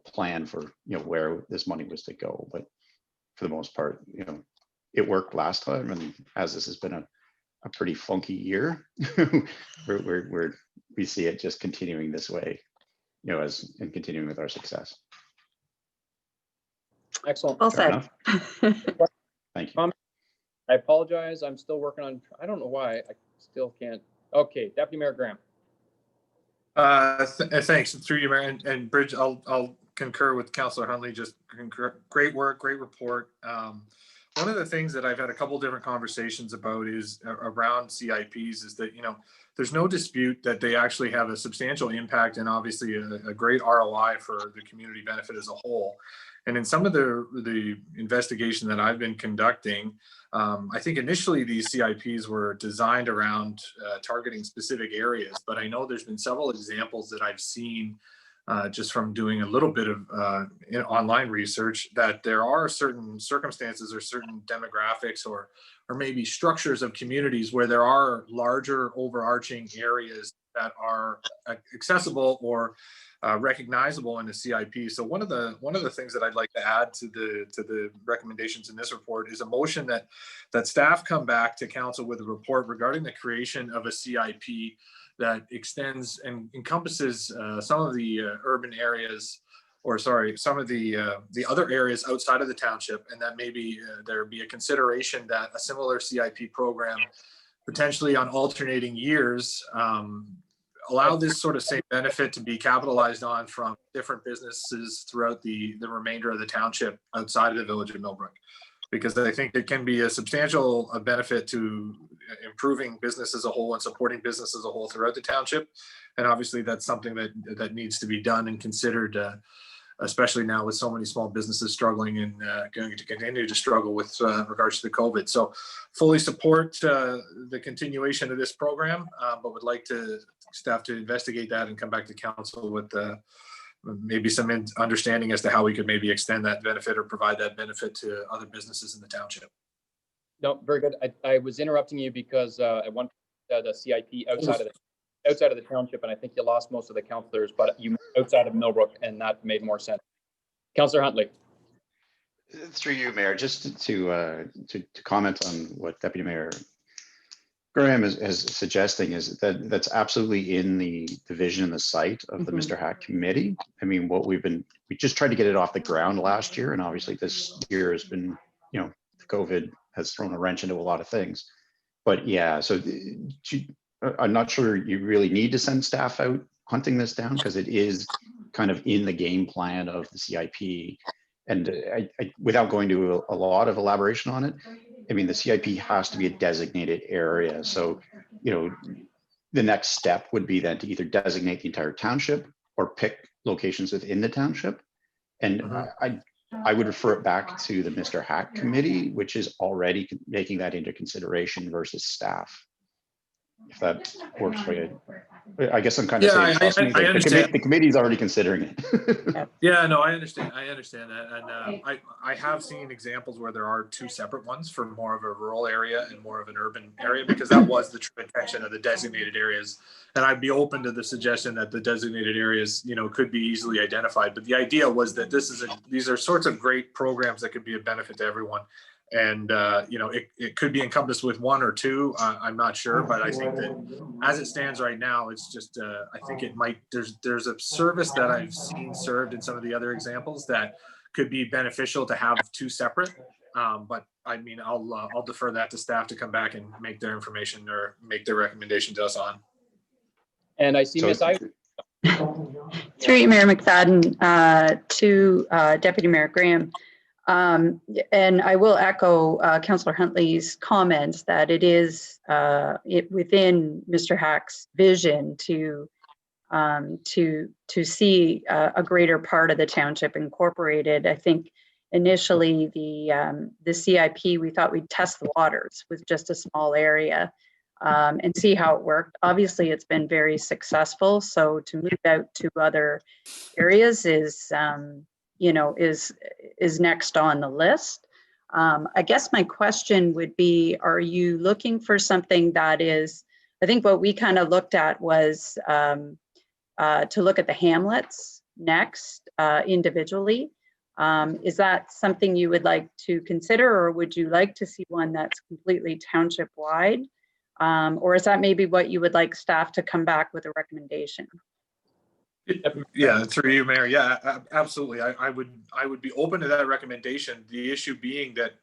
[SPEAKER 6] plan for, where this money was to go. But for the most part, it worked last time, and as this has been a pretty funky year, we see it just continuing this way, and continuing with our success.
[SPEAKER 1] Excellent.
[SPEAKER 16] Well
[SPEAKER 6] Fair
[SPEAKER 16] said.
[SPEAKER 6] enough. Thank you.
[SPEAKER 1] I apologize. I'm still working on, I don't know why I still can't. Okay, Deputy Mayor Graham.
[SPEAKER 7] Thanks. Through you, Mayor, and Bridge, I'll concur with Councillor Huntley. Just concur. Great work, great report. One of the things that I've had a couple different conversations about is around CIPs is that, there's no dispute that they actually have a substantial impact and obviously a great ROI for the community benefit as a whole. And in some of the investigation that I've been conducting, I think initially these CIPs were designed around targeting specific areas, but I know there's been several examples that I've seen just from doing a little bit of online research, that there are certain circumstances or certain demographics or maybe structures of communities where there are larger overarching areas that are accessible or recognizable in a CIP. So one of the things that I'd like to add to the recommendations in this report is a motion that staff come back to council with a report regarding the creation of a CIP that extends and encompasses some of the urban areas, or sorry, some of the other areas outside of the township, and that maybe there be a consideration that a similar CIP program, potentially on alternating years, allow this sort of same benefit to be capitalized on from different businesses throughout the remainder of the township outside of the village of Millbrook. Because I think it can be a substantial benefit to improving business as a whole and supporting business as a whole throughout the township. And obviously that's something that needs to be done and considered, especially now with so many small businesses struggling and going to continue to struggle with regards to the COVID. So fully support the continuation of this program, but would like staff to investigate that and come back to council with maybe some understanding as to how we could maybe extend that benefit or provide that benefit to other businesses in the township.
[SPEAKER 1] No, very good. I was interrupting you because at one point the CIP outside of the township, and I think you lost most of the councillors, but you outside of Millbrook, and that made more sense. Councillor Huntley.
[SPEAKER 6] Through you, Mayor, just to comment on what Deputy Mayor Graham is suggesting is that's absolutely in the vision and the sight of the Mr. Hack committee. I mean, we just tried to get it off the ground last year, and obviously this year has been, COVID has thrown a wrench into a lot of things. But yeah, so I'm not sure you really need to send staff out hunting this down, because it is kind of in the game plan of the CIP. And without going to a lot of elaboration on it, I mean, the CIP has to be a designated area. So, the next step would be then to either designate the entire township or pick locations within the township. And I would refer it back to the Mr. Hack committee, which is already making that into consideration versus staff. If that works for you. I guess I'm kind of saying
[SPEAKER 7] I understand.
[SPEAKER 6] The committee's already considering it.
[SPEAKER 7] Yeah, no, I understand that. And I have seen examples where there are two separate ones for more of a rural area and more of an urban area, because that was the true intention of the designated areas. And I'd be open to the suggestion that the designated areas, could be easily identified. But the idea was that these are sorts of great programs that could be a benefit to everyone. And, it could be encompassed with one or two, I'm not sure, but I think that as it stands right now, it's just, I think it might, there's a service that I've seen served in some of the other examples that could be beneficial to have two separate. But I mean, I'll defer that to staff to come back and make their information or make their recommendation to us on.
[SPEAKER 1] And I see Ms.
[SPEAKER 16] Through you, Mayor McFadden, to Deputy Mayor Graham. And I will echo Councillor Huntley's comments that it is within Mr. Hack's vision to see a greater part of the township incorporated. I think initially the CIP, we thought we'd test the waters with just a small area and see how it worked. Obviously, it's been very successful. So to move out to other areas is next on the list. I guess my question would be, are you looking for something that is, I think what we kind of looked at was to look at the hamlets next individually. Is that something you would like to consider, or would you like to see one that's completely township wide? Or is that maybe what you would like staff to come back with a recommendation?
[SPEAKER 7] Yeah, through you, Mayor. Yeah, absolutely. I would be open to that recommendation. The issue being that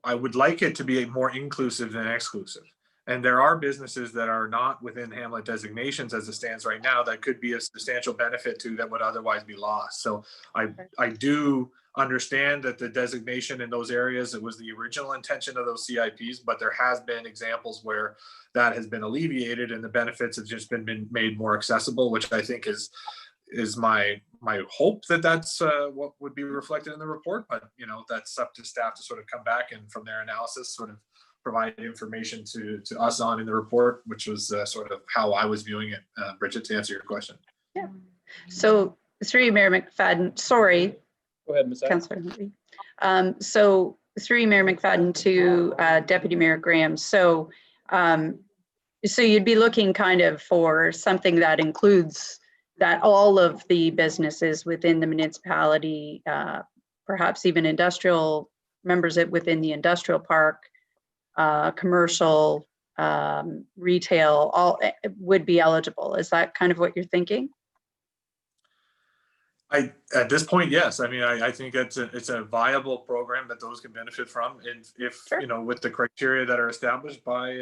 [SPEAKER 7] I would like it to be more inclusive than exclusive. And there are businesses that are not within hamlet designations as it stands right now that could be a substantial benefit to that would otherwise be lost. So I do understand that the designation in those areas, it was the original intention of those CIPs, but there has been examples where that has been alleviated and the benefits have just been made more accessible, which I think is my hope that that's what would be reflected in the report. But that's up to staff to sort of come back and from their analysis sort of provide information to us on in the report, which was sort of how I was viewing it, Bridget, to answer your question.
[SPEAKER 16] Yeah. So through you, Mayor McFadden, sorry.
[SPEAKER 1] Go ahead, Ms.
[SPEAKER 16] Councillor Huntley. So through you, Mayor McFadden, to Deputy Mayor Graham. So you'd be looking kind of for something that includes that all of the businesses within the municipality, perhaps even industrial members within the industrial park, commercial, retail, all would be eligible. Is that kind of what you're thinking?
[SPEAKER 7] At this point, yes. I mean, I think it's a viable program that those can benefit from, and if
[SPEAKER 16] Sure.
[SPEAKER 7] with the criteria that are established by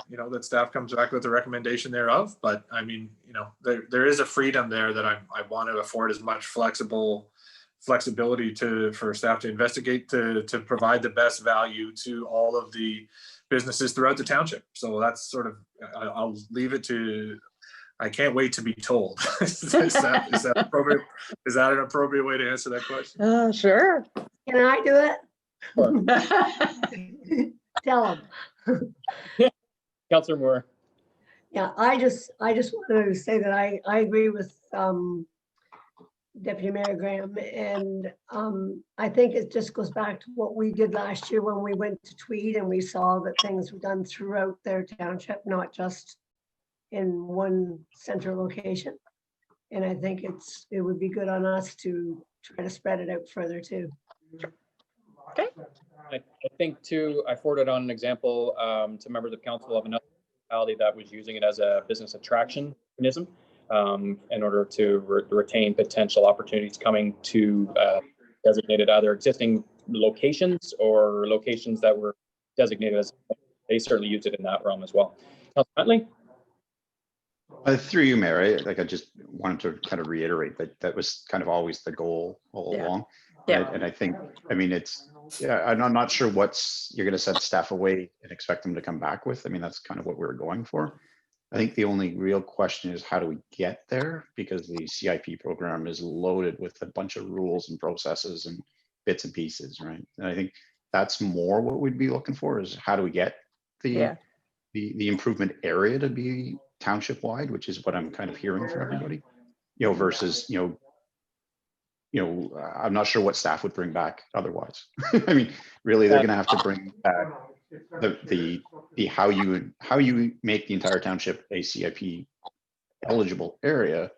[SPEAKER 7] that staff comes back with a recommendation thereof. But I mean, there is a freedom there that I want to afford as much flexibility for staff to investigate to provide the best value to all of the businesses throughout the township. So that's sort of, I'll leave it to, I can't wait to be told. Is that appropriate? Is that an appropriate way to answer that question?
[SPEAKER 16] Sure.
[SPEAKER 8] Can I do it? Tell them.
[SPEAKER 1] Councillor Moore.
[SPEAKER 8] Yeah, I just wanted to say that I agree with Deputy Mayor Graham, and I think it just goes back to what we did last year when we went to Tweed and we saw that things were done throughout their township, not just in one center location. And I think it would be good on us to try to spread it out further too.
[SPEAKER 16] Okay.
[SPEAKER 1] I think too, I forwarded on an example to members of council of another municipality that was using it as a business attraction mechanism in order to retain potential opportunities coming to designated either existing locations or locations that were designated as, they certainly used it in that realm as well. Councillor Huntley?
[SPEAKER 6] Through you, Mayor, I just wanted to kind of reiterate that was kind of always the goal all along.
[SPEAKER 16] Yeah.
[SPEAKER 6] And I think, I mean, I'm not sure you're going to send staff away and expect them to come back with. I mean, that's kind of what we're going for. I think the only real question is how do we get there? Because the CIP program is loaded with a bunch of rules and processes and bits and pieces, right? And I think that's more what we'd be looking for is how do we get the improvement area to be township wide, which is what I'm kind of hearing from everybody, versus, I'm not sure what staff would bring back otherwise. I mean, really, they're going to have to bring back the how you make the entire township a CIP eligible area,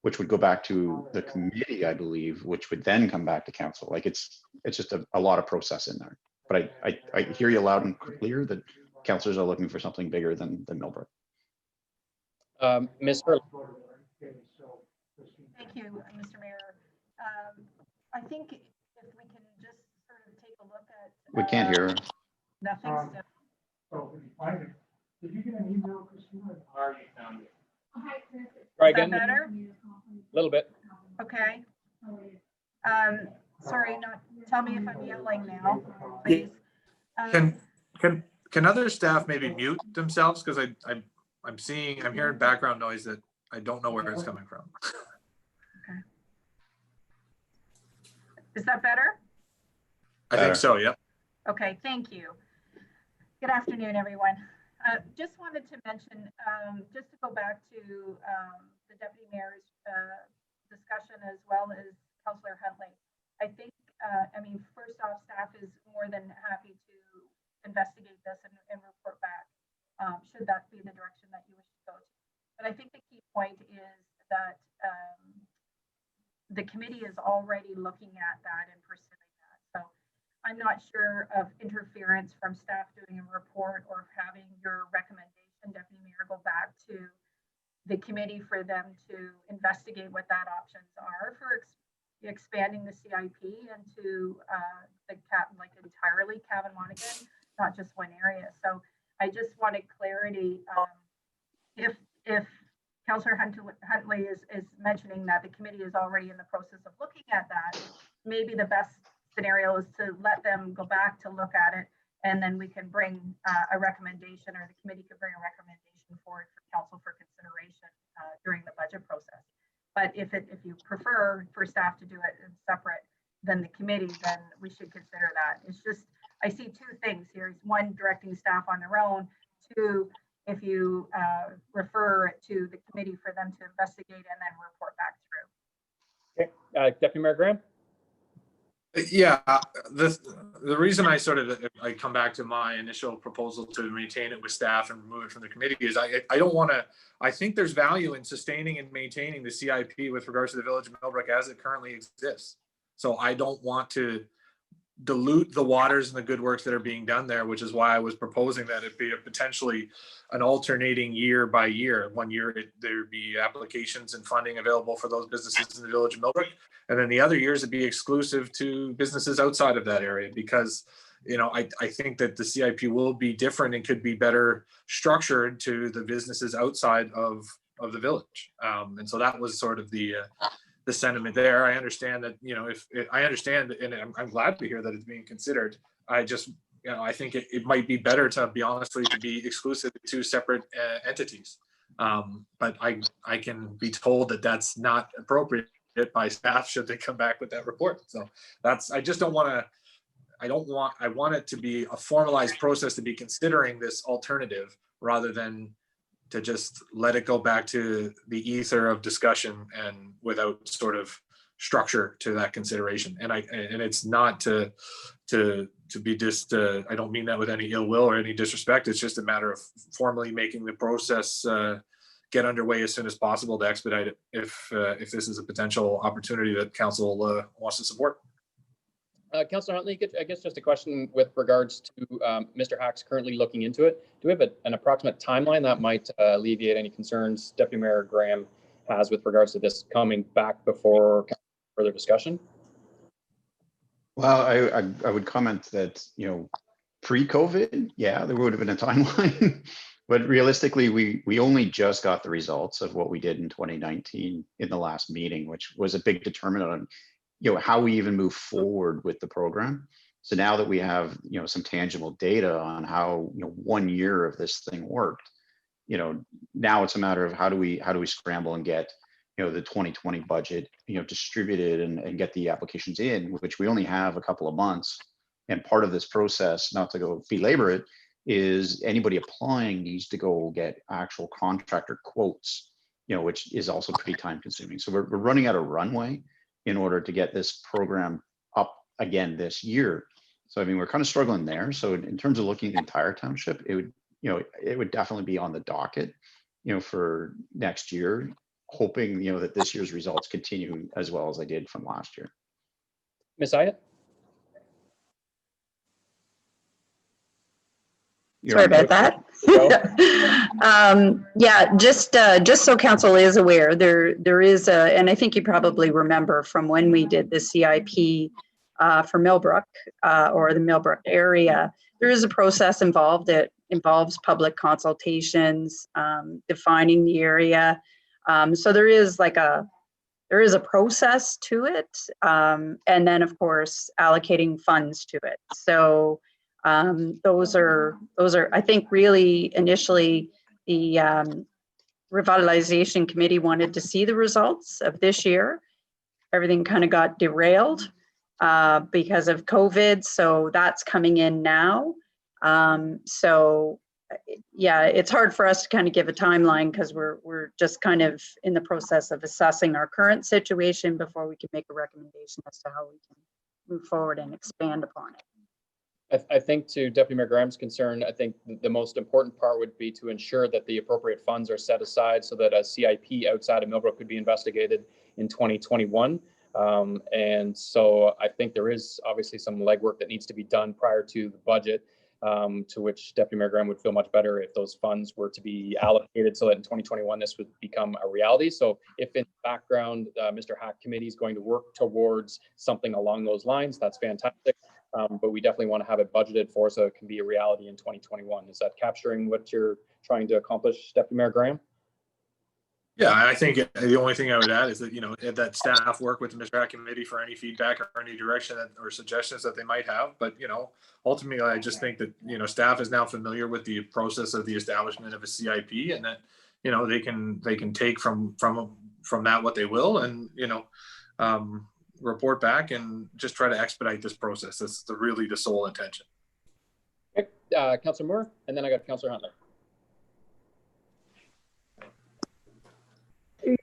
[SPEAKER 6] which would go back to the committee, I believe, which would then come back to council. Like it's just a lot of process in there. But I hear you loud and clear that councillors are looking for something bigger than Millbrook.
[SPEAKER 1] Ms. Hurley.
[SPEAKER 13] Thank you, Mr. Mayor. I think if we can just sort of take a look at.
[SPEAKER 6] We can't hear her.
[SPEAKER 13] Nothing still.
[SPEAKER 17] Did you get an email, Christina? I already found it.
[SPEAKER 1] Try
[SPEAKER 13] Is that
[SPEAKER 1] again.
[SPEAKER 13] better?
[SPEAKER 1] A little bit.
[SPEAKER 13] Okay. Sorry, tell me if I'm yelling now, please.
[SPEAKER 7] Can other staff maybe mute themselves? Because I'm hearing background noise that I don't know where it's coming from.
[SPEAKER 13] Okay. Is that better?
[SPEAKER 7] I think so, yeah.
[SPEAKER 13] Okay, thank you. Good afternoon, everyone. Just wanted to mention, just to go back to the Deputy Mayor's discussion as well as Councillor Huntley. I think I mean, first off, staff is more than happy to investigate this and report back, should that be the direction that you wish to go to. But I think the key point is that the committee is already looking at that and pursuing that. So I'm not sure of interference from staff doing a report or having your recommendation, Deputy Mayor, go back to the committee for them to investigate what that options are for expanding the CIP into like entirely Cavan Monaghan, not just one area. So I just wanted clarity. If Councillor Huntley is mentioning that the committee is already in the process of looking at that, maybe the best scenario is to let them go back to look at it, and then we can bring a recommendation, or the committee could bring a recommendation forward for council for consideration during the budget process. But if you prefer for staff to do it in separate than the committee, then we should consider that. It's just, I see two things here. One, directing staff on their own. Two, if you refer it to the committee for them to investigate and then report back through.
[SPEAKER 1] Okay, Deputy Mayor Graham.
[SPEAKER 7] Yeah, the reason I come back to my initial proposal to maintain it with staff and remove it from the committee is I don't want to. I think there's value in sustaining and maintaining the CIP with regards to the Village of Millbrook as it currently exists. So I don't want to dilute the waters and the good works that are being done there, which is why I was proposing that it be potentially an alternating year by year. One year there'd be applications and funding available for those businesses in the Village of Millbrook, and then the other years it'd be exclusive to businesses outside of that area, because I think that the CIP will be different and could be better structured to the businesses outside of the village. And so that was sort of the sentiment there. I understand that, I understand, and I'm glad to hear that it's being considered. I just, I think it might be better, to be honest, to be exclusive to two separate entities. But I can be told that that's not appropriate by staff should they come back with that report. So I just don't want to, I want it to be a formalized process to be considering this alternative, rather than to just let it go back to the ether of discussion and without sort of structure to that consideration. And it's not to be just, I don't mean that with any ill will or any disrespect. It's just a matter of formally making the process get underway as soon as possible to expedite it if this is a potential opportunity that council wants to support.
[SPEAKER 1] Councillor Huntley, I guess just a question with regards to Mr. Hack's currently looking into it. Do we have an approximate timeline that might alleviate any concerns Deputy Mayor Graham has with regards to this coming back before further discussion?
[SPEAKER 6] Well, I would comment that, pre-COVID, yeah, there would have been a timeline. But realistically, we only just got the results of what we did in 2019 in the last meeting, which was a big determinant on how we even move forward with the program. So now that we have some tangible data on how 1 year of this thing worked, now it's a matter of how do we scramble and get the 2020 budget distributed and get the applications in, which we only have a couple of months. And part of this process, not to go belabor it, is anybody applying needs to go get actual contractor quotes, which is also pretty time consuming. So we're running out of runway in order to get this program up again this year. So, I mean, we're kind of struggling there. So in terms of looking at the entire township, it would definitely be on the docket, for next year, hoping, that this year's results continue as well as they did from last year.
[SPEAKER 1] Ms. Ayat?
[SPEAKER 16] Sorry about that. Yeah, just so council is aware, there is and I think you probably remember from when we did the CIP for Millbrook or the Millbrook area, there is a process involved. It involves public consultations, defining the area. So there is a process to it, and then of course allocating funds to it. So those are I think really initially the revitalization committee wanted to see the results of this year. Everything kind of got derailed because of COVID, so that's coming in now. So yeah, it's hard for us to kind of give a timeline because we're just kind of in the process of assessing our current situation before we can make a recommendation as to how we can move forward and expand upon it.
[SPEAKER 1] I think to Deputy Mayor Graham's concern, I think the most important part would be to ensure that the appropriate funds are set aside so that a CIP outside of Millbrook could be investigated in 2021. And so I think there is obviously some legwork that needs to be done prior to the budget, to which Deputy Mayor Graham would feel much better if those funds were to be allocated so that in 2021 this would become a reality. So if in the background, Mr. Hack committee is going to work towards something along those lines, that's fantastic. But we definitely want to have it budgeted for so it can be a reality in 2021. Is that capturing what you're trying to accomplish, Deputy Mayor Graham?
[SPEAKER 7] Yeah, I think the only thing I would add is that, that staff work with the Mr. Hack committee for any feedback or any direction or suggestions that they might have. But, ultimately, I just think that, staff is now familiar with the process of the establishment of a CIP, and that, they can take from that what they will, and, report back and just try to expedite this process. That's really the sole intention.
[SPEAKER 1] Okay, Councillor Moore, and then I got Councillor Huntley.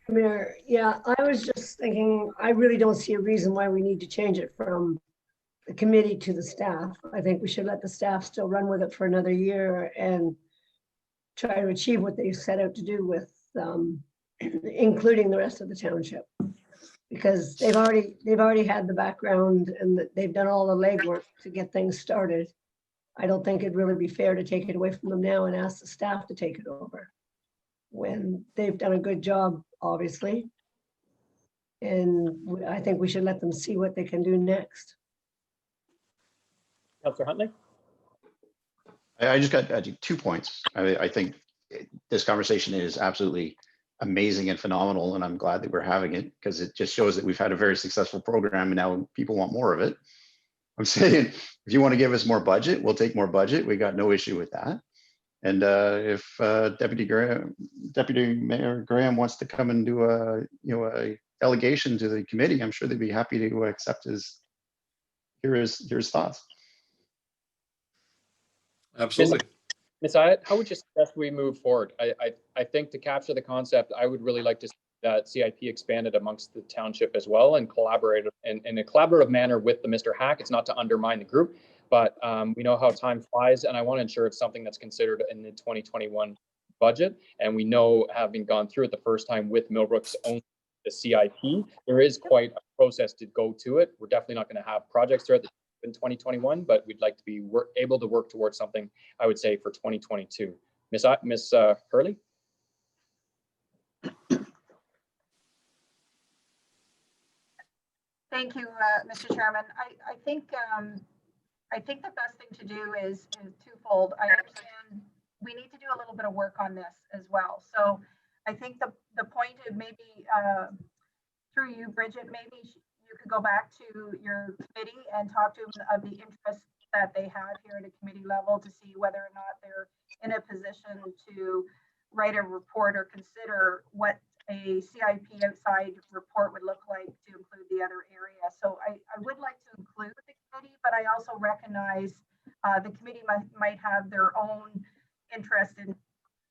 [SPEAKER 8] Mayor, yeah, I was just thinking, I really don't see a reason why we need to change it from the committee to the staff. I think we should let the staff still run with it for another year and try to achieve what they set out to do with, including the rest of the township. Because they've already had the background and they've done all the legwork to get things started. I don't think it'd really be fair to take it away from them now and ask the staff to take it over when they've done a good job, obviously. And I think we should let them see what they can do next.
[SPEAKER 1] Councillor Huntley?
[SPEAKER 6] I just got 2 points. I think this conversation is absolutely amazing and phenomenal, and I'm glad that we're having it because it just shows that we've had a very successful program and now people want more of it. I'm saying, if you want to give us more budget, we'll take more budget. We got no issue with that. And if Deputy Mayor Graham wants to come and do a delegation to the committee, I'm sure they'd be happy to accept hear his thoughts.
[SPEAKER 7] Absolutely.
[SPEAKER 1] Ms. Ayotte, how would you suggest we move forward? I think to capture the concept, I would really like to see that CIP expanded amongst the township as well and collaborate in a collaborative manner with the Mr. Hack. It's not to undermine the group, but we know how time flies, and I want to ensure it's something that's considered in the 2021 budget. And we know, having gone through it the first time with Millbrook's own the CIP, there is quite a process to go to it. We're definitely not going to have projects throughout in 2021, but we'd like to be able to work towards something, I would say, for 2022. Ms. Hurley?
[SPEAKER 13] Thank you, Mr. Chairman. I think the best thing to do is twofold. I understand we need to do a little bit of work on this as well. So I think the point of maybe through you, Bridget, maybe you could go back to your committee and talk to them of the interest that they have here at a committee level to see whether or not they're in a position to write a report or consider what a CIP outside report would look like to include the other area. So I would like to include the committee, but I also recognize the committee might have their own interest in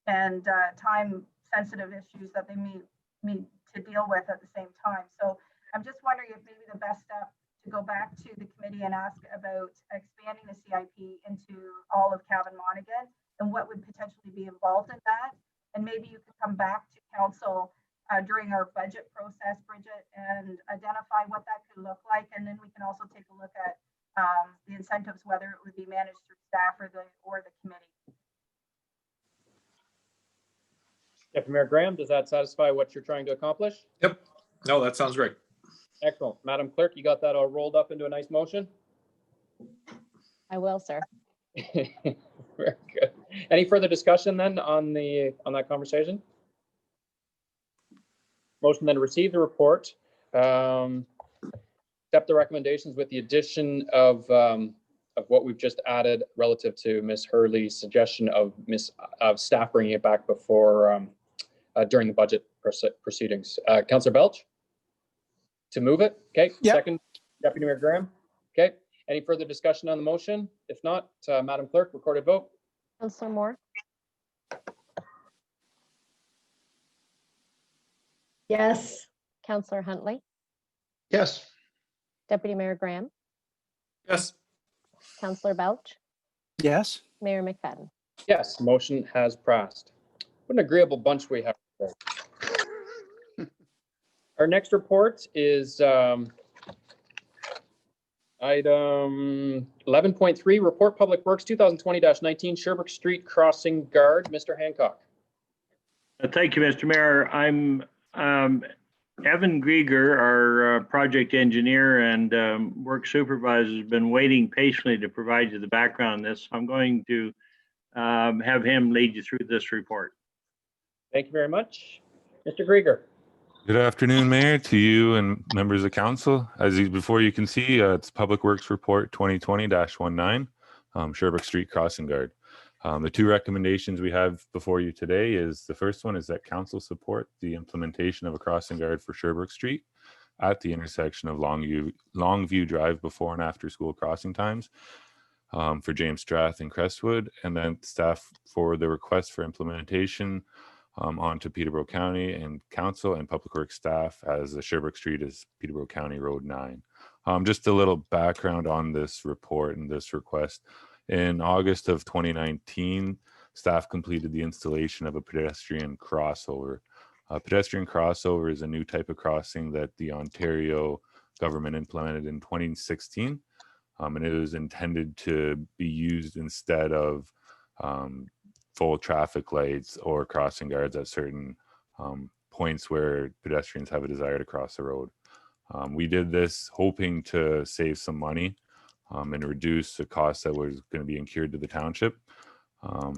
[SPEAKER 13] and time sensitive issues that they need to deal with at the same time. So I'm just wondering if maybe the best step to go back to the committee and ask about expanding the CIP into all of Cavan Monaghan and what would potentially be involved in that. And maybe you could come back to council during our budget process, Bridget, and identify what that could look like. And then we can also take a look at the incentives, whether it would be managed through staff or the committee.
[SPEAKER 1] Deputy Mayor Graham, does that satisfy what you're trying to accomplish?
[SPEAKER 7] Yep. No, that sounds great.
[SPEAKER 1] Excellent. Madam Clerk, you got that all rolled up into a nice motion?
[SPEAKER 5] I will, sir.
[SPEAKER 1] Very good. Any further discussion then on that conversation? Motion then to receive the report, accept the recommendations with the addition of what we've just added relative to Ms. Hurley's suggestion of staff bringing it back before during the budget proceedings. Councillor Belch? To move it? Okay. Yep. Second, Deputy Mayor Graham. Okay. Any further discussion on the motion? If not, Madam Clerk, recorded vote.
[SPEAKER 5] Councillor Moore?
[SPEAKER 8] Yes.
[SPEAKER 5] Councillor Huntley?
[SPEAKER 6] Yes.
[SPEAKER 5] Deputy Mayor Graham?
[SPEAKER 7] Yes.
[SPEAKER 5] Councillor Belch,
[SPEAKER 4] Yes.
[SPEAKER 5] Mayor McFadden.
[SPEAKER 1] Yes, motion has passed. What an agreeable bunch we have today. Our next report is item 11.3, Report Public Works 2020-19 Sherbrooke Street Crossing Guard. Mr. Hancock.
[SPEAKER 9] Thank you, Mr. Mayor. I'm Evan Grieger, our project engineer and work supervisor, has been waiting patiently to provide you the background on this. I'm going to have him lead you through this report.
[SPEAKER 1] Thank you very much. Mr. Grieger.
[SPEAKER 18] Good afternoon, Mayor, to you and members of council. Before you can see, it's Public Works Report 2020-19, Sherbrooke Street Crossing Guard. The two recommendations we have before you today is the first one is that council support the implementation of a crossing guard for Sherbrooke Street at the intersection of Longview Drive before and after school crossing times for James Strath and Crestwood, and then staff for the request for implementation onto Peterborough County and Council and Public Works staff, as the Sherbrooke Street is Peterborough County Road 9. Just a little background on this report and this request. In August of 2019, staff completed the installation of a pedestrian crossover. A pedestrian crossover is a new type of crossing that the Ontario government implemented in 2016, and it was intended to be used instead of full traffic lights or crossing guards at certain points where pedestrians have a desire to cross the road. We did this hoping to save some money and reduce the cost that was going to be incurred to the township.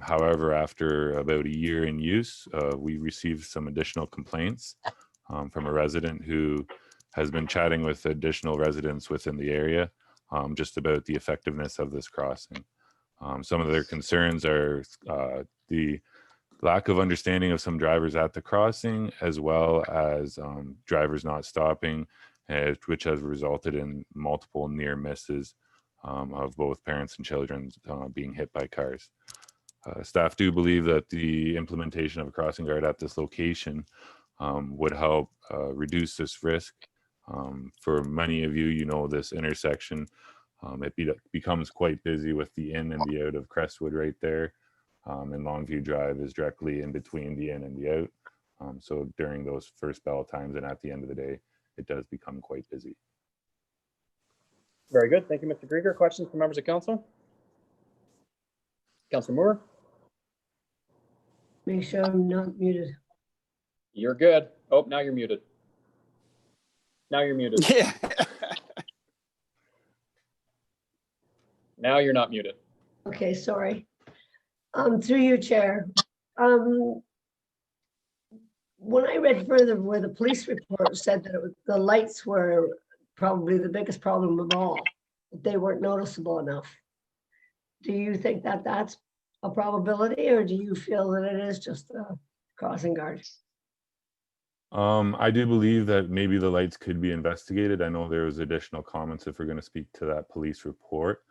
[SPEAKER 18] However, after about a year in use, we received some additional complaints from a resident who has been chatting with additional residents within the area just about the effectiveness of this crossing. Some of their concerns are the lack of understanding of some drivers at the crossing, as well as drivers not stopping, which has resulted in multiple near misses of both parents and children being hit by cars. Staff do believe that the implementation of a crossing guard at this location would help reduce this risk. For many of you, you know this intersection. It becomes quite busy with the in and the out of Crestwood right there. And Longview Drive is directly in between the in and the out. So during those first bell times and at the end of the day, it does become quite busy.
[SPEAKER 1] Very good. Thank you, Mr. Grieger. Questions from members of council? Councilor Moore?
[SPEAKER 8] Make sure I'm not muted.
[SPEAKER 1] You're good. Oh, now you're muted. Now you're muted.
[SPEAKER 4] Yeah.
[SPEAKER 1] Now you're not muted.
[SPEAKER 8] Okay, sorry. Through you, Chair. When I read further where the police report said that the lights were probably the biggest problem of all, that they weren't noticeable enough. Do you think that that's a probability, or do you feel that it is just a crossing guard?
[SPEAKER 18] I do believe that maybe the lights could be investigated. I know there was additional comments if we're going to speak to that police report.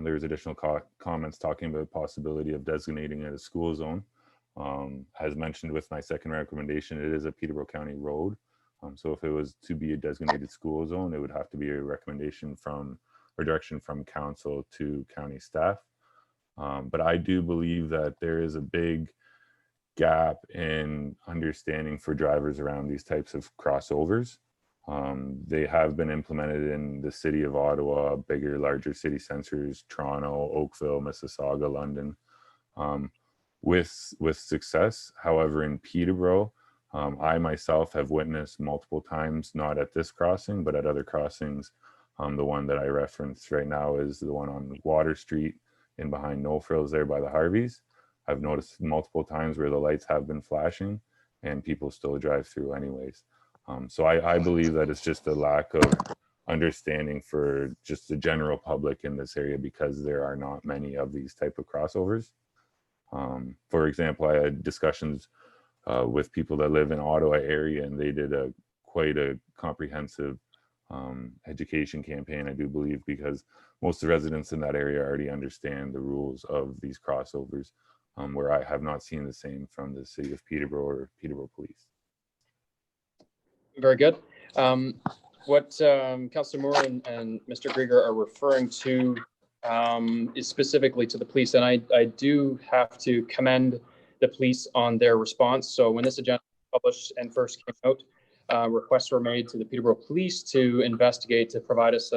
[SPEAKER 18] There was additional comments talking about the possibility of designating it a school zone. As mentioned with my second recommendation, it is a Peterborough County road. So if it was to be a designated school zone, it would have to be a recommendation from or direction from council to county staff. But I do believe that there is a big gap in understanding for drivers around these types of crossovers. They have been implemented in the city of Ottawa, bigger, larger city centers, Toronto, Oakville, Mississauga, London, with success. However, in Peterborough, I myself have witnessed multiple times, not at this crossing, but at other crossings. The one that I referenced right now is the one on Water Street in behind No Frills there by the Harveys. I've noticed multiple times where the lights have been flashing and people still drive through anyways. So I believe that it's just a lack of understanding for just the general public in this area because there are not many of these type of crossovers. For example, I had discussions with people that live in Ottawa area, and they did quite a comprehensive education campaign, I do believe, because most of the residents in that area already understand the rules of these crossovers, where I have not seen the same from the city of Peterborough or Peterborough Police.
[SPEAKER 1] Very good. what Councillor Moore and Mr. Grieger are referring to is specifically to the police, and I do have to commend the police on their response. So when this agenda was published and first came out, requests were made to the Peterborough Police to investigate, to provide us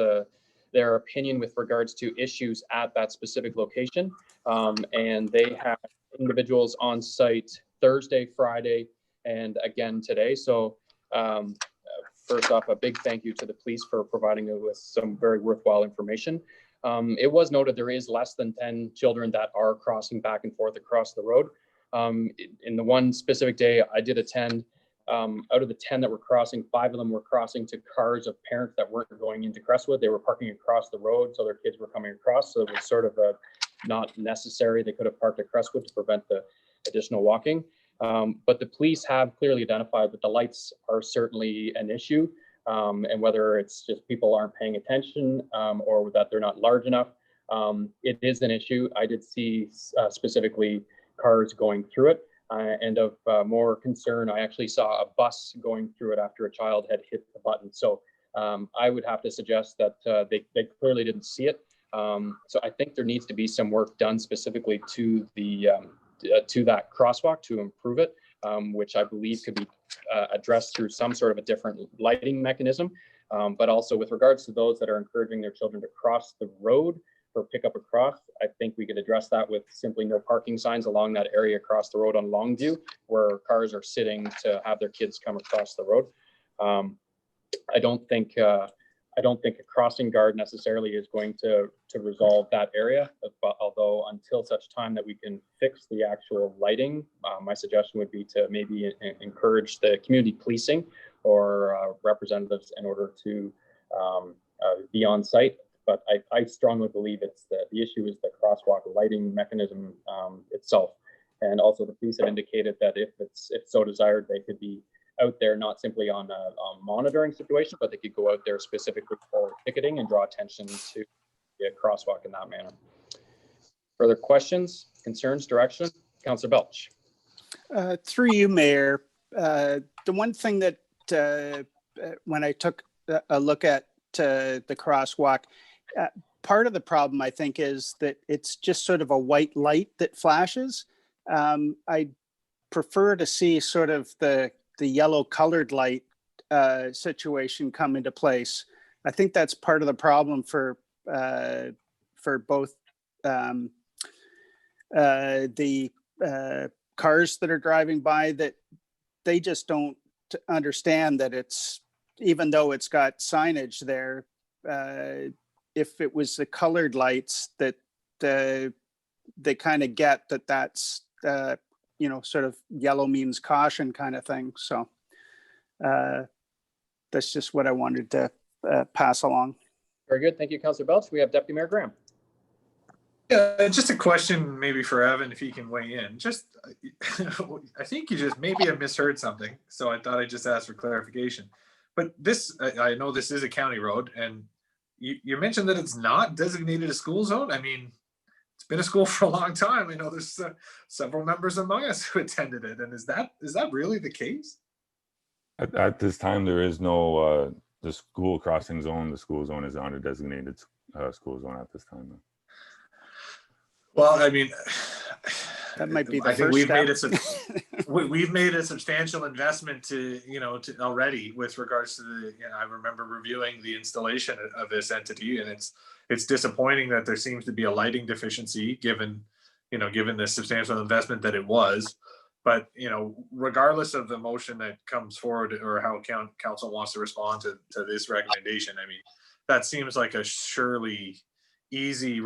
[SPEAKER 1] their opinion with regards to issues at that specific location. And they have individuals on site Thursday, Friday, and again today. So first off, a big thank you to the police for providing us with some very worthwhile information. It was noted there is less than 10 children that are crossing back and forth across the road. In the one specific day I did attend, out of the 10 that were crossing, 5 of them were crossing to cars of parents that weren't going into Crestwood. They were parking across the road, so their kids were coming across. So it was sort of not necessary. They could have parked at Crestwood to prevent the additional walking. But the police have clearly identified that the lights are certainly an issue, and whether it's just people aren't paying attention or that they're not large enough, it is an issue. I did see specifically cars going through it. And of more concern, I actually saw a bus going through it after a child had hit the button. So I would have to suggest that they clearly didn't see it. So I think there needs to be some work done specifically to the to that crosswalk to improve it, which I believe could be addressed through some sort of a different lighting mechanism. But also with regards to those that are encouraging their children to cross the road or pick up across, I think we could address that with simply no parking signs along that area across the road on Longview, where cars are sitting to have their kids come across the road. I don't think a crossing guard necessarily is going to resolve that area, but although until such time that we can fix the actual lighting, my suggestion would be to maybe encourage the community policing or representatives in order to be on site. But I strongly believe it's the issue is the crosswalk lighting mechanism itself. And also the police have indicated that if so desired, they could be out there, not simply on a monitoring situation, but they could go out there specifically for ticketing and draw attention to the crosswalk in that manner. Further questions, concerns, direction? Councillor Belch.
[SPEAKER 4] Through you, Mayor, the one thing that when I took a look at the crosswalk, part of the problem I think is that it's just sort of a white light that flashes. I prefer to see sort of the yellow colored light situation come into place. I think that's part of the problem for both the cars that are driving by, that they just don't understand that it's, even though it's got signage there, if it was the colored lights, that they kind of get that that's sort of yellow means caution kind of thing. So that's just what I wanted to pass along.
[SPEAKER 1] Very good. Thank you, Councillor Belch. We have Deputy Mayor Graham.
[SPEAKER 7] Yeah, just a question maybe for Evan, if he can weigh in. Just, I think you just maybe I misheard something, so I thought I'd just ask for clarification. But this, I know this is a county road, and you mentioned that it's not designated a school zone. I mean, it's been a school for a long time. I know there's several members among us who attended it, and is that really the case?
[SPEAKER 18] At this time, there is no the school crossing zone. The school zone is not a designated school zone at this time.
[SPEAKER 7] Well, I mean,
[SPEAKER 4] that might be the
[SPEAKER 7] I think
[SPEAKER 4] first
[SPEAKER 7] we've made a substantial investment to already with regards to the. I remember reviewing the installation of this entity, and it's disappointing that there seems to be a lighting deficiency given the substantial investment that it was. But regardless of the motion that comes forward or how council wants to respond to this recommendation, I mean, that seems like a surely easy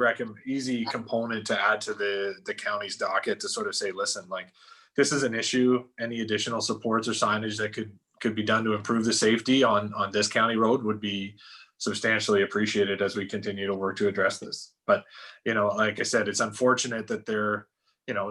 [SPEAKER 7] component to add to the county's docket to sort of say, listen, like, this is an issue. Any additional supports or signage that could be done to improve the safety on this county road would be substantially appreciated as we continue to work to address this. But like I said, it's unfortunate that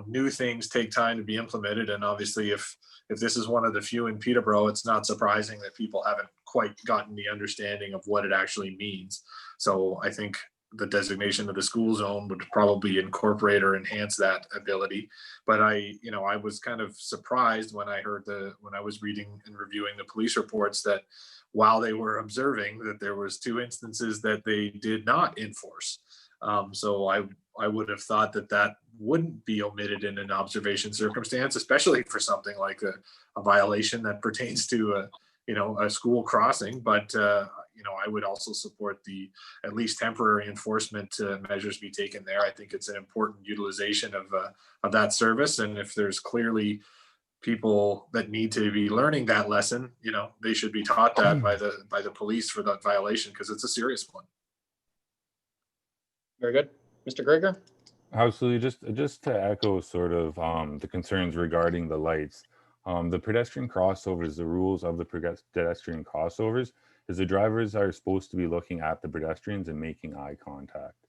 [SPEAKER 7] new things take time to be implemented, and obviously if this is one of the few in Peterborough, it's not surprising that people haven't quite gotten the understanding of what it actually means. So I think the designation of the school zone would probably incorporate or enhance that ability. But I was kind of surprised when I heard when I was reading and reviewing the police reports that while they were observing, that there was 2 instances that they did not enforce. So I would have thought that wouldn't be omitted in an observation circumstance, especially for something like a violation that pertains to a school crossing. But I would also support the at least temporary enforcement measures be taken there. I think it's an important utilization of that service, and if there's clearly people that need to be learning that lesson, they should be taught that by the police for that violation, because it's a serious one.
[SPEAKER 1] Very good. Mr. Grieger?
[SPEAKER 18] Absolutely. Just to echo sort of the concerns regarding the lights. The pedestrian crossovers, the rules of the pedestrian crossovers is the drivers are supposed to be looking at the pedestrians and making eye contact.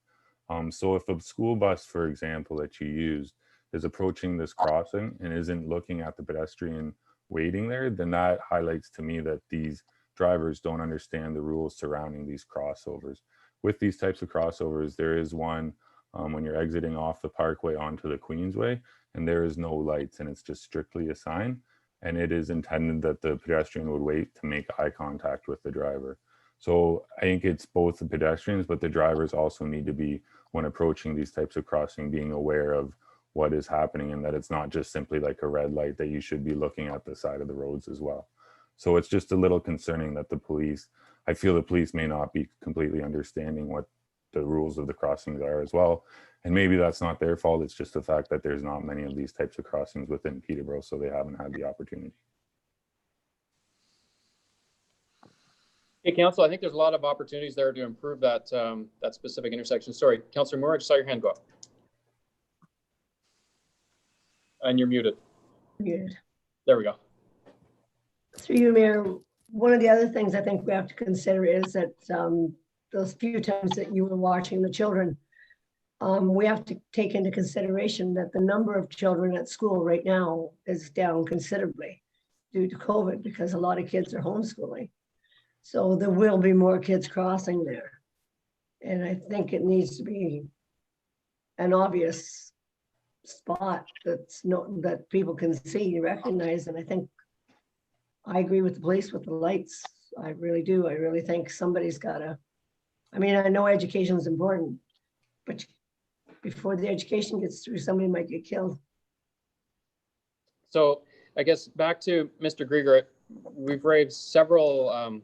[SPEAKER 18] So if a school bus, for example, that you used is approaching this crossing and isn't looking at the pedestrian waiting there, then that highlights to me that these drivers don't understand the rules surrounding these crossovers. With these types of crossovers, there is one when you're exiting off the Parkway onto the Queensway, and there is no lights, and it's just strictly a sign. And it is intended that the pedestrian would wait to make eye contact with the driver. So I think it's both the pedestrians, but the drivers also need to be, when approaching these types of crossing, being aware of what is happening, and that it's not just simply like a red light, that you should be looking at the side of the roads as well. So it's just a little concerning that I feel the police may not be completely understanding what the rules of the crossings are as well. And maybe that's not their fault. It's just the fact that there's not many of these types of crossings within Peterborough, so they haven't had the opportunity.
[SPEAKER 1] Hey, Council, I think there's a lot of opportunities there to improve that specific intersection. Sorry, Councillor Moore, I just saw your hand go up. And you're muted.
[SPEAKER 8] Muted.
[SPEAKER 1] There we go.
[SPEAKER 8] Through you, Mayor, one of the other things I think we have to consider is that those few times that you were watching the children, we have to take into consideration that the number of children at school right now is down considerably due to COVID, because a lot of kids are homeschooling. So there will be more kids crossing there. And I think it needs to be an obvious spot that people can see, recognize. And I think I agree with the police with the lights. I really do. I really think somebody's got to, I know education is important, but before the education gets through, somebody might get killed.
[SPEAKER 1] So I guess back to Mr. Grieger, we've raised several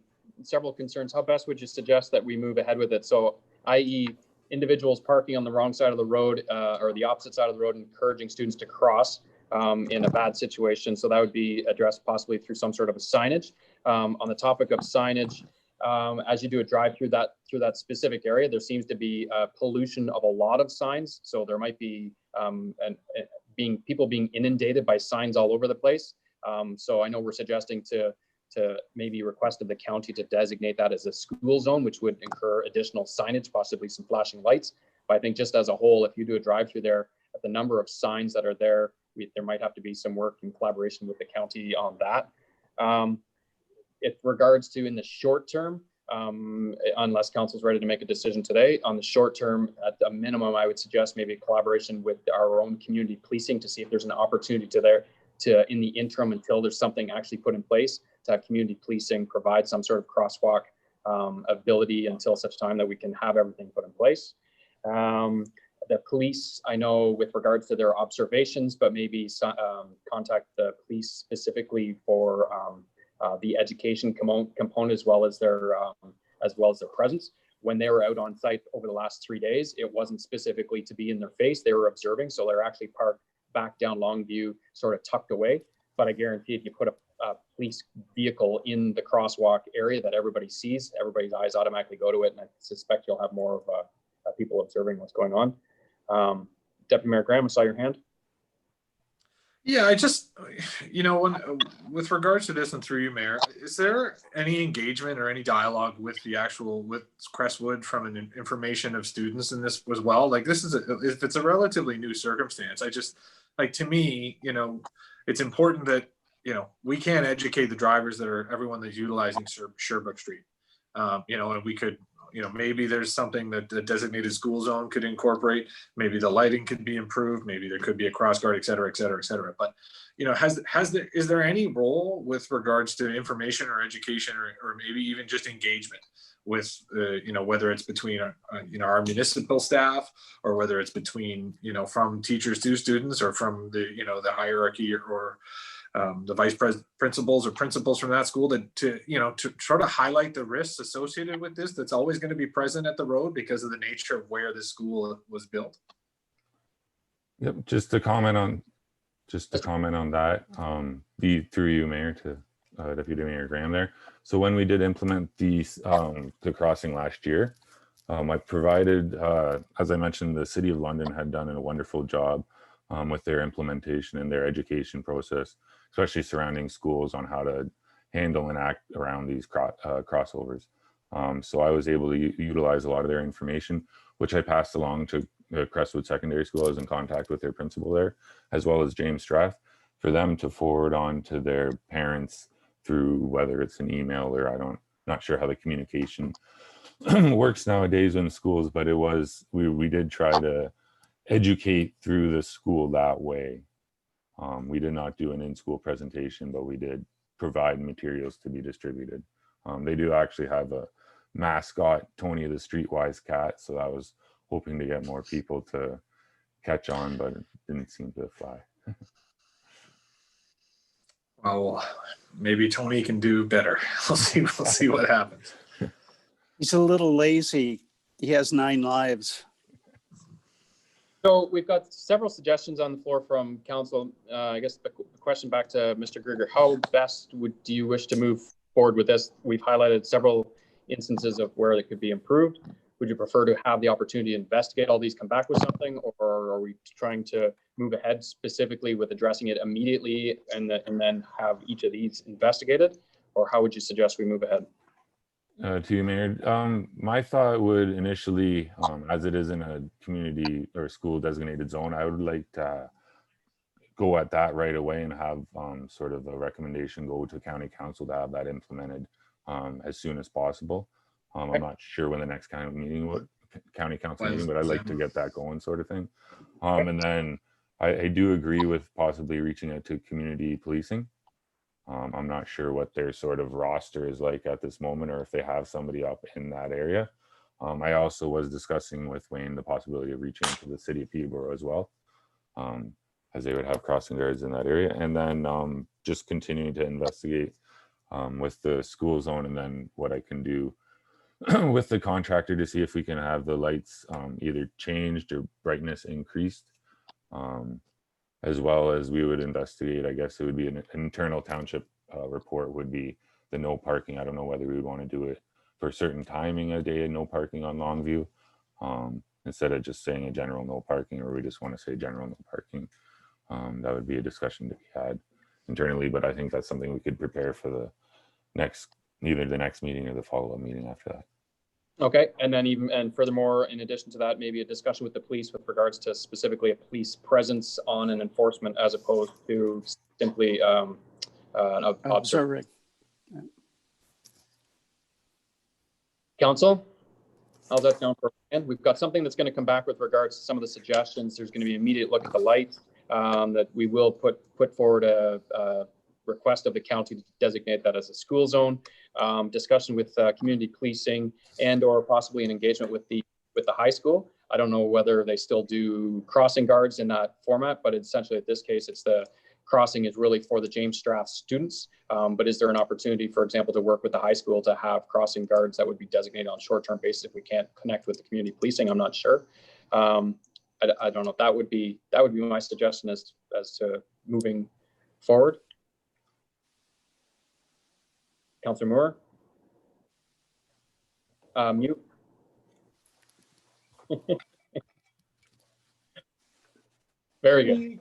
[SPEAKER 1] concerns. How best would you suggest that we move ahead with it? So, i.e., individuals parking on the wrong side of the road or the opposite side of the road, encouraging students to cross in a bad situation. So that would be addressed possibly through some sort of a signage. On the topic of signage, as you do a drive through that specific area, there seems to be pollution of a lot of signs. So there might be people being inundated by signs all over the place. So I know we're suggesting to maybe request of the county to designate that as a school zone, which would incur additional signage, possibly some flashing lights. But I think just as a whole, if you do a drive through there, at the number of signs that are there, there might have to be some work in collaboration with the county on that. With regards to in the short term, unless council's ready to make a decision today, on the short term, at a minimum, I would suggest maybe a collaboration with our own community policing to see if there's an opportunity to in the interim, until there's something actually put in place, to have community policing provide some sort of crosswalk ability until such time that we can have everything put in place. The police, I know with regards to their observations, but maybe contact the police specifically for the education component as well as their presence. When they were out on site over the last 3 days, it wasn't specifically to be in their face. They were observing, so they're actually parked back down Longview, sort of tucked away. But I guarantee if you put a police vehicle in the crosswalk area that everybody sees, everybody's eyes automatically go to it, and I suspect you'll have more of people observing what's going on. Deputy Mayor Graham, I saw your hand.
[SPEAKER 7] Yeah, I just, with regards to this and through you, Mayor, is there any engagement or any dialogue with Crestwood from an information of students in this as well? Like if it's a relatively new circumstance, to me, it's important that, we can't educate the drivers everyone that's utilizing Sherbrooke Street. And we could, maybe there's something that the designated school zone could incorporate. Maybe the lighting could be improved. Maybe there could be a cross guard, et cetera, et cetera, et cetera. But, is there any role with regards to information or education or maybe even just engagement with, whether it's between, our municipal staff or whether it's between, from teachers to students or from the, the hierarchy or the vice principals or principals from that school to sort of highlight the risks associated with this that's always going to be present at the road because of the nature of where the school was built.
[SPEAKER 18] Yep, just to comment on that, through you, Mayor, to Deputy Mayor Graham there. So when we did implement the crossing last year, I provided, as I mentioned, the City of London had done a wonderful job with their implementation and their education process, especially surrounding schools on how to handle and act around these crossovers. So I was able to utilize a lot of their information, which I passed along to Crestwood Secondary School. I was in contact with their principal there, as well as James Strath, for them to forward on to their parents through whether it's an email or not sure how the communication works nowadays in schools, but we did try to educate through the school that way. We did not do an in-school presentation, but we did provide materials to be distributed. They do actually have a mascot, Tony the Streetwise Cat, so I was hoping to get more people to catch on, but it didn't seem to fly.
[SPEAKER 7] Well, maybe Tony can do better. We'll see what happens.
[SPEAKER 4] He's a little lazy. He has 9 lives.
[SPEAKER 1] So we've got several suggestions on the floor from council. I guess the question back to Mr. Grieger, how best do you wish to move forward with this? We've highlighted several instances of where it could be improved. Would you prefer to have the opportunity to investigate all these, come back with something, or are we trying to move ahead specifically with addressing it immediately and then have each of these investigated? Or how would you suggest we move ahead?
[SPEAKER 18] To you, Mayor, my thought would initially, as it is in a community or school designated zone, I would like to go at that right away and have sort of a recommendation go to county council to have that implemented as soon as possible. I'm not sure when the next kind of meeting, county council meeting, but I'd like to get that going, sort of thing. And then I do agree with possibly reaching out to community policing. I'm not sure what their sort of roster is like at this moment, or if they have somebody up in that area. I also was discussing with Wayne the possibility of reaching out to the city of Peterborough as well, as they would have crossing guards in that area. And then just continuing to investigate with the school zone, and then what I can do with the contractor to see if we can have the lights either changed or brightness increased. As well as we would investigate, I guess it would be an internal township report would be the no parking. I don't know whether we would want to do it for a certain timing a day and no parking on Longview, instead of just saying a general no parking, or we just want to say general no parking. That would be a discussion to be had internally, but I think that's something we could prepare for the either the next meeting or the follow-up meeting after that.
[SPEAKER 1] Okay, and then furthermore, in addition to that, maybe a discussion with the police with regards to specifically a police presence on an enforcement as opposed to simply an observer. Council, how's that sound for? And we've got something that's going to come back with regards to some of the suggestions. There's going to be an immediate look at the lights that we will put forward a request of the county to designate that as a school zone. Discussion with community policing and or possibly an engagement with the high school. I don't know whether they still do crossing guards in that format, but essentially at this case, it's the crossing is really for the James Strath students. But is there an opportunity, for example, to work with the high school to have crossing guards that would be designated on a short-term basis if we can't connect with the community policing? I'm not sure. I don't know. That would be my suggestion as to moving forward. Councillor Moore? Mute. Very good.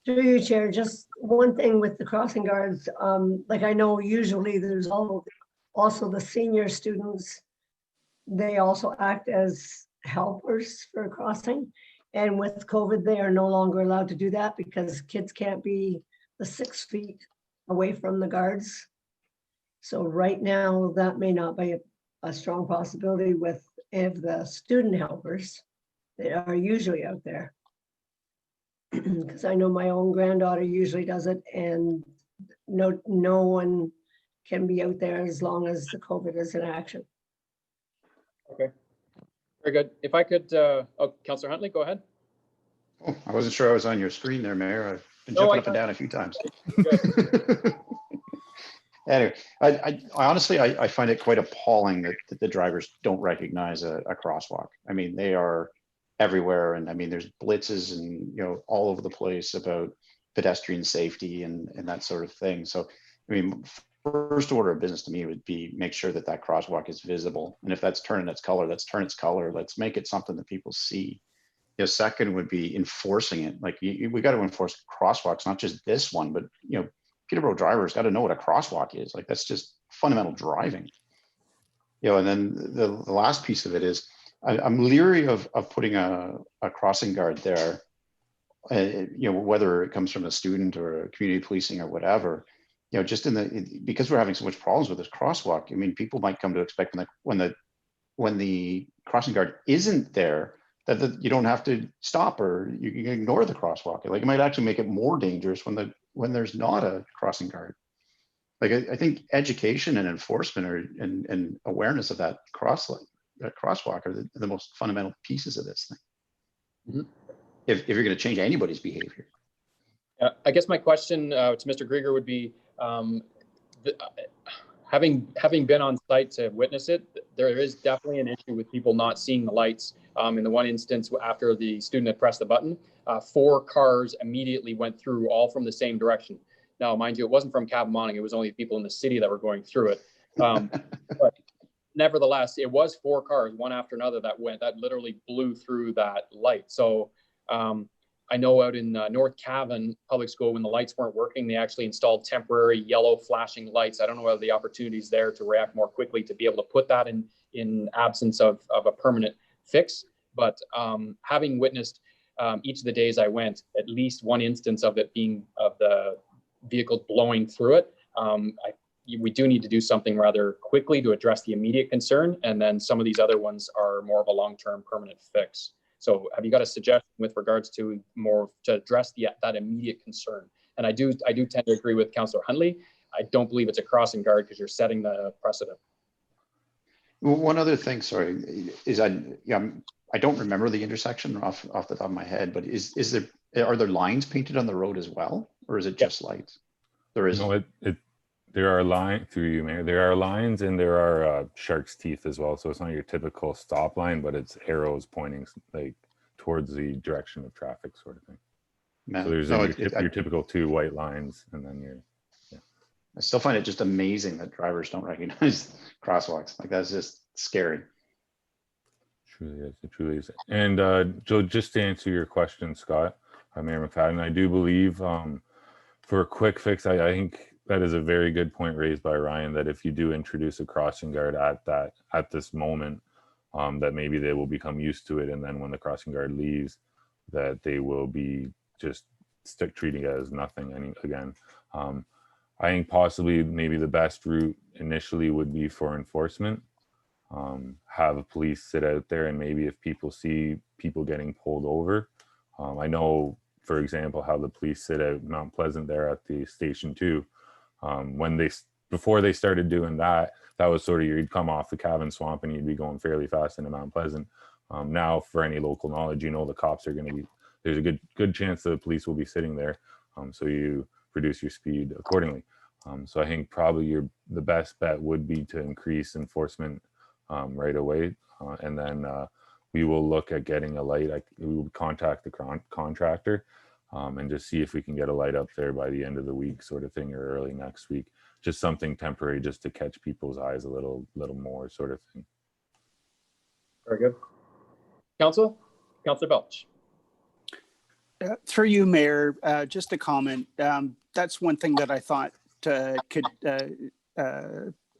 [SPEAKER 8] Through you, Chair, just one thing with the crossing guards. Like I know usually there's also the senior students. They also act as helpers for crossing. And with COVID, they are no longer allowed to do that because kids can't be the 6 feet away from the guards. So right now, that may not a strong possibility with if the student helpers that are usually out there. Because I know my own granddaughter usually does it, and no one can be out there as long as the COVID is in action.
[SPEAKER 1] Okay, very good. If I could, oh, Councillor Huntley, go ahead.
[SPEAKER 6] Oh, I wasn't sure I was on your screen there, Mayor. I've been
[SPEAKER 1] No,
[SPEAKER 6] jumping
[SPEAKER 1] I
[SPEAKER 6] up and down a few times.
[SPEAKER 1] Good.
[SPEAKER 6] Anyway, I honestly, I find it quite appalling that the drivers don't recognize a crosswalk. I mean, they are everywhere. And I mean, there's blitzes and, you know, all over the place about pedestrian safety and that sort of thing. So, I mean, first order of business to me would be make sure that that crosswalk is visible. And if that's turning its color, let's turn its color. Let's make it something that people see. You know, second would be enforcing it. Like we got to enforce crosswalks, not just this one, but, you know, Peterborough drivers got to know what a crosswalk is. Like that's just fundamental driving. You know, and then the last piece of it is I'm leery of putting a crossing guard there. You know, whether it comes from a student or a community policing or whatever. You know, just because we're having so much problems with this crosswalk. I mean, people might come to expect when the crossing guard isn't there, that you don't have to stop or you can ignore the crosswalk. Like it might actually make it more dangerous when there's not a crossing guard. Like I think education and enforcement and awareness of that crosswalk are the most fundamental pieces of this thing.
[SPEAKER 1] Mm-hmm.
[SPEAKER 6] If you're going to change anybody's behavior.
[SPEAKER 1] I guess my question to Mr. Grieger would be, having been on site to witness it, there is definitely an issue with people not seeing the lights. In the one instance, after the student had pressed the button, 4 cars immediately went through, all from the same direction. Now, mind you, it wasn't from Cabot-Montag, it was only people in the city that were going through it. But nevertheless, it was 4 cars, one after another, that literally blew through that light. So I know out in North Cavan Public School, when the lights weren't working, they actually installed temporary yellow flashing lights. I don't know whether the opportunity is there to react more quickly to be able to put that in absence of a permanent fix. But having witnessed each of the days I went, at least one instance of the vehicles blowing through it, we do need to do something rather quickly to address the immediate concern. And then some of these other ones are more of a long-term permanent fix. So have you got a suggestion with regards to address that immediate concern? And I do tend to agree with Councillor Huntley. I don't believe it's a crossing guard because you're setting the precedent.
[SPEAKER 6] One other thing, sorry, is I don't remember the intersection off the top of my head, but are there lines painted on the road as well, or is it just lights? There is.
[SPEAKER 18] No, there are lines through you, Mayor. There are lines and there are shark's teeth as well. So it's not your typical stop line, but it's arrows pointing like towards the direction of traffic, sort of thing.
[SPEAKER 6] No,
[SPEAKER 18] so there's your typical 2 white lines, and then
[SPEAKER 6] I still find it just amazing that drivers don't recognize crosswalks. Like that's just scary.
[SPEAKER 18] It truly is. And Joe, just to answer your question, Scott, Mayor McFadden, I do believe for a quick fix, I think that is a very good point raised by Ryan, that if you do introduce a crossing guard at this moment, that maybe they will become used to it, and then when the crossing guard leaves, that they will be just treating it as nothing again. I think possibly maybe the best route initially would be for enforcement. Have police sit out there, and maybe if people see people getting pulled over, I know, for example, how the police sit at Mount Pleasant there at the Station 2. Before they started doing that was sort of, you'd come off the Cavan Swamp and you'd be going fairly fast into Mount Pleasant. Now, for any local knowledge, you know the cops are going to be, there's a good chance the police will be sitting there, so you reduce your speed accordingly. So I think probably the best bet would be to increase enforcement right away, and then we will look at getting a light. We will contact the contractor and just see if we can get a light up there by the end of the week, sort of thing, or early next week. Just something temporary, just to catch people's eyes a little more, sort of thing.
[SPEAKER 1] Very good. Councillor Belch.
[SPEAKER 4] Through you, Mayor, just a comment. That's one thing that I thought could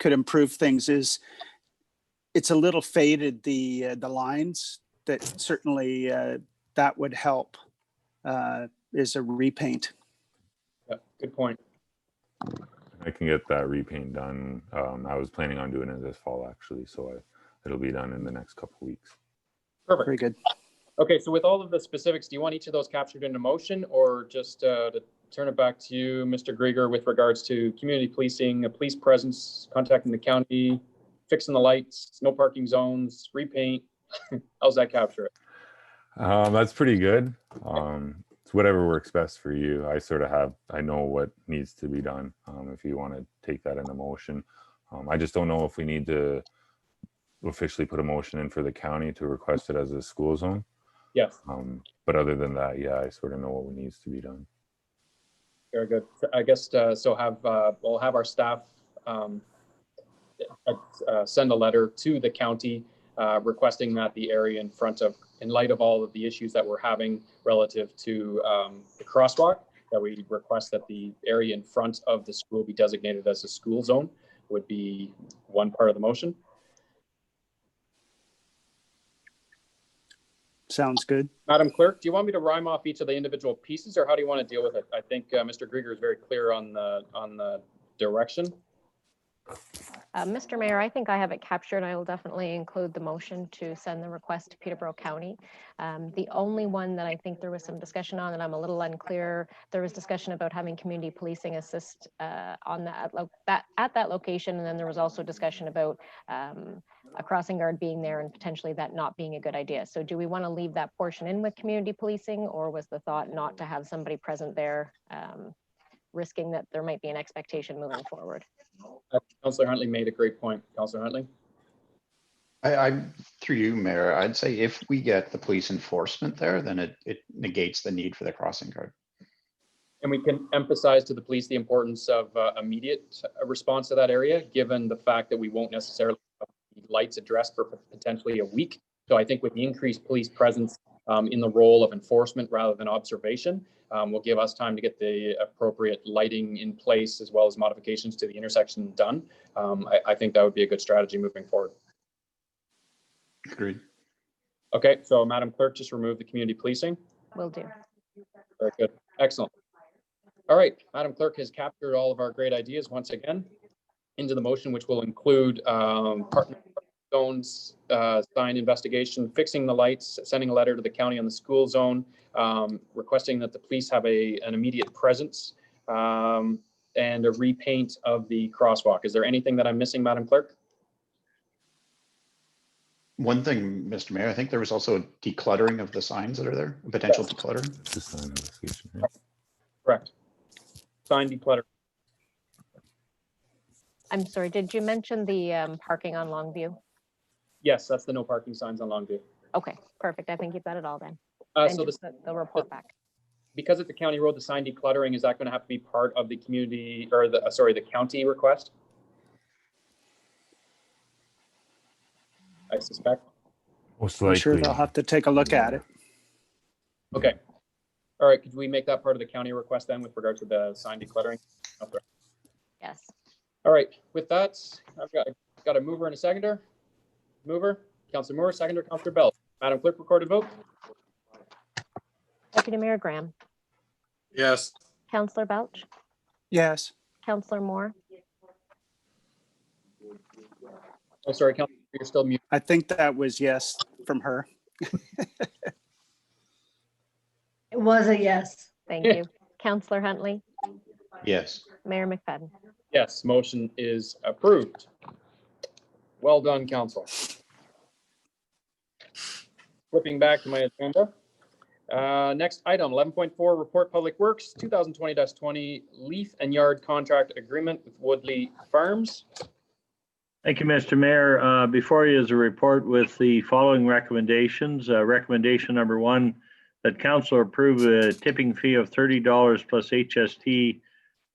[SPEAKER 4] improve things. Is it's a little faded, the lines. That certainly that would help. Is a repaint.
[SPEAKER 1] Yeah, good point.
[SPEAKER 18] I can get that repaint done. I was planning on doing it this fall actually, so it'll be done in the next couple weeks.
[SPEAKER 1] Perfect.
[SPEAKER 4] Very good.
[SPEAKER 1] Okay, so with all of the specifics, do you want each of those captured in a motion, or just to turn it back to you, Mr. Grieger, with regards to community policing, a police presence, contacting the county, fixing the lights, no parking zones, repaint? How's that capture it?
[SPEAKER 18] That's pretty good. It's whatever works best for you. I know what needs to be done. If you want to take that in a motion, I just don't know if we need to officially put a motion in for the county to request it as a school zone.
[SPEAKER 1] Yes.
[SPEAKER 18] But other than that, yeah, I sort of know what needs to be done.
[SPEAKER 1] Very good. I guess we'll have our staff send a letter to the county requesting that the area in light of all of the issues that we're having relative to the crosswalk, that we request that the area in front of the school be designated as a school zone would be one part of the motion.
[SPEAKER 4] Sounds good.
[SPEAKER 1] Madam Clerk, do you want me to rhyme off each of the individual pieces, or how do you want to deal with it? I think Mr. Grieger is very clear on the direction.
[SPEAKER 5] Mr. Mayor, I think I have it captured. I will definitely include the motion to send the request to Peterborough County. The only one that I think there was some discussion on, and I'm a little unclear, there was discussion about having community policing assist on at that location, and then there was also discussion about a crossing guard being there and potentially that not being a good idea. So do we want to leave that portion in with community policing, or was the thought not to have somebody present there, risking that there might be an expectation moving forward?
[SPEAKER 1] Councillor Huntley made a great point. Councillor Huntley.
[SPEAKER 6] I through you, Mayor, I'd say if we get the police enforcement there, then it negates the need for the crossing guard.
[SPEAKER 1] And we can emphasize to the police the importance of immediate response to that area, given the fact that we won't necessarily have lights addressed for potentially a week. So I think with the increased police presence in the role of enforcement rather than observation, will give us time to get the appropriate lighting in place as well as modifications to the intersection done. I think that would be a good strategy moving forward.
[SPEAKER 6] Agreed.
[SPEAKER 1] Okay, so Madam Clerk, just remove the community policing.
[SPEAKER 5] Will do.
[SPEAKER 1] Very good. Excellent. All right, Madam Clerk has captured all of our great ideas once again into the motion, which will include partner zones, signed investigation, fixing the lights, sending a letter to the county on the school zone, requesting that the police have an immediate presence, and a repaint of the crosswalk. Is there anything that I'm missing, Madam Clerk?
[SPEAKER 6] One thing, Mr. Mayor, I think there was also a decluttering of the signs that are there, a potential decluttering.
[SPEAKER 18] It's a sign investigation, right?
[SPEAKER 1] Correct. Sign declutter.
[SPEAKER 5] I'm sorry, did you mention the parking on Longview?
[SPEAKER 1] Yes, that's the no parking signs on Longview.
[SPEAKER 5] Okay, perfect. I think you've got it all then.
[SPEAKER 1] So
[SPEAKER 5] they'll report back.
[SPEAKER 1] Because it's a county road, the sign decluttering, is that going to have to be part of the community or the county request? I suspect.
[SPEAKER 18] Most
[SPEAKER 4] I'm
[SPEAKER 18] likely.
[SPEAKER 4] sure they'll have to take a look at it.
[SPEAKER 1] Okay. All right. Could we make that part of the county request then with regard to the sign decluttering? Okay.
[SPEAKER 5] Yes.
[SPEAKER 1] All right. With that, I've got a mover and a seconder. Mover, Councillor Moore, seconder, Councillor Bell. Madam Clerk, recorded vote.
[SPEAKER 5] Deputy Mayor Graham.
[SPEAKER 7] Yes.
[SPEAKER 5] Councillor Belch.
[SPEAKER 4] Yes.
[SPEAKER 5] Councillor Moore.
[SPEAKER 1] Oh, sorry, Councillor, you're still muted.
[SPEAKER 4] I think that was yes from her.
[SPEAKER 8] It was a yes.
[SPEAKER 5] Thank you. Councillor Huntley.
[SPEAKER 6] Yes.
[SPEAKER 5] Mayor McFadden.
[SPEAKER 1] Yes, motion is approved. Well done, Council. Flipping back to my agenda. Next item, 11.4, Report Public Works, 2020-20 Leaf and Yard Contract Agreement with Woodley Farms.
[SPEAKER 9] Thank you, Mr. Mayor. Before you is a report with the following recommendations. Recommendation number 1, that council approve a tipping fee of $30 plus HST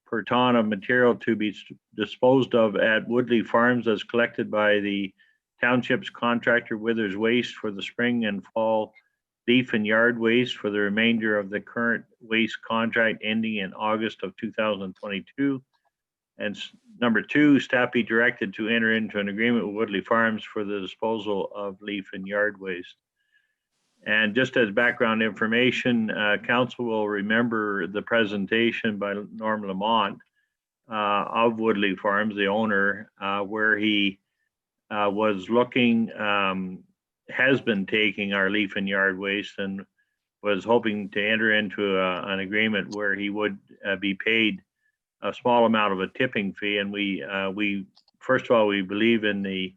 [SPEAKER 9] per ton of material to be disposed of at Woodley Farms as collected by the township's contractor Withers Waste for the spring and fall leaf and yard waste for the remainder of the current waste contract ending in August of 2022. And number 2, staff be directed to enter into an agreement with Woodley Farms for the disposal of leaf and yard waste. And just as background information, council will remember the presentation by Norm Lamont of Woodley Farms, the owner, where he was looking, has been taking our leaf and yard waste and was hoping to enter into an agreement where he would be paid a small amount of a tipping fee. And we first of all, we believe in the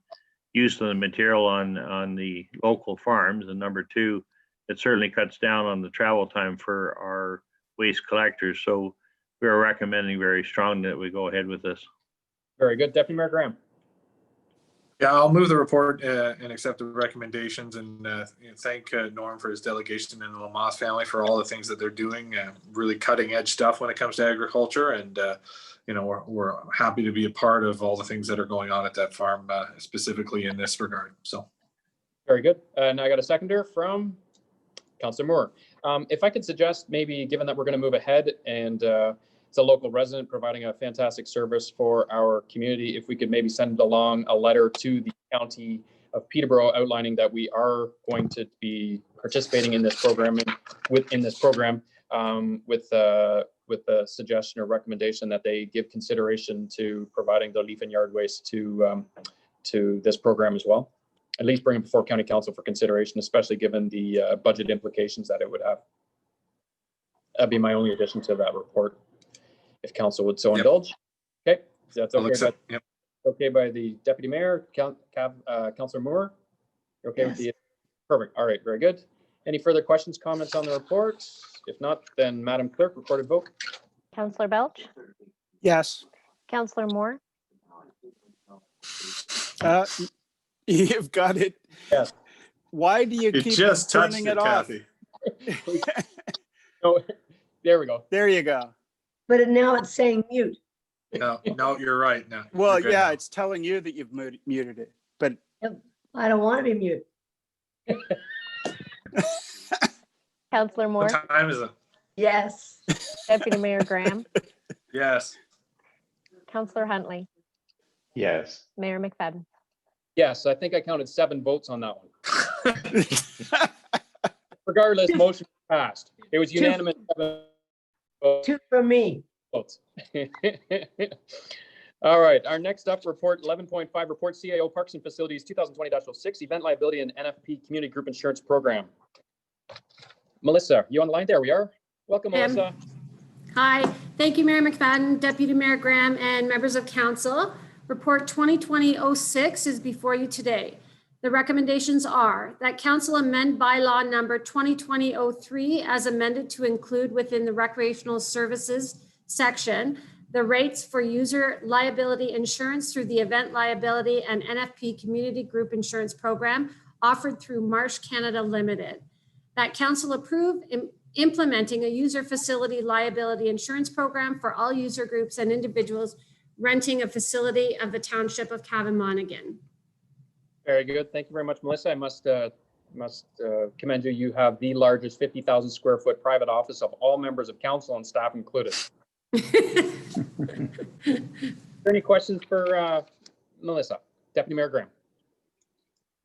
[SPEAKER 9] use of the material on the local farms. And number two, it certainly cuts down on the travel time for our waste collectors. So we are recommending very strongly that we go ahead with this.
[SPEAKER 1] Very good. Deputy Mayor Graham.
[SPEAKER 7] Yeah, I'll move the report and accept the recommendations and thank Norm for his delegation and the Lamas family for all the things that they're doing. Really cutting edge stuff when it comes to agriculture, and we're happy to be a part of all the things that are going on at that farm, specifically in this regard. So,
[SPEAKER 1] very good. And I got a seconder from Councillor Moore. If I could suggest, maybe given that we're going to move ahead and it's a local resident providing a fantastic service for our community, if we could maybe send along a letter to the County of Peterborough outlining that we are going to be participating in this program with the suggestion or recommendation that they give consideration to providing the leaf and yard waste to this program as well. At least bring it before County Council for consideration, especially given the budget implications that it would have. That'd be my only addition to that report, if Council would so indulge. Okay, so that's okay. Okay by the Deputy Mayor, Councillor Moore. You're okay with the perfect. All right, very good. Any further questions, comments on the report? If not, then Madam Clerk, recorded vote.
[SPEAKER 5] Councillor Belch,
[SPEAKER 4] Yes.
[SPEAKER 5] Councillor Moore,
[SPEAKER 4] You've got it.
[SPEAKER 1] Yes.
[SPEAKER 4] Why do you keep
[SPEAKER 7] just touched
[SPEAKER 4] turning
[SPEAKER 7] it,
[SPEAKER 4] it off?
[SPEAKER 7] Kathy.
[SPEAKER 1] No, there we go.
[SPEAKER 4] There you go.
[SPEAKER 8] But now it's saying mute.
[SPEAKER 7] No, you're right. No.
[SPEAKER 4] Well,
[SPEAKER 7] you're good
[SPEAKER 4] yeah,
[SPEAKER 7] now.
[SPEAKER 4] it's telling you that you've muted it, but
[SPEAKER 8] I don't want to be mute.
[SPEAKER 5] Councillor Moore,
[SPEAKER 7] What time is it?
[SPEAKER 8] Yes.
[SPEAKER 5] Deputy Mayor Graham,
[SPEAKER 7] Yes.
[SPEAKER 5] Councillor Huntley,
[SPEAKER 6] Yes.
[SPEAKER 5] Mayor McFadden.
[SPEAKER 1] Yes, I think I counted 7 votes on that one. Regardless, motion passed. It was unanimous.
[SPEAKER 8] 2 from me.
[SPEAKER 1] Votes. All right, our next up, report 11.5, report CAO Parks and Facilities 2020-06, Event Liability and NFP Community Group Insurance Program. Melissa, you on the line? There we are. Welcome, Melissa.
[SPEAKER 19] Hi, thank you, Mayor McFadden, Deputy Mayor Graham, and members of council. Report 2020-06 is before you today. The recommendations are that council amend bylaw number 2020-03 as amended to include within the recreational services section the rates for user liability insurance through the Event Liability and NFP Community Group Insurance Program offered through Marsh Canada Limited. That council approve implementing a user facility liability insurance program for all user groups and individuals renting a facility of the Township of Cavan Monaghan.
[SPEAKER 1] Very good. Thank you very much, Melissa. I must commend you. You have the largest 50,000 square foot private office of all members of council and staff included. Are there any questions for Melissa? Deputy Mayor Graham.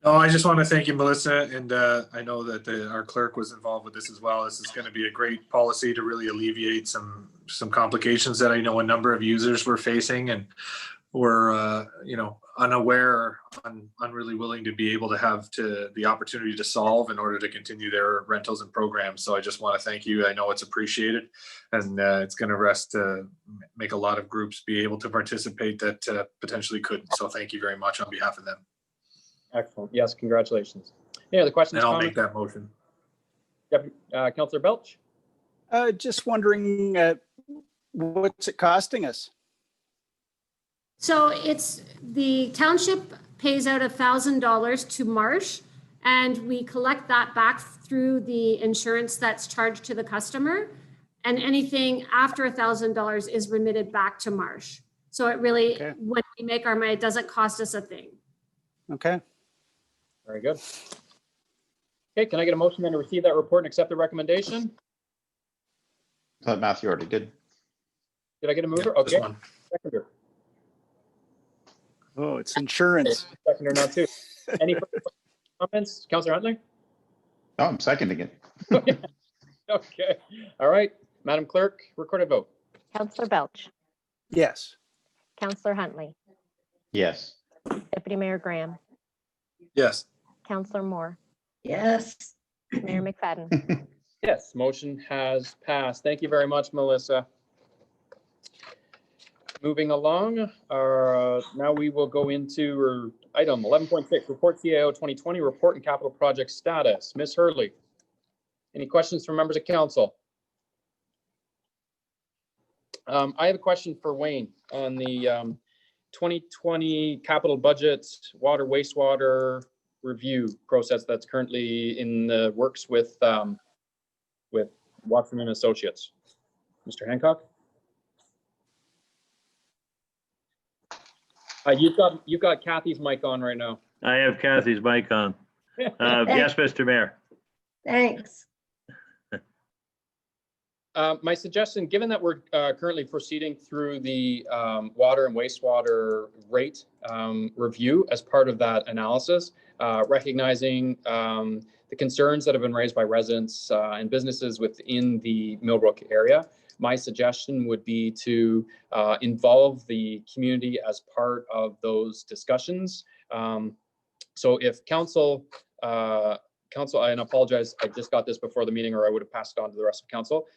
[SPEAKER 7] No, I just want to thank you, Melissa, and I know that our clerk was involved with this as well. This is going to be a great policy to really alleviate some complications that I know a number of users were facing and were unaware or unreally willing to be able to have the opportunity to solve in order to continue their rentals and programs. So I just want to thank you. I know it's appreciated, and it's going to make a lot of groups be able to participate that potentially couldn't. So thank you very much on behalf of them.
[SPEAKER 1] Excellent. Yes, congratulations. Any other questions?
[SPEAKER 7] And I'll make that motion.
[SPEAKER 1] Councillor Belch.
[SPEAKER 4] just wondering, what's it costing us?
[SPEAKER 19] So it's the township pays out $1,000 to Marsh, and we collect that back through the insurance that's charged to the customer. And anything after $1,000 is remitted back to Marsh. So it really, when we make our money, it doesn't cost us a thing.
[SPEAKER 4] Okay.
[SPEAKER 1] Very good. Okay, can I get a motion then to receive that report and accept the recommendation?
[SPEAKER 6] Matthew already did.
[SPEAKER 1] Did I get a mover?
[SPEAKER 7] Yeah,
[SPEAKER 1] Okay.
[SPEAKER 7] one.
[SPEAKER 1] Seconder.
[SPEAKER 4] Oh, it's insurance.
[SPEAKER 1] Seconder now too. Any further comments? Councillor Huntley?
[SPEAKER 6] Oh, I'm seconding it.
[SPEAKER 1] Okay. All right. Madam Clerk, recorded vote.
[SPEAKER 5] Councillor Belch,
[SPEAKER 4] Yes.
[SPEAKER 5] Counselor Huntley,
[SPEAKER 6] Yes.
[SPEAKER 5] Deputy Mayor Graham,
[SPEAKER 7] Yes.
[SPEAKER 5] Counselor Moore,
[SPEAKER 8] Yes.
[SPEAKER 5] Mayor McFadden.
[SPEAKER 1] Yes, motion has passed. Thank you very much, Melissa. Moving along, now we will go into item 11.6, report CAO 2020, report and capital project status. Ms. Hurley, any questions from members of council? I have a question for Wayne on the 2020 capital budget water wastewater review process that's currently in the works with Watson and Associates. Mr. Hancock? You've got Kathy's mic on right now.
[SPEAKER 9] I have Kathy's mic on. Yes, Mr. Mayor.
[SPEAKER 8] Thanks.
[SPEAKER 1] My suggestion, given that we're currently proceeding through the water and wastewater rate review as part of that analysis, recognizing the concerns that have been raised by residents and businesses within the Millbrook area, my suggestion would be to involve the community as part of those discussions. So if council, and I apologize, I just got this before the meeting or I would have passed it on to the rest of council.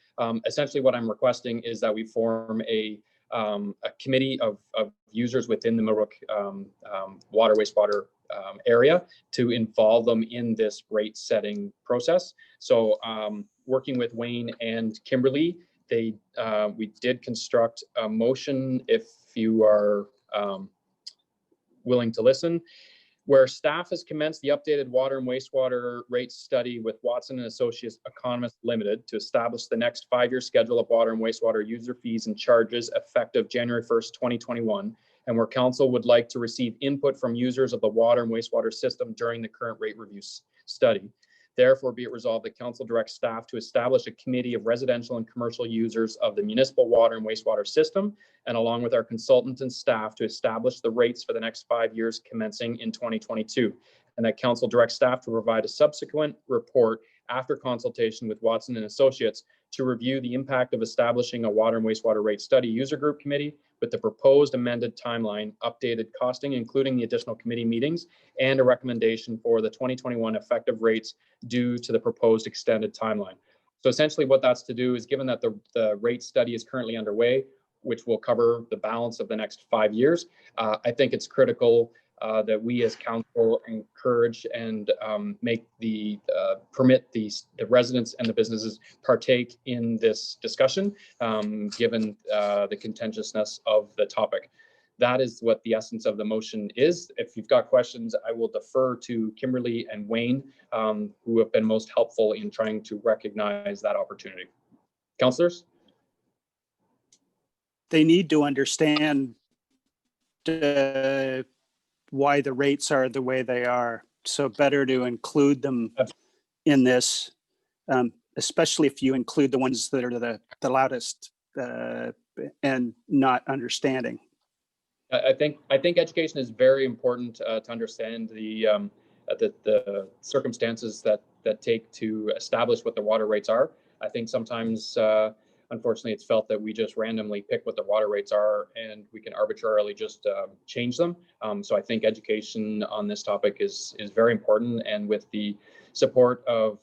[SPEAKER 1] Essentially what I'm requesting is that we form a committee of users within the Millbrook water wastewater area to involve them in this rate setting process. So working with Wayne and Kimberly, we did construct a motion, if you are willing to listen, where staff has commenced the updated water and wastewater rate study with Watson and Associates Economists Limited to establish the next 5-year schedule of water and wastewater user fees and charges effective January 1st, 2021, and where council would like to receive input from users of the water and wastewater system during the current rate review study. Therefore, be it resolved that council directs staff to establish a committee of residential and commercial users of the municipal water and wastewater system, and along with our consultants and staff to establish the rates for the next 5 years commencing in 2022. And that council directs staff to provide a subsequent report after consultation with Watson and Associates to review the impact of establishing a water and wastewater rate study user group committee with the proposed amended timeline, updated costing, including the additional committee meetings, and a recommendation for the 2021 effective rates due to the proposed extended timeline. So essentially what that's to do is, given that the rate study is currently underway, which will cover the balance of the next 5 years, I think it's critical that we as council encourage and permit the residents and the businesses partake in this discussion, given the contentiousness of the topic. That is what the essence of the motion is. If you've got questions, I will defer to Kimberly and Wayne, who have been most helpful in trying to recognize that opportunity. Councillors?
[SPEAKER 4] They need to understand why the rates are the way they are. So better to include them in this, especially if you include the ones that are the loudest and not understanding.
[SPEAKER 1] I think education is very important to understand the circumstances that take to establish what the water rates are. I think sometimes, unfortunately, it's felt that we just randomly pick what the water rates are and we can arbitrarily just change them. So I think education on this topic is very important, and with the support of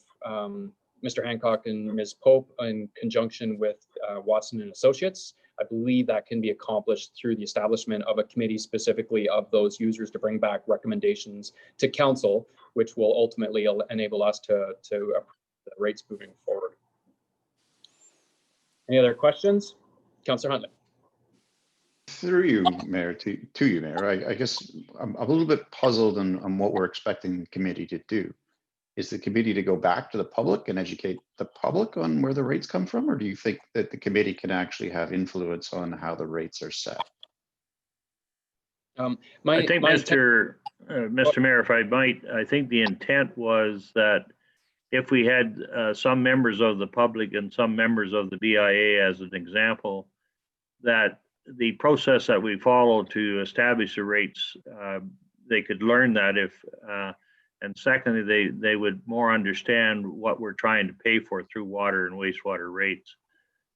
[SPEAKER 1] Mr. Hancock and Ms. Pope in conjunction with Watson and Associates, I believe that can be accomplished through the establishment of a committee specifically of those users to bring back recommendations to council, which will ultimately enable us to approve the rates moving forward. Any other questions? Councillor Huntley.
[SPEAKER 6] Through you, Mayor, to you, Mayor, I guess I'm a little bit puzzled on what we're expecting the committee to do. Is the committee to go back to the public and educate the public on where the rates come from? Or do you think that the committee can actually have influence on how the rates are set?
[SPEAKER 9] I think, Mr. Mayor, if I might, I think the intent was that if we had some members of the public and some members of the BIA as an example, that the process that we follow to establish the rates, they could learn that if, and secondly, they would more understand what we're trying to pay for through water and wastewater rates.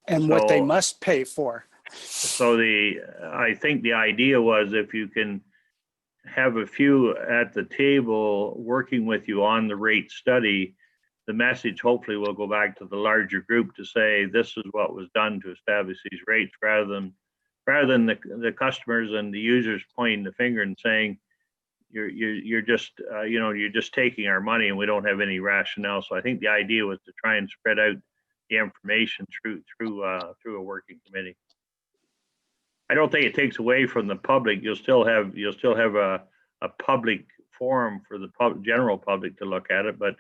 [SPEAKER 4] And what they must pay for.
[SPEAKER 9] So I think the idea was if you can have a few at the table working with you on the rate study, the message hopefully will go back to the larger group to say, this is what was done to establish these rates, rather than the customers and the users pointing the finger and saying, you're just, you're just taking our money and we don't have any rationale. So I think the idea was to try and spread out the information through a working committee. I don't think it takes away from the public. You'll still have a public forum for the general public to look at it, but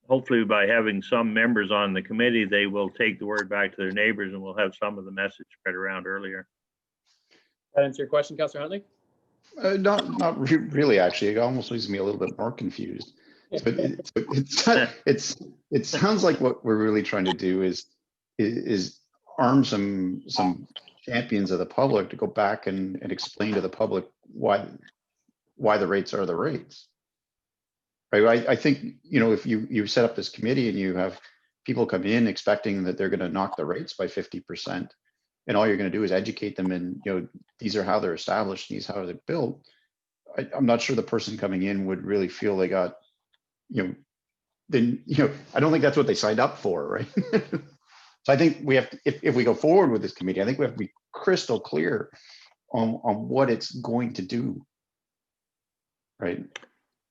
[SPEAKER 9] hopefully by having some members on the committee, they will take the word back to their neighbors and we'll have some of the message spread around earlier.
[SPEAKER 1] That answer your question, Councillor Huntley?
[SPEAKER 6] Not really, actually. It almost leaves me a little bit more confused. But it sounds like what we're really trying to do is arm some champions of the public to go back and explain to the public why the rates are the rates. Right? I think, if you set up this committee and you have people come in expecting that they're going to knock the rates by 50%, and all you're going to do is educate them, and these are how they're established, these are how they're built. I'm not sure the person coming in would really feel they got, I don't think that's what they signed up for, right? So I think we have to, if we go forward with this committee, I think we have to be crystal clear on what it's going to do, right?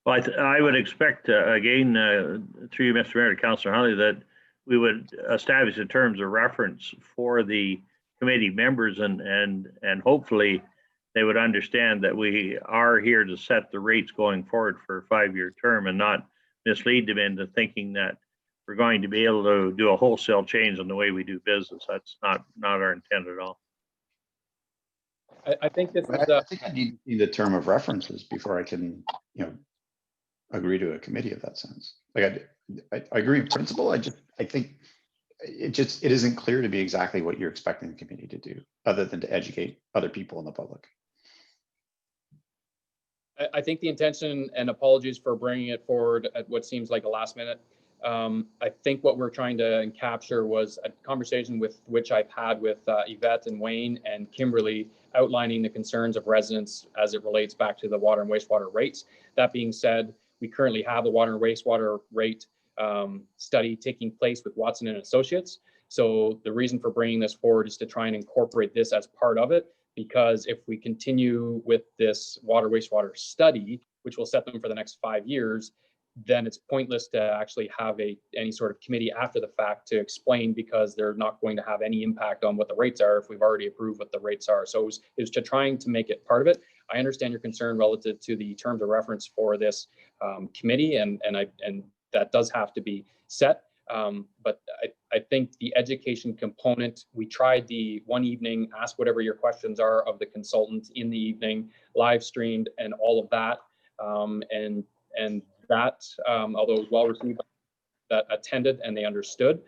[SPEAKER 9] Well, I would expect, again, through you, Mr. Mayor, Councillor Huntley, that we would establish the terms of reference for the committee members, and hopefully they would understand that we are here to set the rates going forward for a 5-year term and not mislead them into thinking that we're going to be able to do a wholesale change in the way we do business. That's not our intent at all.
[SPEAKER 1] I think this is
[SPEAKER 6] I think I need the term of references before I can, agree to a committee of that sense. Like I agree in principle. I think it isn't clear to me exactly what you're expecting the committee to do, other than to educate other people in the public.
[SPEAKER 1] I think the intention, and apologies for bringing it forward at what seems like a last minute. I think what we're trying to capture was a conversation with which I've had with Yvette and Wayne and Kimberly, outlining the concerns of residents as it relates back to the water and wastewater rates. That being said, we currently have the water and wastewater rate study taking place with Watson and Associates. So the reason for bringing this forward is to try and incorporate this as part of it, because if we continue with this water wastewater study, which will set them for the next 5 years, then it's pointless to actually have any sort of committee after the fact to explain, because they're not going to have any impact on what the rates are if we've already approved what the rates are. So it was to trying to make it part of it. I understand your concern relative to the terms of reference for this committee, and that does have to be set. But I think the education component, we tried the one evening, ask whatever your questions are of the consultant in the evening, live streamed and all of that. And that, although it was well received, that attended and they understood,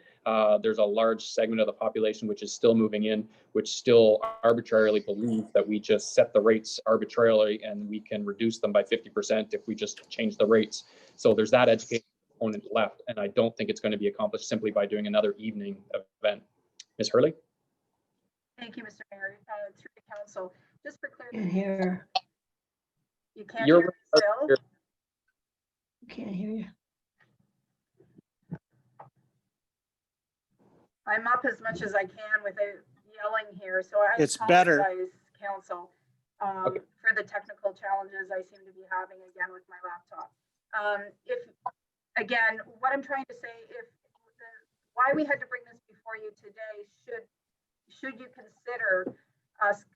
[SPEAKER 1] there's a large segment of the population which is still moving in, which still arbitrarily believes that we just set the rates arbitrarily and we can reduce them by 50% if we just change the rates. So there's that education component left, and I don't think it's going to be accomplished simply by doing another evening event. Ms. Hurley?
[SPEAKER 13] Thank you, Mr. Mayor. Through the council, just for clarity.
[SPEAKER 8] Can't hear.
[SPEAKER 13] You can't hear me still?
[SPEAKER 8] Can't hear you.
[SPEAKER 13] I'm up as much as I can without yelling here, so I
[SPEAKER 4] It's better.
[SPEAKER 13] apologize, council, for the technical challenges I seem to be having again with my laptop. Again, what I'm trying to say, why we had to bring this before you today, should you consider us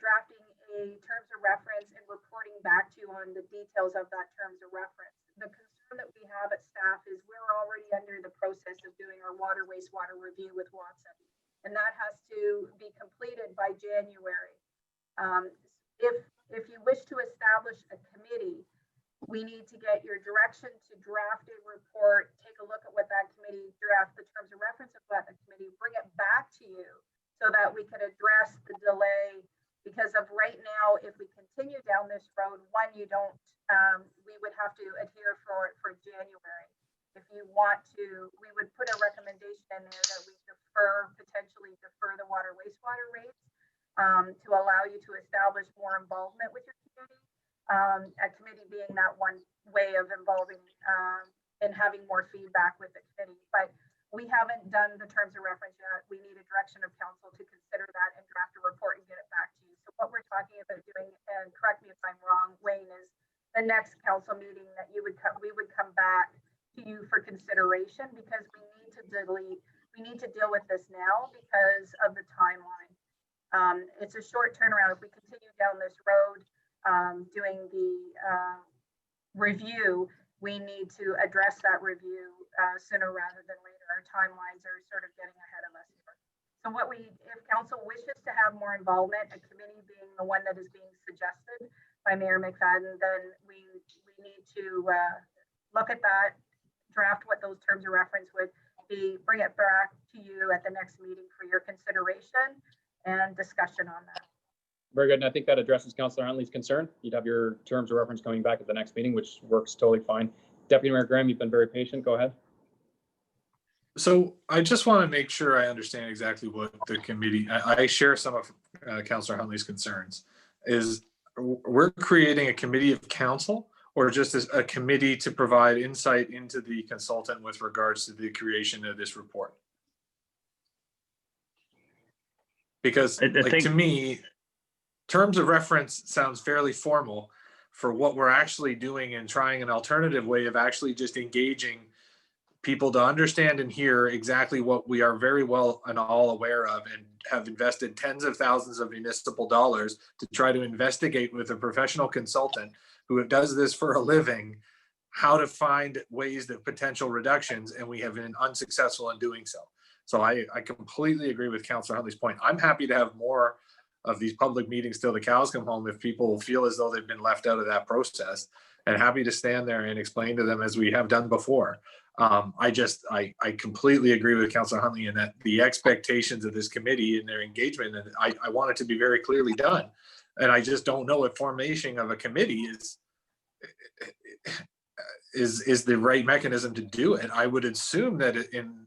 [SPEAKER 13] drafting a terms of reference and reporting back to you on the details of that terms of reference. The concern that we have at staff is we're already under the process of doing our water wastewater review with Watson, and that has to be completed by January. If you wish to establish a committee, we need to get your direction to draft a report, take a look at what that committee draft, the terms of reference of that committee, bring it back to you so that we can address the delay. Because of right now, if we continue down this road, one, we would have to adhere for January. If you want to, we would put a recommendation in there that we potentially defer the water wastewater rates to allow you to establish more involvement with your community. A committee being that one way of involving and having more feedback with the committee. But we haven't done the terms of reference yet. We need a direction of council to consider that and draft a report and get it back to you. So what we're talking about doing, and correct me if I'm wrong, Wayne, is the next council meeting that we would come back to you for consideration, because we need to deal with this now because of the timeline. It's a short turnaround. If we continue down this road doing the review, we need to address that review sooner rather than later. Our timelines are sort of getting ahead of us here. So if council wishes to have more involvement, a committee being the one that is being suggested by Mayor McFadden, then we need to look at that, draft what those terms of reference would be, bring it back to you at the next meeting for your consideration and discussion on that.
[SPEAKER 1] Very good. And I think that addresses Councillor Huntley's concern. You'd have your terms of reference coming back at the next meeting, which works totally fine. Deputy Mayor Graham, you've been very patient. Go ahead.
[SPEAKER 7] So I just want to make sure I understand exactly what the committee, I share some of Councillor Huntley's concerns. Is we're creating a committee of council, or just as a committee to provide insight into the consultant with regards to the creation of this report? Because to me, terms of reference sounds fairly formal for what we're actually doing and trying an alternative way of actually just engaging people to understand and hear exactly what we are very well and all aware of, and have invested tens of thousands of municipal dollars to try to investigate with a professional consultant who does this for a living, how to find ways of potential reductions, and we have been unsuccessful in doing so. So I completely agree with Councillor Huntley's point. I'm happy to have more of these public meetings till the cows come home if people feel as though they've been left out of that process, and happy to stand there and explain to them as we have done before. I completely agree with Councillor Huntley in that the expectations of this committee and their engagement, and I want it to be very clearly done. And I just don't know if formation of a committee is the right mechanism to do it. I would assume that in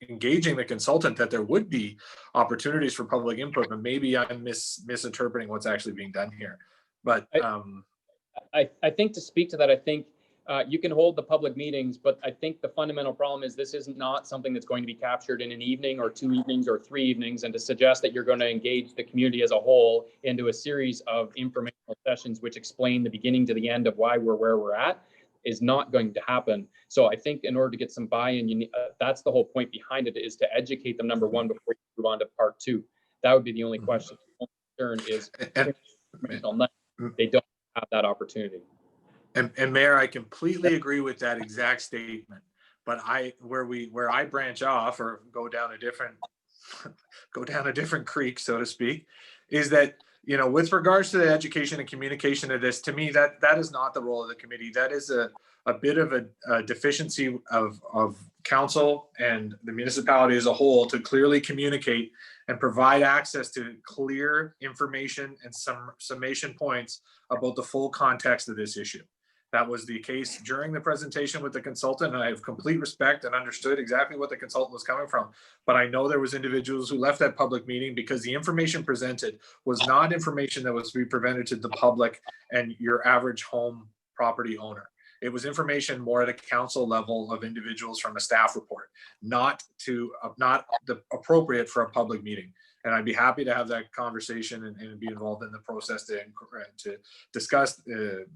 [SPEAKER 7] engaging the consultant that there would be opportunities for public input, but maybe I'm misinterpreting what's actually being done here. But
[SPEAKER 1] I think to speak to that, I think you can hold the public meetings, but I think the fundamental problem is this is not something that's going to be captured in an evening or 2 evenings or 3 evenings, and to suggest that you're going to engage the community as a whole into a series of informational sessions which explain the beginning to the end of why we're where we're at is not going to happen. So I think in order to get some buy-in, you need, that's the whole point behind it, is to educate them, number one, before you move on to part two. That would be the only question. The only concern is they don't have that opportunity.
[SPEAKER 7] And Mayor, I completely agree with that exact statement. But where I branch off or go down a different creek, so to speak, is that, you know, with regards to the education and communication of this, to me, that is not the role of the committee. That is a bit of a deficiency of council and the municipality as a whole to clearly communicate and provide access to clear information and some summation points about the full context of this issue. That was the case during the presentation with the consultant, and I have complete respect and understood exactly what the consultant was coming from. But I know there was individuals who left that public meeting because the information presented was not information that was to be presented to the public and your average home property owner. It was information more at a council level of individuals from a staff report, not appropriate for a public meeting. And I'd be happy to have that conversation and be involved in the process to discuss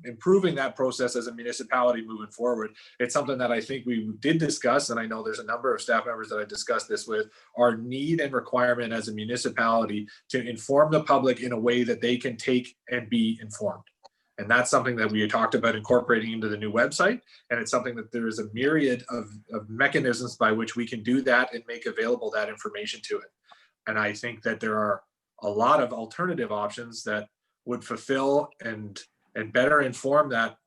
[SPEAKER 7] improving that process as a municipality moving forward. It's something that I think we did discuss, and I know there's a number of staff members that I discussed this with, our need and requirement as a municipality to inform the public in a way that they can take and be informed. And that's something that we talked about incorporating into the new website. And it's something that there is a myriad of mechanisms by which we can do that and make available that information to it. And I think that there are a lot of alternative options that would fulfill and better inform that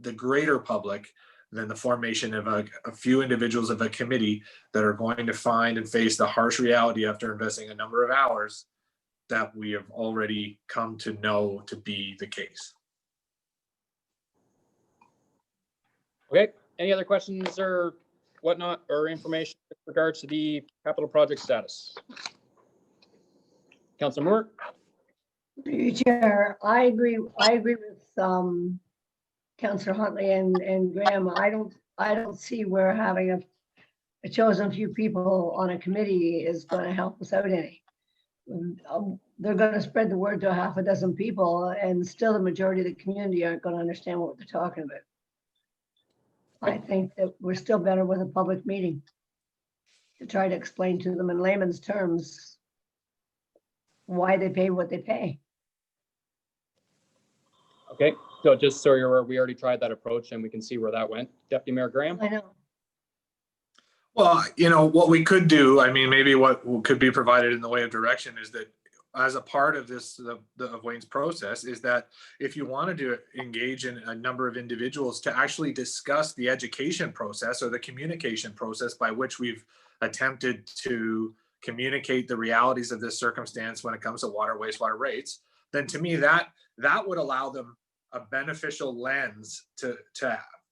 [SPEAKER 7] the greater public than the formation of a few individuals of a committee that are going to find and face the harsh reality after investing a number of hours that we have already come to know to be the case.
[SPEAKER 1] Okay, any other questions or whatnot or information with regards to the capital project status? Councillor Moore?
[SPEAKER 8] Through you, Chair, I agree with Councillor Huntley and Graham. I don't see where having a chosen few people on a committee is going to help us out any. They're going to spread the word to a half a dozen people, and still the majority of the community aren't going to understand what they're talking about. I think that we're still better with a public meeting to try to explain to them in layman's terms why they pay what they pay.
[SPEAKER 1] Okay, so just so you're aware, we already tried that approach and we can see where that went. Deputy Mayor Graham?
[SPEAKER 8] I know.
[SPEAKER 7] Well, what we could do, I mean, maybe what could be provided in the way of direction is that as a part of this, of Wayne's process, is that if you wanted to engage in a number of individuals to actually discuss the education process or the communication process by which we've attempted to communicate the realities of this circumstance when it comes to water, wastewater rates, then to me that would allow them a beneficial lens to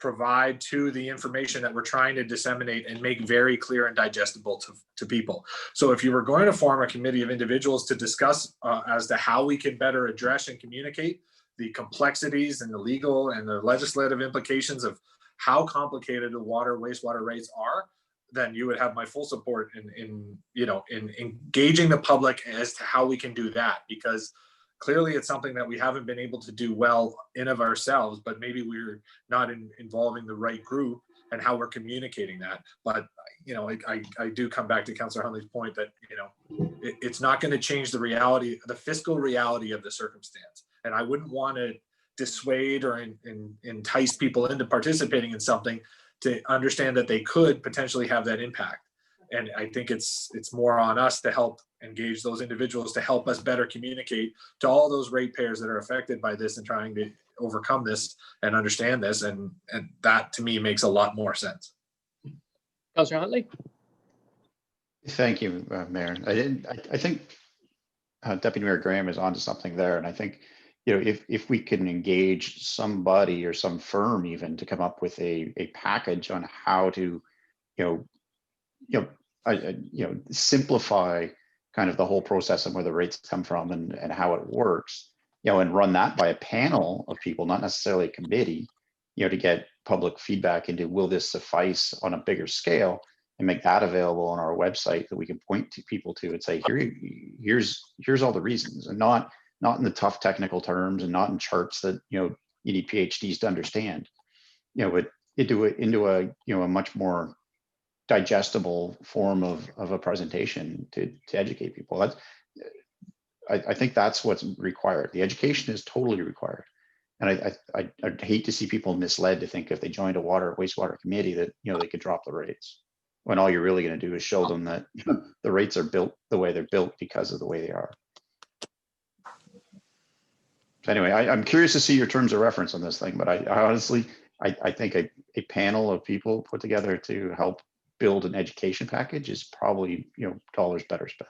[SPEAKER 7] provide to the information that we're trying to disseminate and make very clear and digestible to people. So if you were going to form a committee of individuals to discuss as to how we can better address and communicate the complexities and the legal and the legislative implications of how complicated the water, wastewater rates are, then you would have my full support in engaging the public as to how we can do that, because clearly it's something that we haven't been able to do well in of ourselves, but maybe we're not involving the right group and how we're communicating that. But I do come back to Councillor Huntley's point that it's not going to change the reality, the fiscal reality of the circumstance. And I wouldn't want to dissuade or entice people into participating in something to understand that they could potentially have that impact. And I think it's more on us to help engage those individuals to help us better communicate to all those ratepayers that are affected by this and trying to overcome this and understand this. And that to me makes a lot more sense.
[SPEAKER 1] Councillor Huntley?
[SPEAKER 6] Thank you, Mayor. I think Deputy Mayor Graham is onto something there. And I think, if we can engage somebody or some firm even to come up with a package on how to, simplify kind of the whole process and where the rates come from and how it works, and run that by a panel of people, not necessarily a committee, to get public feedback into will this suffice on a bigger scale, and make that available on our website that we can point to people to and say, here's all the reasons, and not in the tough technical terms and not in charts that you need PhDs to understand, but into a much more digestible form of a presentation to educate people. I think that's what's required. The education is totally required. And I'd hate to see people misled to think if they joined a wastewater committee that, they could drop the rates, when all you're really going to do is show them that the rates are built the way they're built because of the way they are. So anyway, I'm curious to see your terms of reference on this thing, but I honestly, I think a panel of people put together to help build an education package is probably, dollars better spent.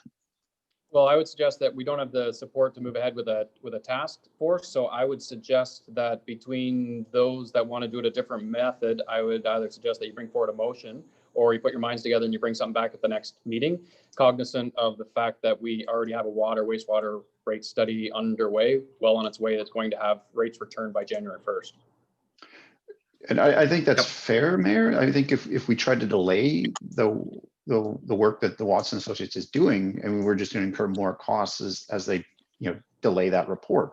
[SPEAKER 1] Well, I would suggest that we don't have the support to move ahead with a task force. So I would suggest that between those that want to do it a different method, I would either suggest that you bring forward a motion or you put your minds together and you bring something back at the next meeting, cognizant of the fact that we already have a wastewater rate study underway, well on its way, that's going to have rates returned by January 1st.
[SPEAKER 6] And I think that's fair, Mayor. I think if we tried to delay the work that the Watson Associates is doing, and we're just going to incur more costs as they delay that report.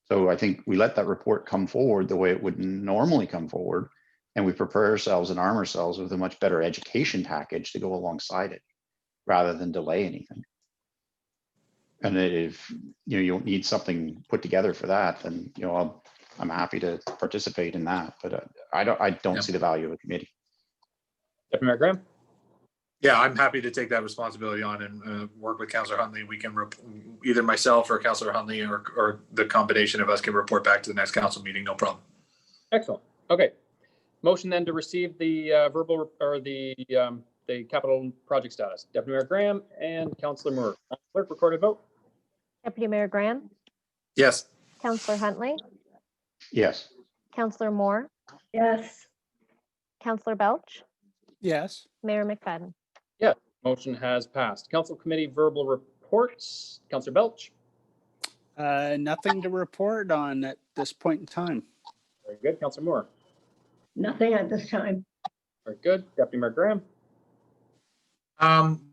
[SPEAKER 6] So I think we let that report come forward the way it would normally come forward, and we prepare ourselves and arm ourselves with a much better education package to go alongside it, rather than delay anything. And if you don't need something put together for that, then I'm happy to participate in that, but I don't see the value of a committee.
[SPEAKER 1] Deputy Mayor Graham?
[SPEAKER 7] Yeah, I'm happy to take that responsibility on and work with Councillor Huntley. We can either myself or Councillor Huntley or the combination of us can report back to the next council meeting. No problem.
[SPEAKER 1] Excellent. Okay. Motion then to receive the verbal or the capital project status. Deputy Mayor Graham and Councillor Moore. Clerk, recorded vote.
[SPEAKER 5] Deputy Mayor Graham,
[SPEAKER 7] Yes.
[SPEAKER 5] Councillor Huntley,
[SPEAKER 6] Yes.
[SPEAKER 5] Councillor Moore,
[SPEAKER 8] Yes.
[SPEAKER 5] Councillor Belch,
[SPEAKER 4] Yes.
[SPEAKER 5] Mayor McFadden.
[SPEAKER 1] Yeah, motion has passed. Council committee verbal reports. Councillor Belch.
[SPEAKER 4] Nothing to report on at this point in time.
[SPEAKER 1] Very good. Councillor Moore.
[SPEAKER 8] Nothing at this time.
[SPEAKER 1] Very good. Deputy Mayor Graham.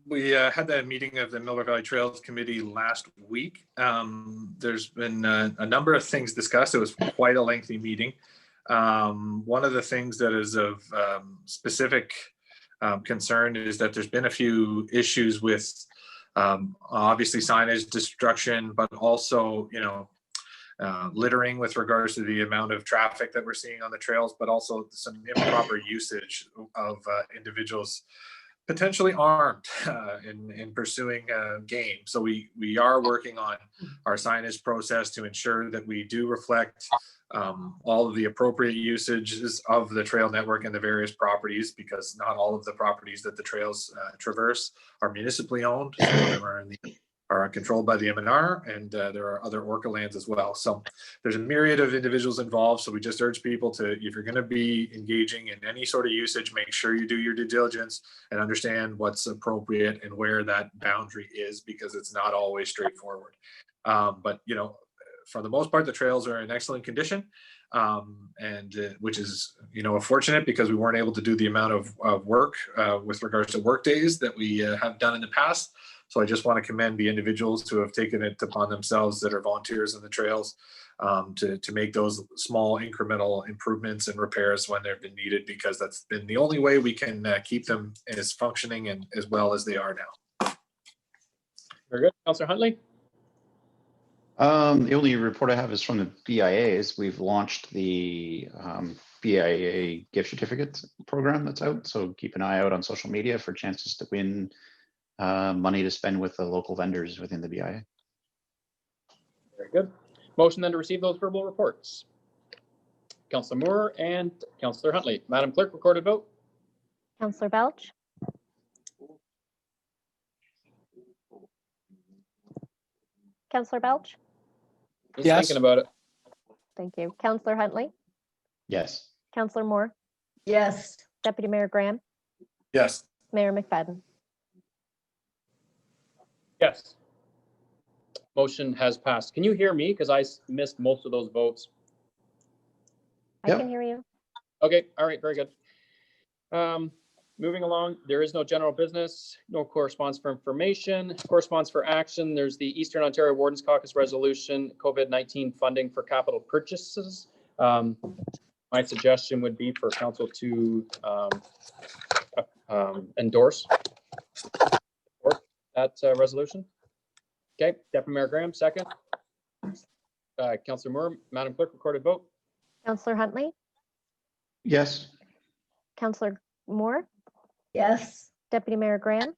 [SPEAKER 7] We had that meeting of the Millbrook Valley Trails Committee last week. There's been a number of things discussed. It was quite a lengthy meeting. One of the things that is of specific concern is that there's been a few issues with obviously signage destruction, but also, littering with regards to the amount of traffic that we're seeing on the trails, but also some improper usage of individuals potentially armed in pursuing game. So we are working on our signage process to ensure that we do reflect all of the appropriate usages of the trail network and the various properties, because not all of the properties that the trails traverse are municipally owned. Some of them are controlled by the MNR, and there are other Orca lands as well. So there's a myriad of individuals involved. So we just urge people to, if you're going to be engaging in any sort of usage, make sure you do your due diligence and understand what's appropriate and where that boundary is, because it's not always straightforward. But for the most part, the trails are in excellent condition, and which is, fortunate, because we weren't able to do the amount of work with regards to work days that we have done in the past. So I just want to commend the individuals who have taken it upon themselves, that are volunteers in the trails, to make those small incremental improvements and repairs when they've been needed, because that's been the only way we can keep them as functioning and as well as they are now.
[SPEAKER 1] Very good. Councillor Huntley.
[SPEAKER 6] The only report I have is from the BIAs. We've launched the BIA gift certificate program that's out. So keep an eye out on social media for chances to win money to spend with the local vendors within the BIA.
[SPEAKER 1] Very good. Motion then to receive those verbal reports. Councillor Moore and Councillor Huntley. Madam Clerk, recorded vote.
[SPEAKER 5] Councillor Belch. Councillor Belch.
[SPEAKER 1] Just
[SPEAKER 4] Yes.
[SPEAKER 1] thinking about it.
[SPEAKER 5] Thank you. Councillor Huntley.
[SPEAKER 6] Yes.
[SPEAKER 5] Councillor Moore.
[SPEAKER 8] Yes.
[SPEAKER 5] Deputy Mayor Graham.
[SPEAKER 7] Yes.
[SPEAKER 5] Mayor McFadden.
[SPEAKER 1] Yes. Motion has passed. Can you hear me? Because I missed most of those votes.
[SPEAKER 5] I can hear you.
[SPEAKER 1] Okay, all right, very good. Moving along, there is no general business, no correspondence for information, correspondence for action. There's the Eastern Ontario Wardens Caucus resolution, COVID-19 funding for capital purchases. My suggestion would be for council to endorse that resolution. Okay, Deputy Mayor Graham, second. Councillor Moore, Madam Clerk, recorded vote.
[SPEAKER 5] Councillor Huntley.
[SPEAKER 6] Yes.
[SPEAKER 5] Councillor Moore.
[SPEAKER 8] Yes.
[SPEAKER 5] Deputy Mayor Graham.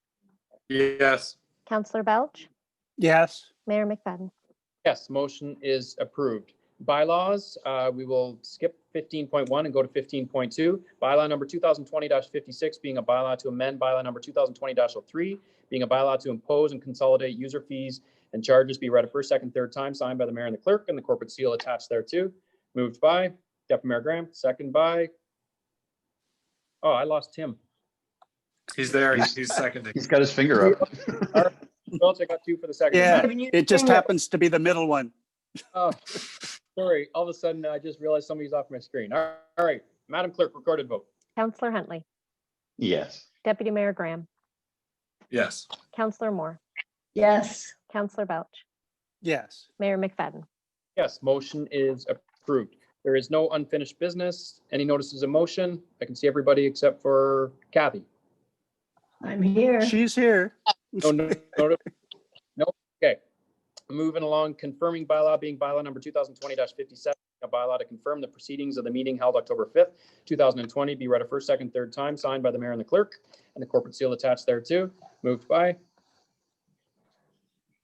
[SPEAKER 7] Yes.
[SPEAKER 5] Councillor Belch.
[SPEAKER 4] Yes.
[SPEAKER 5] Mayor McFadden.
[SPEAKER 1] Yes, motion is approved. Bylaws, we will skip 15.1 and go to 15.2. Bylaw number 2020-56 being a bylaw to amend bylaw number 2020-03, being a bylaw to impose and consolidate user fees and charges, be read a first, second, third time, signed by the mayor and the clerk, and the corporate seal attached thereto. Moved by Deputy Mayor Graham, second by, oh, I lost Tim.
[SPEAKER 7] He's there. He's seconding.
[SPEAKER 6] He's got his finger up.
[SPEAKER 1] All right, Welch, I got two for the second.
[SPEAKER 4] Yeah, it just happens to be the middle one.
[SPEAKER 1] Oh, sorry. All of a sudden, I just realized somebody's off my screen. All right, Madam Clerk, recorded vote.
[SPEAKER 5] Councillor Huntley.
[SPEAKER 6] Yes.
[SPEAKER 5] Deputy Mayor Graham.
[SPEAKER 7] Yes.
[SPEAKER 5] Councillor Moore.
[SPEAKER 8] Yes.
[SPEAKER 5] Councillor Belch.
[SPEAKER 4] Yes.
[SPEAKER 5] Mayor McFadden.
[SPEAKER 1] Yes, motion is approved. There is no unfinished business. Any notices of motion? I can see everybody except for Kathy.
[SPEAKER 8] I'm here.
[SPEAKER 4] She's here.
[SPEAKER 1] No. Okay. Moving along, confirming bylaw being bylaw number 2020-57, a bylaw to confirm the proceedings of the meeting held October 5th, 2020, be read a first, second, third time, signed by the mayor and the clerk, and the corporate seal attached thereto. Moved by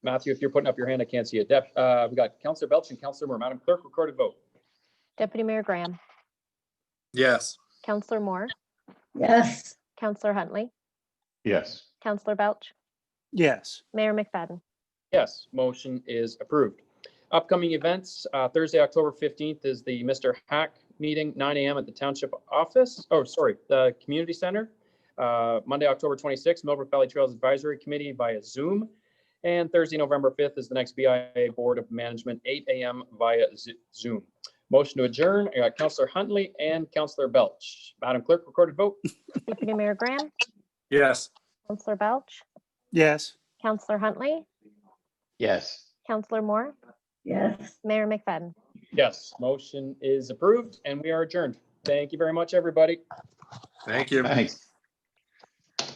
[SPEAKER 1] Matthew. If you're putting up your hand, I can't see it. We got Councillor Belch and Councillor Moore. Madam Clerk, recorded vote.
[SPEAKER 5] Deputy Mayor Graham.
[SPEAKER 7] Yes.
[SPEAKER 5] Councillor Moore.
[SPEAKER 8] Yes.
[SPEAKER 5] Councillor Huntley.
[SPEAKER 6] Yes.
[SPEAKER 5] Councillor Belch.
[SPEAKER 4] Yes.
[SPEAKER 5] Mayor McFadden.
[SPEAKER 1] Yes, motion is approved. Upcoming events, Thursday, October 15th is the Mr. Hack meeting, 9 a.m. at the Township office. Oh, sorry, the Community Center. Monday, October 26th, Millbrook Valley Trails Advisory Committee via Zoom. And Thursday, November 5th is the next BIA Board of Management, 8 a.m. via Zoom. Motion to adjourn. I got Councillor Huntley and Councillor Belch. Madam Clerk, recorded vote.
[SPEAKER 5] Deputy Mayor Graham,
[SPEAKER 7] Yes.
[SPEAKER 5] Councillor Belch,
[SPEAKER 4] Yes.
[SPEAKER 5] Councillor Huntley,
[SPEAKER 6] Yes.
[SPEAKER 5] Councillor Moore,
[SPEAKER 8] Yes.
[SPEAKER 5] Mayor McFadden.
[SPEAKER 1] Yes, motion is approved and we are adjourned. Thank you very much, everybody.
[SPEAKER 7] Thank you.
[SPEAKER 6] Thanks.